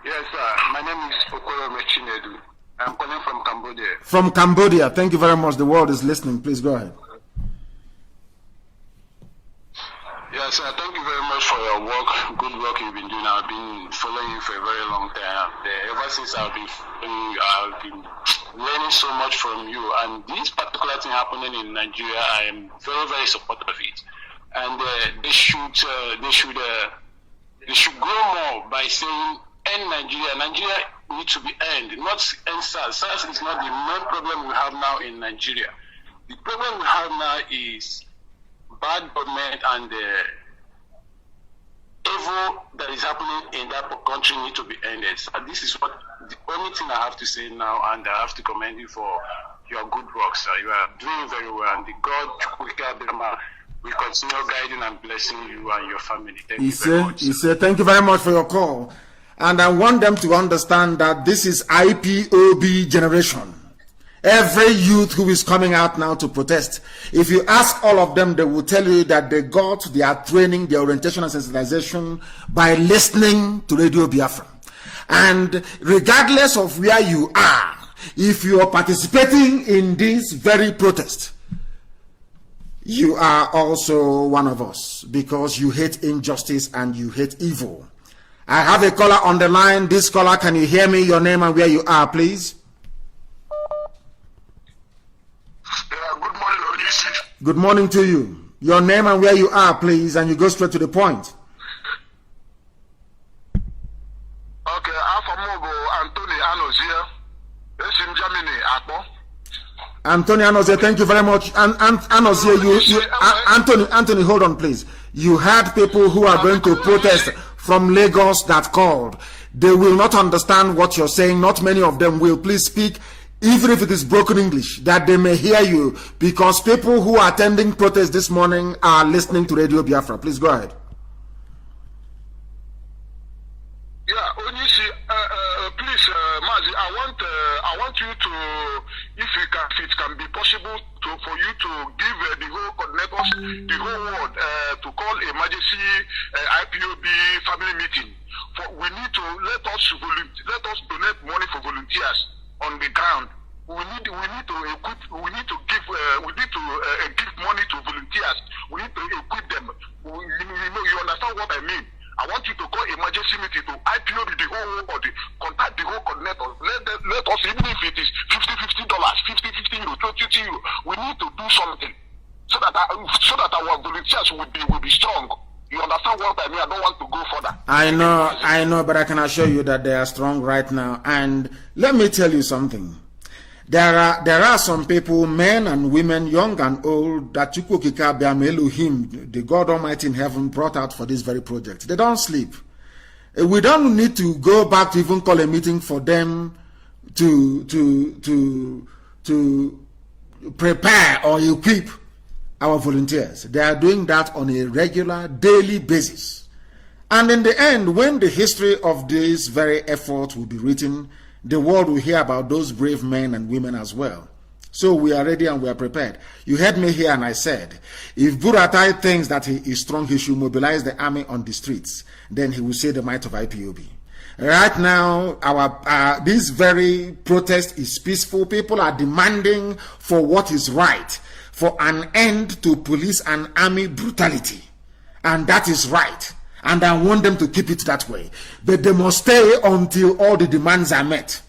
Yes, sir. My name is Okoro Mechinedu. I'm calling from Cambodia.
From Cambodia. Thank you very much. The world is listening. Please go ahead.
Yes, sir. Thank you very much for your work. Good work you've been doing. I've been following you for a very long time. Ever since I've been following you, I've been learning so much from you. And this particular thing happening in Nigeria, I am very, very supportive of it. And they should grow more by saying, end Nigeria. Nigeria needs to be end, not end SARS. SARS is not the main problem we have now in Nigeria. The problem we have now is bad government and the evil that is happening in that country need to be ended. So this is what the only thing I have to say now, and I have to commend you for your good work, sir. You are doing very well, and the God will continue guiding and blessing you and your family. Thank you very much.
He said, thank you very much for your call. And I want them to understand that this is IPOB generation. Every youth who is coming out now to protest, if you ask all of them, they will tell you that they got their training, their orientation and sensitization by listening to Radio Biafra. And regardless of where you are, if you are participating in this very protest, you are also one of us, because you hate injustice and you hate evil. I have a caller on the line. This caller, can you hear me? Your name and where you are, please.
Good morning, Odisi.
Good morning to you. Your name and where you are, please, and you go straight to the point.
Okay, Afamobo Anthony Anozie. It's in Germany, Akpo.
Anthony Anozie, thank you very much. And Anozie, Anthony, hold on, please. You had people who are going to protest from Lagos that called. They will not understand what you're saying. Not many of them will. Please speak, even if it is broken English, that they may hear you, because people who are attending protest this morning are listening to Radio Biafra. Please go ahead.
Yeah, Onisi, please, Mazi, I want you to, if it can be possible for you to give the whole coordinators, the whole world, to call emergency IPOB family meeting. We need to let us donate money for volunteers on the ground. We need to give money to volunteers. We need to equip them. You understand what I mean? I want you to call emergency meeting to IPO the whole world, contact the whole coordinator. Let us, even if it is $50, €50, €20, we need to do something so that our volunteers will be strong. You understand what I mean? I don't want to go further.
I know, but I can assure you that they are strong right now. And let me tell you something. There are some people, men and women, young and old, that Elohim, the God Almighty in heaven, brought out for this very project. They don't sleep. We don't need to go back to even call a meeting for them to prepare or equip our volunteers. They are doing that on a regular, daily basis. And in the end, when the history of this very effort will be written, the world will hear about those brave men and women as well. So we are ready and we are prepared. You heard me here and I said, if Buratai thinks that he is strong, he should mobilize the army on the streets. Then he will say the might of IPOB. Right now, this very protest is peaceful. People are demanding for what is right, for an end to police and army brutality. And that is right. And I want them to keep it that way. But they must stay until all the demands are met.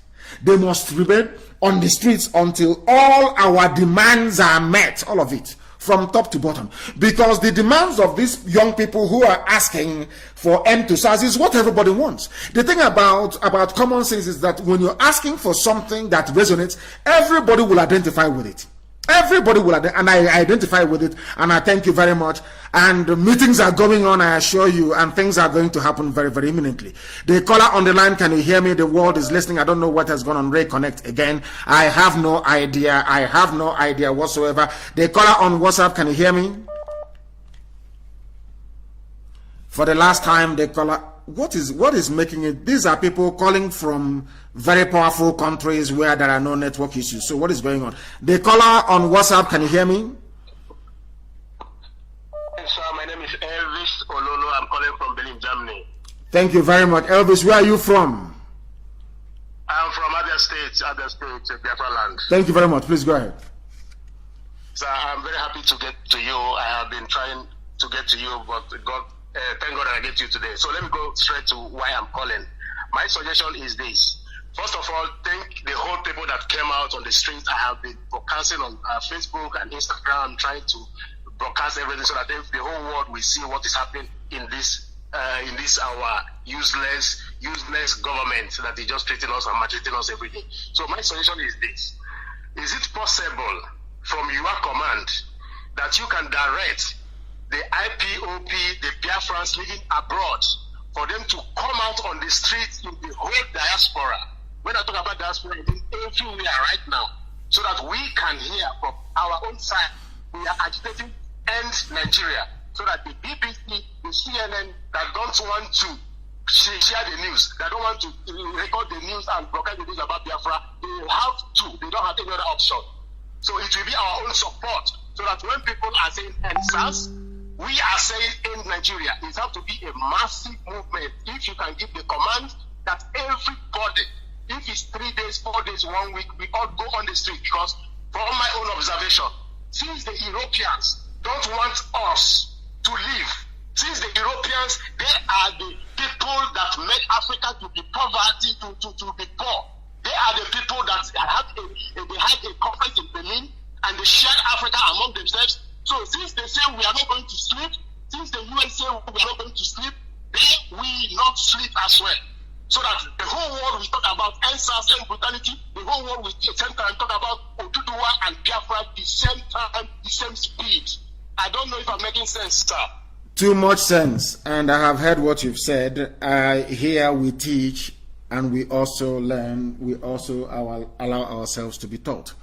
They must remain on the streets until all our demands are met, all of it, from top to bottom, because the demands of these young people who are asking for end to SARS is what everybody wants. The thing about common sense is that when you're asking for something that resonates, everybody will identify with it. Everybody will, and I identify with it, and I thank you very much. And meetings are going on, I assure you, and things are going to happen very, very imminently. The caller on the line, can you hear me? The world is listening. I don't know what has gone on. Reconnect again. I have no idea. I have no idea whatsoever. The caller on WhatsApp, can you hear me? For the last time, the caller, what is making it? These are people calling from very powerful countries where there are no network issues. So what is going on? The caller on WhatsApp, can you hear me?
Yes, sir. My name is Elvis Ololo. I'm calling from Berlin, Germany.
Thank you very much. Elvis, where are you from?
I'm from other states, Biafra land.
Thank you very much. Please go ahead.
Sir, I'm very happy to get to you. I have been trying to get to you, but thank God that I get to you today. So let me go straight to why I'm calling. My suggestion is this. First of all, thank the whole people that came out on the streets. I have been broadcasting on Facebook and Instagram, trying to broadcast everything so that the whole world will see what is happening in this our useless government that is just treating us and maltreating us every day. So my suggestion is this: is it possible from your command that you can direct the IPOP, the Biafrans living abroad, for them to come out on the streets in the whole diaspora? When I talk about diaspora, it is everywhere right now, so that we can hear from our own side. We are agitating end Nigeria, so that the BBC, the CNN that don't want to share the news, that don't want to record the news and broadcast the news about Biafra, they have to. They don't have any other option. So it will be our own support, so that when people are saying end SARS, we are saying in Nigeria. It has to be a massive movement. If you can give the command that everybody, if it's 3 days, 4 days, 1 week, we all go on the street. Because from my own observation, since the Europeans don't want us to live, since the Europeans, they are the people that made Africa to be poverty, to be poor. They are the people that had a conference in Berlin, and they shared Africa among themselves. So since they say we are not going to sleep, since the UN say we are not going to sleep, they will not sleep as well. So that the whole world will talk about SARS and brutality, the whole world will at the same time talk about Oduduwa and Biafra at the same time, the same speed. I don't know if I'm making sense, sir.
Too much sense, and I have heard what you've said. Here we teach, and we also learn. We also allow ourselves to be taught.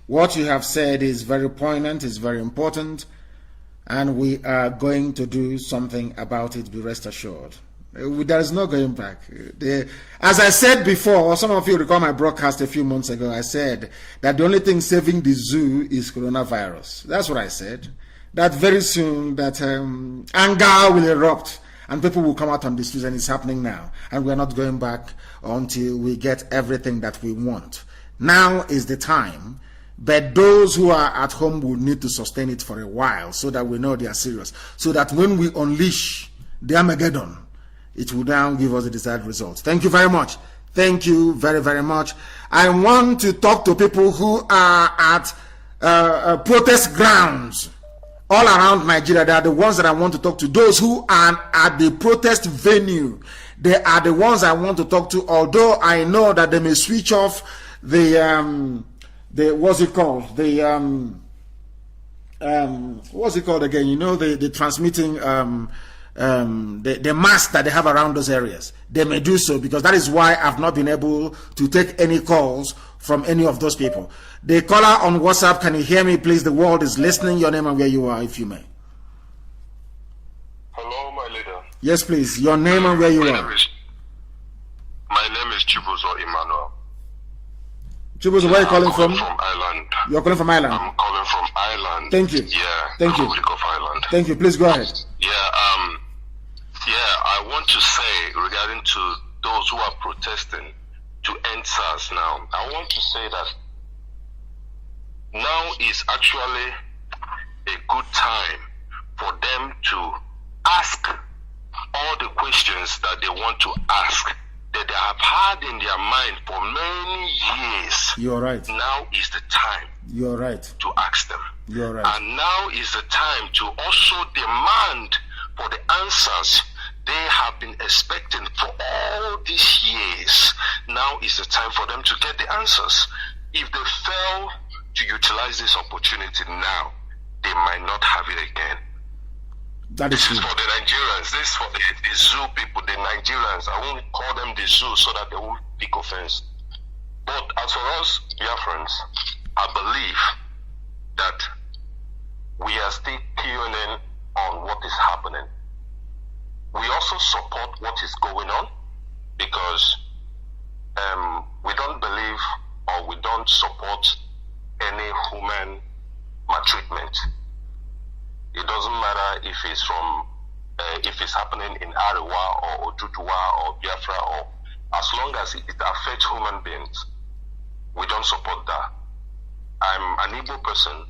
What you have said is very poignant, is very important, and we are going to do something about it, be rest assured. There is no going back. As I said before, some of you recall my broadcast a few months ago, I said that the only thing saving the zoo is coronavirus. That's what I said. That very soon that anger will erupt and people will come out on the streets, and it's happening now. And we're not going back until we get everything that we want. Now is the time. But those who are at home will need to sustain it for a while, so that we know they are serious. So that when we unleash the Armageddon, it will now give us the desired results. Thank you very much. Thank you very, very much. I want to talk to people who are at protest grounds all around Nigeria. They are the ones that I want to talk to. Those who are at the protest venue, they are the ones I want to talk to. Although I know that they may switch off the what's it called? What's it called again? You know, the transmitting the mask that they have around those areas. They may do so, because that is why I've not been able to take any calls from any of those people. The caller on WhatsApp, can you hear me, please? The world is listening. Your name and where you are, if you may.
Hello, my leader.
Yes, please. Your name and where you are.
My name is Chibuzo Emmanuel.
Chibuzo, where are you calling from?
From Ireland.
You're calling from Ireland?
I'm calling from Ireland.
Thank you.
Yeah.
Thank you.
Republic of Ireland.
Thank you. Please go ahead.
I want to say regarding to those who are protesting to end SARS now, I want to say that now is actually a good time for them to ask all the questions that they want to ask, that they have had in their mind for many years.
You're right.
Now is the time.
You're right.
To ask them.
You're right.
And now is the time to also demand for the answers they have been expecting for all these years. Now is the time for them to get the answers. If they fail to utilize this opportunity now, they might not have it again.
That is
This is for the Nigerians. This is for the zoo people, the Nigerians. I won't call them the zoo so that they won't take offense. But as for us, Biafrans, I believe that we are still keying in on what is happening. We also support what is going on because we don't believe or we don't support any human maltreatment. It doesn't matter if it's from if it's happening in Arewa or Oduduwa or Biafra, or as long as it affects human beings, we don't support that. I'm an Igbo person.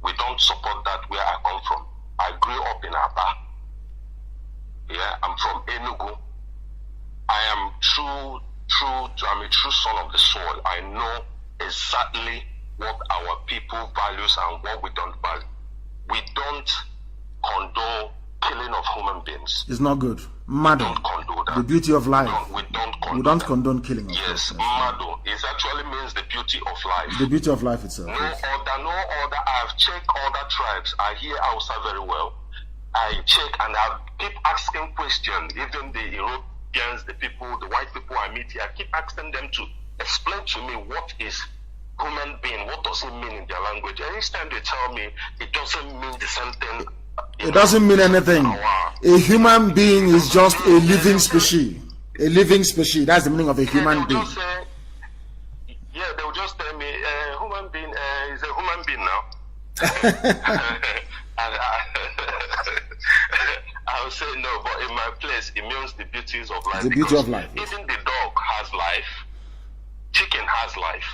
We don't support that where I come from. I grew up in Aba. Yeah, I'm from Enugu. I'm a true son of the soil. I know exactly what our people values and what we don't value. We don't condone killing of human beings.
It's not good. Mado.
We don't condone that.
The beauty of life.
We
don't condone killing.
Yes, Mado. It actually means the beauty of life.
The beauty of life itself.
No other. I've checked other tribes. I hear Hausa very well. I check and I keep asking questions. Even the Europeans, the people, the white people I meet here, I keep asking them to explain to me what is human being, what does it mean in their language. And each time they tell me it doesn't mean the same thing.
It doesn't mean anything. A human being is just a living species. A living species. That's the meaning of a human being.
They will just tell me, human being is a human being now. I would say no, but in my place, it means the beauties of life.
The beauty of life.
Even the dog has life. Chicken has life.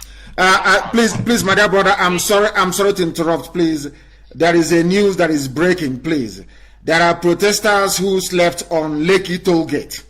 Please, my dear brother, I'm sorry to interrupt, please. There is a news that is breaking, please. There are protesters who slept on Lekki toll gate.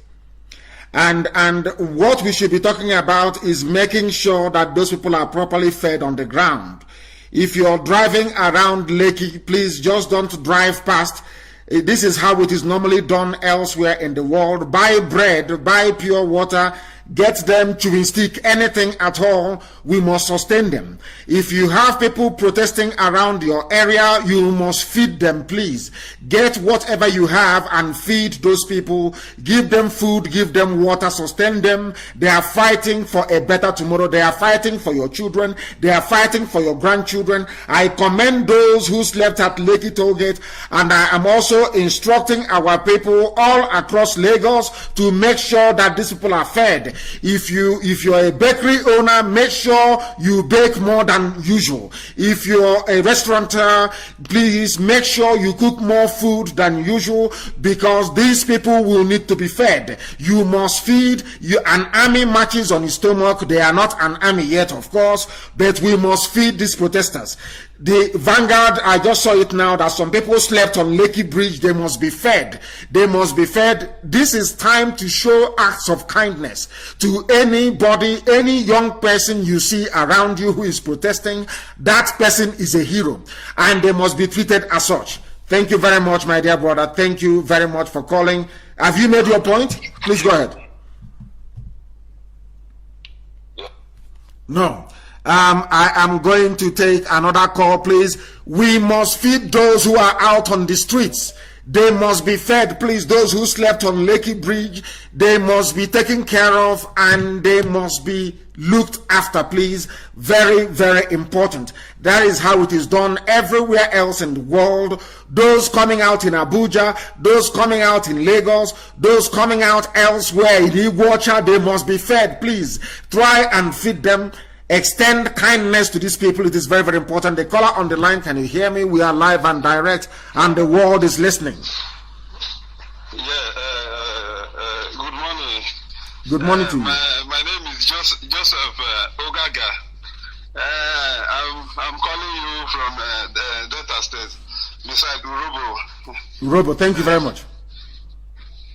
And what we should be talking about is making sure that those people are properly fed on the ground. If you're driving around Lekki, please just don't drive past. This is how it is normally done elsewhere in the world. Buy bread, buy pure water, get them chewing stick, anything at all. We must sustain them. If you have people protesting around your area, you must feed them, please. Get whatever you have and feed those people. Give them food, give them water, sustain them. They are fighting for a better tomorrow. They are fighting for your children. They are fighting for your grandchildren. I commend those who slept at Lekki Tollgate, and I am also instructing our people all across Lagos to make sure that these people are fed. If you're a bakery owner, make sure you bake more than usual. If you're a restaurateur, please make sure you cook more food than usual, because these people will need to be fed. You must feed. An army marches on its stomach. They are not an army yet, of course, but we must feed these protesters. The Vanguard, I just saw it now, that some people slept on Lekki Bridge. They must be fed. They must be fed. This is time to show acts of kindness to anybody, any young person you see around you who is protesting. That person is a hero, and they must be treated as such. Thank you very much, my dear brother. Thank you very much for calling. Have you made your point? Please go ahead. No. I am going to take another call, please. We must feed those who are out on the streets. They must be fed, please. Those who slept on Lekki Bridge, they must be taken care of, and they must be looked after, please. Very, very important. That is how it is done everywhere else in the world. Those coming out in Abuja, those coming out in Lagos, those coming out elsewhere in Iguacha, they must be fed, please. Try and feed them. Extend kindness to these people. It is very, very important. The caller on the line, can you hear me? We are live and direct, and the world is listening.
Yeah, good morning.
Good morning to you.
My name is Joseph Ogaga. I'm calling you from Delta State, beside Urobo.
Urobo, thank you very much.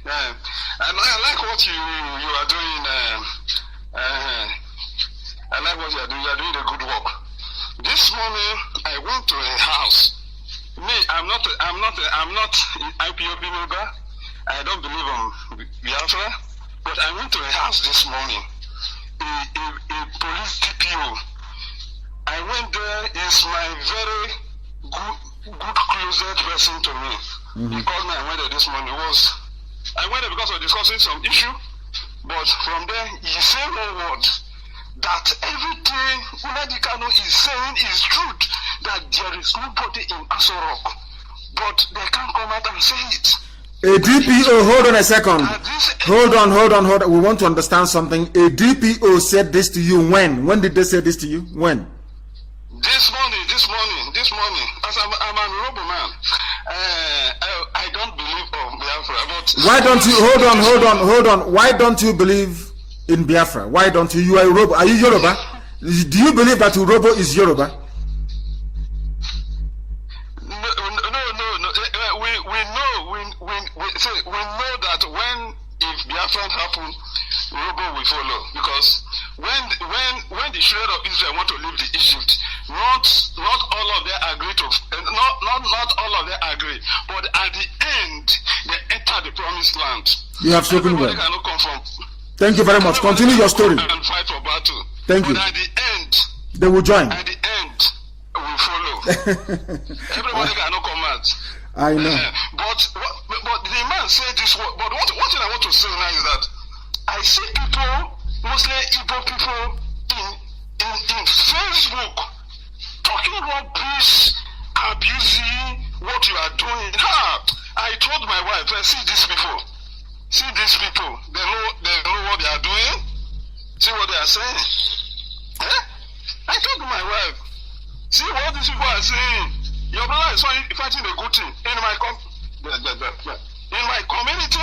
And I like what you are doing. I like what you are doing. You are doing a good work. This morning, I went to a house. Me, I'm not IPOB member. I don't believe on Biafra, but I went to a house this morning. A police DPO. I went there. Is my very good closet person to me. He called me. I went there this morning. I went there because of discussing some issue, but from there he said one word that everything Nnamdi Kanu is saying is truth. That there is nobody in Aso Rock, but they can't come out and say it.
A DPO, hold on a second. Hold on. We want to understand something. A DPO said this to you when? When did they say this to you? When?
This morning. As I'm an Robo man, I don't believe in Biafra. But
why don't you? Hold on. Why don't you believe in Biafra? Why don't you? You are Yoruba. Are you Yoruba? Do you believe that Urobo is Yoruba?
No. We know that if Biafra happen, Urobo will follow, because when the children of Israel want to leave the Egypt, not all of them agree not all of them agree, but at the end they enter the promised land.
You have spoken well.
Cannot come from.
Thank you very much. Continue your story.
And fight for battle.
Thank you.
But at the end,
they will join.
At the end, we follow. Everybody cannot come out.
I know.
But the man said this word. But one thing I want to say now is that I see people, mostly Igbo people, in Facebook talking rubbish, abusing what you are doing. I told my wife, see these people. They know what they are doing. See what they are saying. I told my wife, see what these people are saying. Your brother is fighting a good thing. In my community,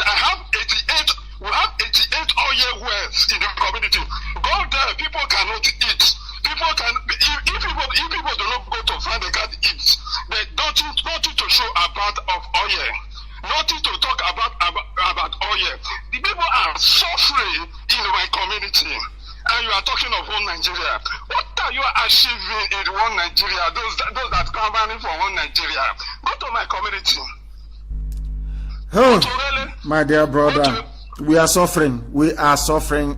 I have 88. We have 88 oil wells in the community. Go there, people cannot eat. People can, if people do not go to find they can't eat. There's nothing to show about of oil. Nothing to talk about oil. The people are suffering in my community. And you are talking of one Nigeria. What are you achieving in one Nigeria? Those that come running for one Nigeria. Go to my community.
Oh, my dear brother, we are suffering.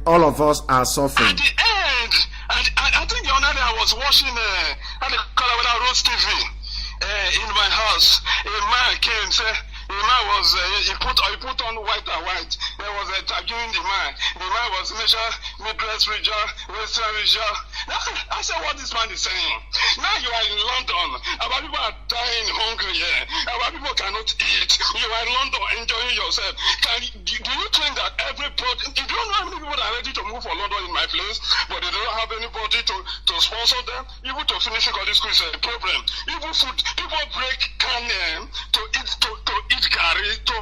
All of us are suffering.
At the end, I think the other day I was watching Colorado Rose TV in my house. A man came and said, the man was, he put on white and white. There was a tagging the man. The man was Midwest region, Western region. I said, what this man is saying. Now you are in London. Our people are dying hungry here. Our people cannot eat. You are in London enjoying yourself. Do you think that everybody, you don't know how many people are ready to move for London in my place, but they don't have anybody to sponsor them? Even to finish this school is a problem. Even food, people break can to eat gari, to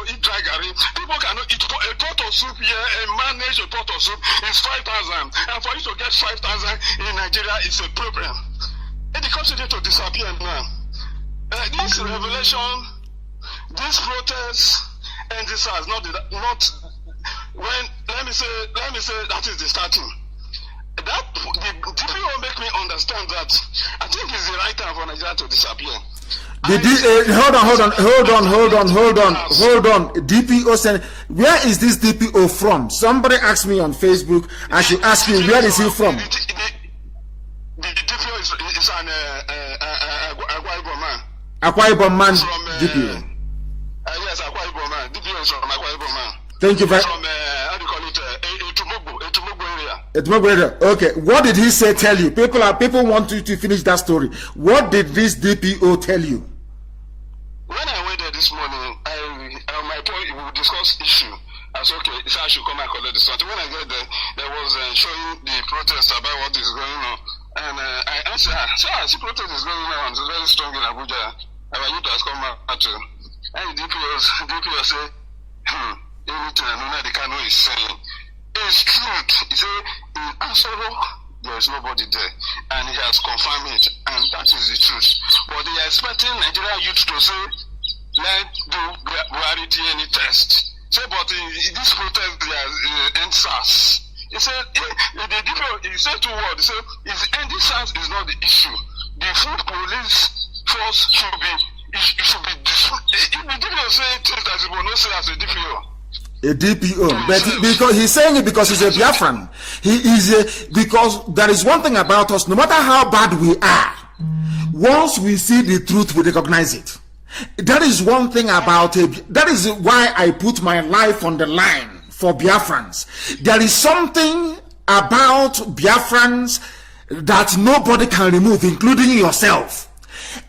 eat dry gari. People cannot eat a pot of soup here. A manage a pot of soup is 5,000, and for you to get 5,000 in Nigeria is a problem. And the country need to disappear now. This revelation, this protest, and this has not when let me say that is the starting. That the DPO make me understand that I think it's the right time for Nigeria to disappear.
Hold on. DPO said, where is this DPO from? Somebody asked me on Facebook. I should ask you, where is he from?
The DPO is an Akwa Ibom man.
Akwa Ibom man, DPO.
Yes, Akwa Ibom man. DPO is from Akwa Ibom man.
Thank you very much.
From how do you call it? Etumogbo area.
Etumogbo area. Okay. What did he say? Tell you. People want you to finish that story. What did this DPO tell you?
When I went there this morning, my point, we discussed issue. I said, okay, so I should come and collect the something. When I get there was showing the protest about what is going on. And I answered, I see protest is going on. It's very strong in Abuja. And my youth has come out too. And the DPO say, anything Nnamdi Kanu is saying is truth. He say, in Aso Rock, there is nobody there. And he has confirmed it. And that is the truth. But they are expecting Nigerian youth to say, let's do Buhari DNA test. Say, but in this protest, there is sars. He said, he said 2 words. He said, ending SARS is not the issue. The food police force should be destroyed. The DPO say things that he will not say as a DPO.
A DPO, but because he's saying it because he's a Biafran. Because there is one thing about us, no matter how bad we are, once we see the truth, we recognize it. That is one thing about it. That is why I put my life on the line for Biafrans. There is something about Biafrans that nobody can remove, including yourself.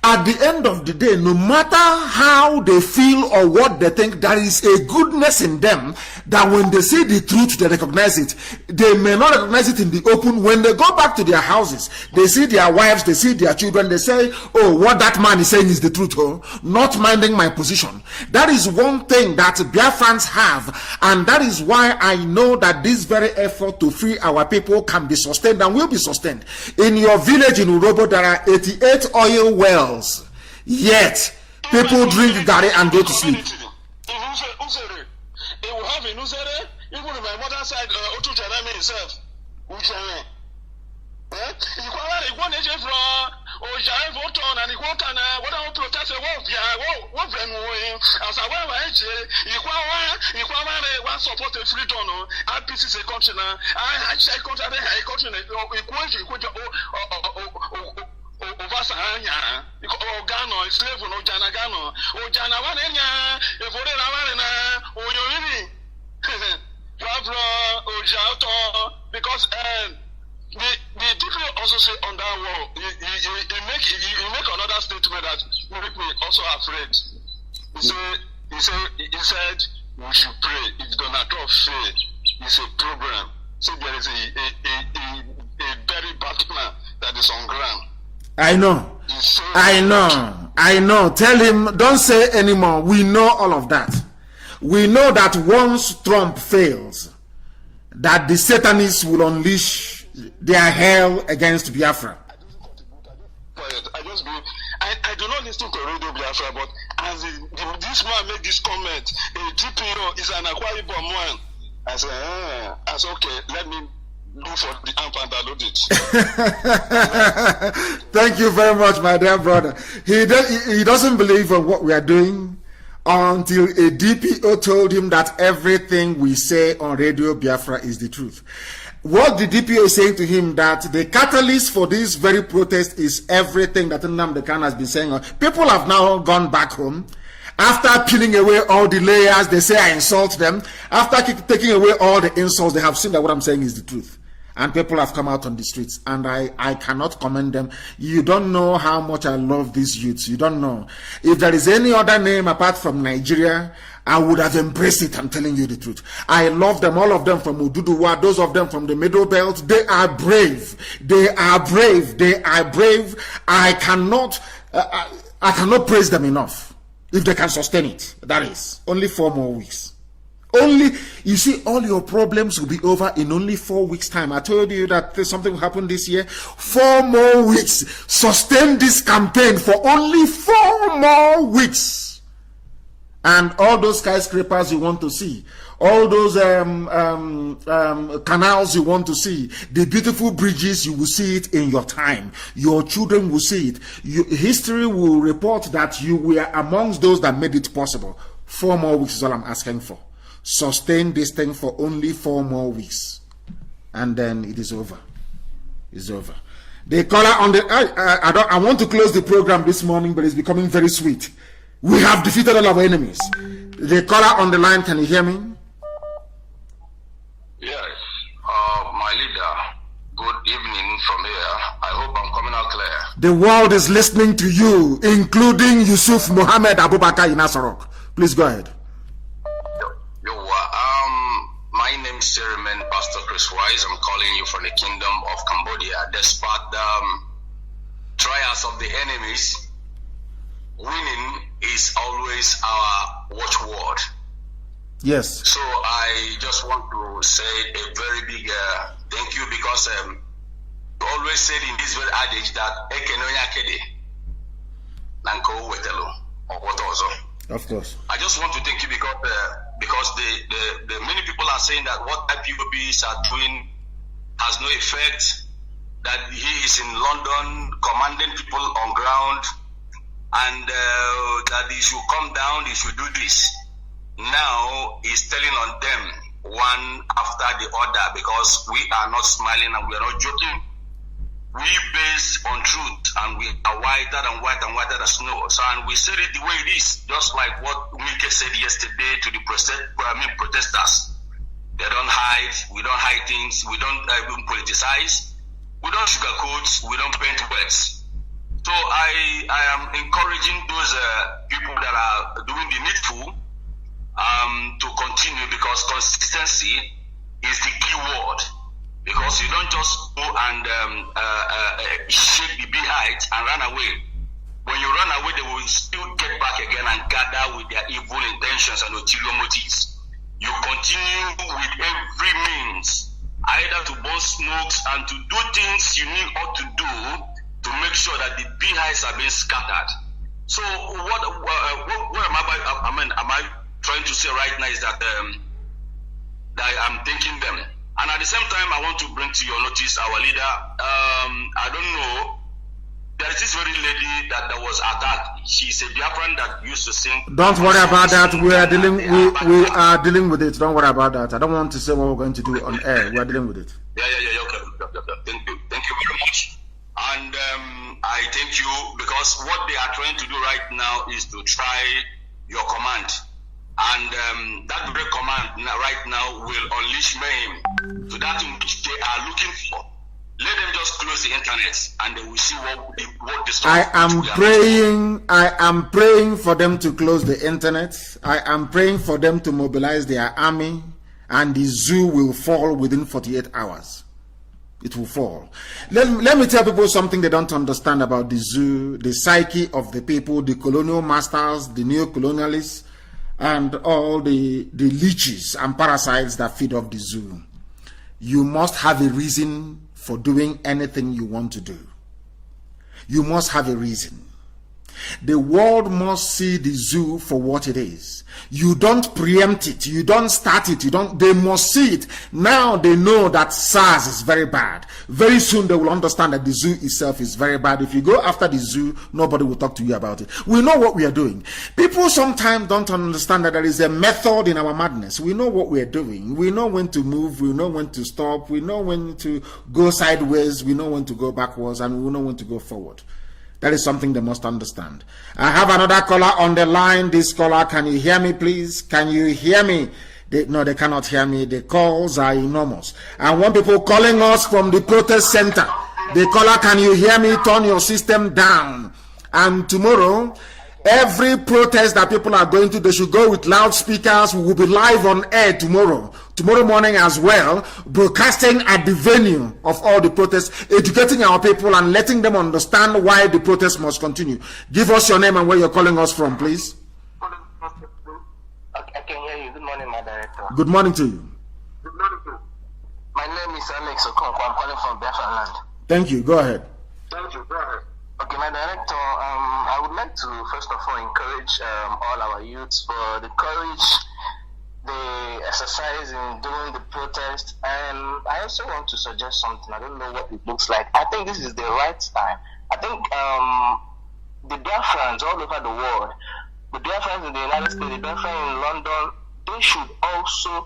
At the end of the day, no matter how they feel or what they think, there is a goodness in them that when they see the truth, they recognize it. They may not recognize it in the open. When they go back to their houses, they see their wives, they see their children, they say, oh, what that man is saying is the truth, oh, not minding my position. That is one thing that Biafrans have, and that is why I know that this very effort to free our people can be sustained and will be sustained. In your village in Urobo, there are 88 oil wells. Yet people drink gari and go to sleep.
They will have in Uzere, even on my mother's side, Otu Jarame himself. Ujare. You want agent from Ojare Voton and you want what I want to protest a what brand as I wear my age, you want support a free donor, RPC is a country now. I check country, I continent, Ovasanya, Ogano, slave no Janagano, Ojana Wanenya, Evorena, Oyoini, Pablo, Ojauto, because the different also say on that wall, you make another statement that make me also afraid. He said we should pray. If Donald Trump fail, it's a problem. So there is a very bad plan that is on ground.
I know. Tell him, don't say anymore. We know all of that. We know that once Trump fails, that the Satanists will unleash their hell against Biafra.
I do not listen to Radio Biafra, but as this man made this comment, a GPO is an Akwa Ibom man. I said, okay, let me do for the amp and download it.
Thank you very much, my dear brother. He doesn't believe in what we are doing until a DPO told him that everything we say on Radio Biafra is the truth. What the DPO is saying to him, that the catalyst for this very protest is everything that Nnamdi Kanu has been saying. People have now gone back home. After peeling away all the layers, they say I insult them. After taking away all the insults, they have seen that what I'm saying is the truth. And people have come out on the streets, and I cannot commend them. You don't know how much I love these youths. You don't know. If there is any other name apart from Nigeria, I would have embraced it. I'm telling you the truth. I love them, all of them from Ududuwa, those of them from the Middle Belt. They are brave. They are brave. They are brave. I cannot praise them enough. If they can sustain it, that is only 4 more weeks. You see, all your problems will be over in only 4 weeks' time. I told you that something will happen this year. 4 more weeks. Sustain this campaign for only 4 more weeks. And all those skyscrapers you want to see, all those canals you want to see, the beautiful bridges, you will see it in your time. Your children will see it. History will report that you were amongst those that made it possible. 4 more weeks is all I'm asking for. Sustain this thing for only 4 more weeks, and then it is over. It's over. The caller on the I want to close the program this morning, but it's becoming very sweet. We have defeated all our enemies. The caller on the line, can you hear me?
Yes, my leader. Good evening from here. I hope I'm coming out clear.
The world is listening to you, including Yusuf Mohammed Abubakar in Asarok. Please go ahead.
My name is Chairman Pastor Chris Wise. I'm calling you from the Kingdom of Cambodia. Despite the trials of the enemies, winning is always our watchword.
Yes.
So I just want to say a very big thank you, because you always said in this very adage that
of course.
I just want to thank you because the many people are saying that what IPOBs are doing
has no effect, that he is in London commanding people on ground, and that he should come down, he should do this. Now he's telling on them one after the other, because we are not smiling and we are not joking. We base on truth, and we are whiter and whiter and whiter than snow. So, and we said it the way it is, just like what Wike said yesterday to the protesters. They don't hide, we don't hide things, we don't even politicize, we don't sugarcoat, we don't paint words. So I am encouraging those people that are doing the needful to continue, because consistency is the key word. Because you don't just go and shake the beehive and run away. When you run away, they will still get back again and gather with their evil intentions and ulterior motives. You continue with every means, either to burn smokes and to do things you need ought to do to make sure that the beehives are being scattered. So what am I trying to say right now is that that I'm thanking them. And at the same time, I want to bring to your notice our leader. I don't know. There is this very lady that was attacked. She's a Biafran that used to sing.
Don't worry about that. We are dealing with it. Don't worry about that. I don't want to say what we're going to do on air. We are dealing with it.
Yeah. Okay. Thank you very much. And I thank you, because what they are trying to do right now is to try your command. And that very command right now will unleash mayhem to that in which they are looking for. Let them just close the internet, and they will see what the
I am praying for them to close the internet. I am praying for them to mobilize their army, and the zoo will fall within 48 hours. It will fall. Let me tell people something they don't understand about the zoo, the psyche of the people, the colonial masters, the neo-colonialists, and all the leeches and parasites that feed off the zoo. You must have a reason for doing anything you want to do. You must have a reason. The world must see the zoo for what it is. You don't preempt it. You don't start it. They must see it. Now they know that SARS is very bad. Very soon they will understand that the zoo itself is very bad. If you go after the zoo, nobody will talk to you about it. We know what we are doing. People sometimes don't understand that there is a method in our madness. We know what we are doing. We know when to move. We know when to stop. We know when to go sideways. We know when to go backwards. And we know when to go forward. That is something they must understand. I have another caller on the line. This caller, can you hear me, please? Can you hear me? No, they cannot hear me. The calls are enormous. And when people calling us from the protest center, the caller, can you hear me? Turn your system down. And tomorrow, every protest that people are going to, they should go with loudspeakers. We will be live on air tomorrow morning as well, broadcasting at the venue of all the protests, educating our people and letting them understand why the protest must continue. Give us your name and where you're calling us from, please.
I can hear you. Good morning, my director.
Good morning to you.
Good morning to you. My name is Alex Okonkwo. I'm calling from Biafra land.
Thank you. Go ahead.
Thank you. Go ahead. Okay, my director, I would like to first of all encourage all our youths for the courage they exercise in doing the protest, and I also want to suggest something. I don't know what it looks like. I think this is the right time. I think the Biafrans all over the world, the Biafrans in the United States, the Biafrans in London, they should also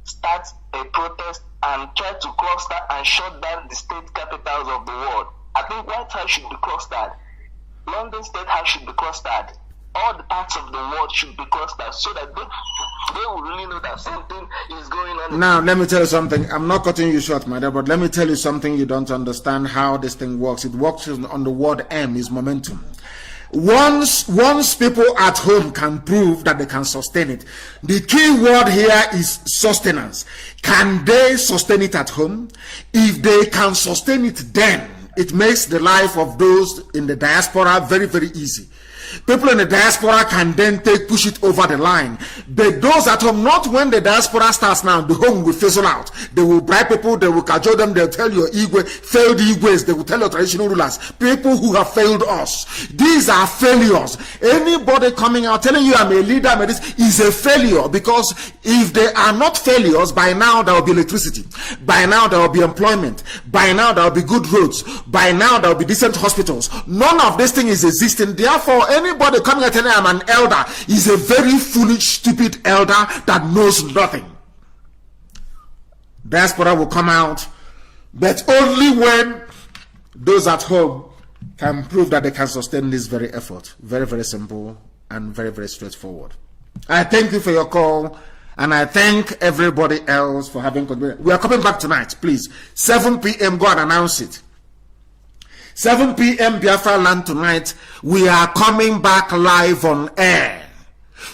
start a protest and try to cluster and shut down the state capitals of the world. I think White House should be clustered. London State House should be clustered. All the parts of the world should be clustered so that they will really know that something is going on.
Now, let me tell you something. I'm not cutting you short, my dear, but let me tell you something. You don't understand how this thing works. It works on the word M, is momentum. Once people at home can prove that they can sustain it, the key word here is sustenance. Can they sustain it at home? If they can sustain it, then It makes the life of those in the diaspora very, very easy. People in the diaspora can then push it over the line. But those at home, not when the diaspora starts now, the home will fizzle out. They will bribe people, they will cajole them, they'll tell your Igwe, failed Igwes, they will tell your traditional rulers, people who have failed us. These are failures. Anybody coming out telling you I'm a leader, this is a failure, because if they are not failures, by now there will be electricity. By now there will be employment. By now there will be good roads. By now there will be decent hospitals. None of this thing is existing. Therefore, anybody coming and telling I'm an elder is a very foolish, stupid elder that knows nothing. Diaspora will come out, but only when those at home can prove that they can sustain this very effort. Very, very simple and very, very straightforward. I thank you for your call, and I thank everybody else for having contributed. We are coming back tonight, please. 7 p.m. Go and announce it. 7 p.m. Biafra land tonight. We are coming back live on air.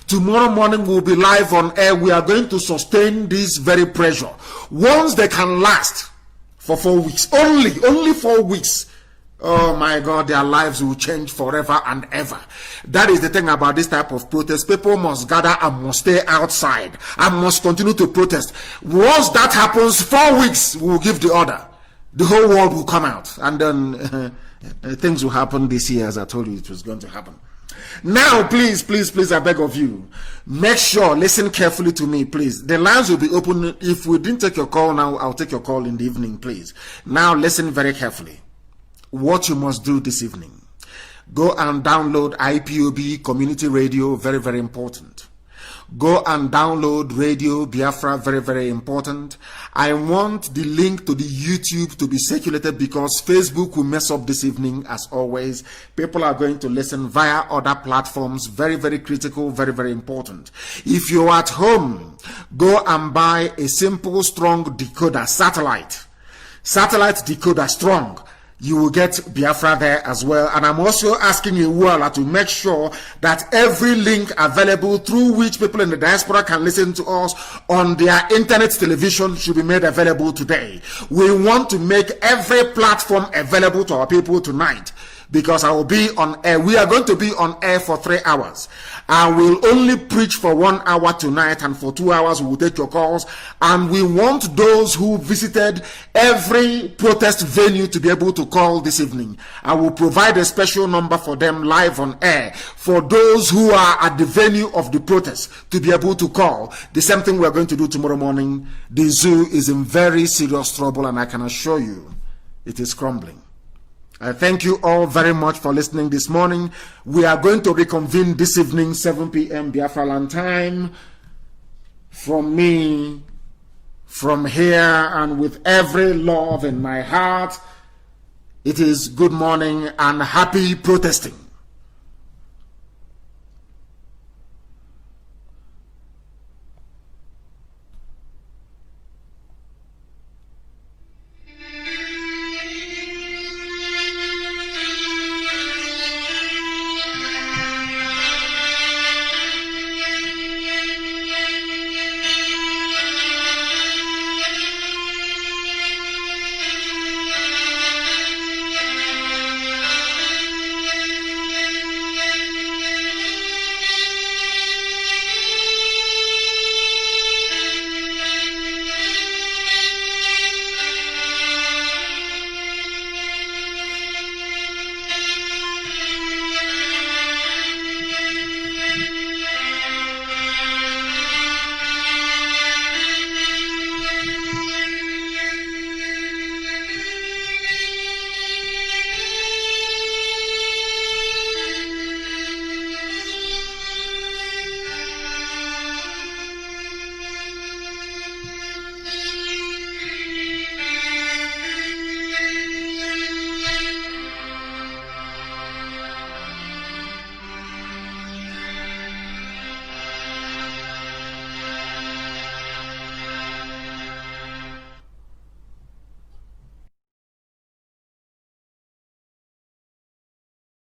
Tomorrow morning we'll be live on air. We are going to sustain this very pressure. Once they can last for 4 weeks, only 4 weeks. Oh my God, their lives will change forever and ever. That is the thing about this type of protest. People must gather and must stay outside and must continue to protest. Once that happens, 4 weeks, we will give the order. The whole world will come out, and then things will happen this year, as I told you it was going to happen. Now, please, I beg of you, make sure, listen carefully to me, please. The lines will be open. If we didn't take your call now, I'll take your call in the evening, please. Now, listen very carefully. What you must do this evening: go and download IPOB Community Radio, very, very important. Go and download Radio Biafra, very, very important. I want the link to the YouTube to be circulated because Facebook will mess up this evening as always. People are going to listen via other platforms, very, very critical, very, very important. If you're at home, go and buy a simple, strong decoder, satellite decoder, strong. You will get Biafra there as well. And I'm also asking you, Wala, to make sure that every link available through which people in the diaspora can listen to us on their internet television should be made available today. We want to make every platform available to our people tonight, because I will be on air. We are going to be on air for 3 hours. I will only preach for 1 hour tonight, and for 2 hours we will take your calls. And we want those who visited every protest venue to be able to call this evening. I will provide a special number for them live on air for those who are at the venue of the protest to be able to call. The same thing we are going to do tomorrow morning. The zoo is in very serious trouble, and I can assure you it is crumbling. I thank you all very much for listening this morning. We are going to reconvene this evening, 7 p.m. Biafra land time. From me, from here, and with every love in my heart, it is good morning and happy protesting.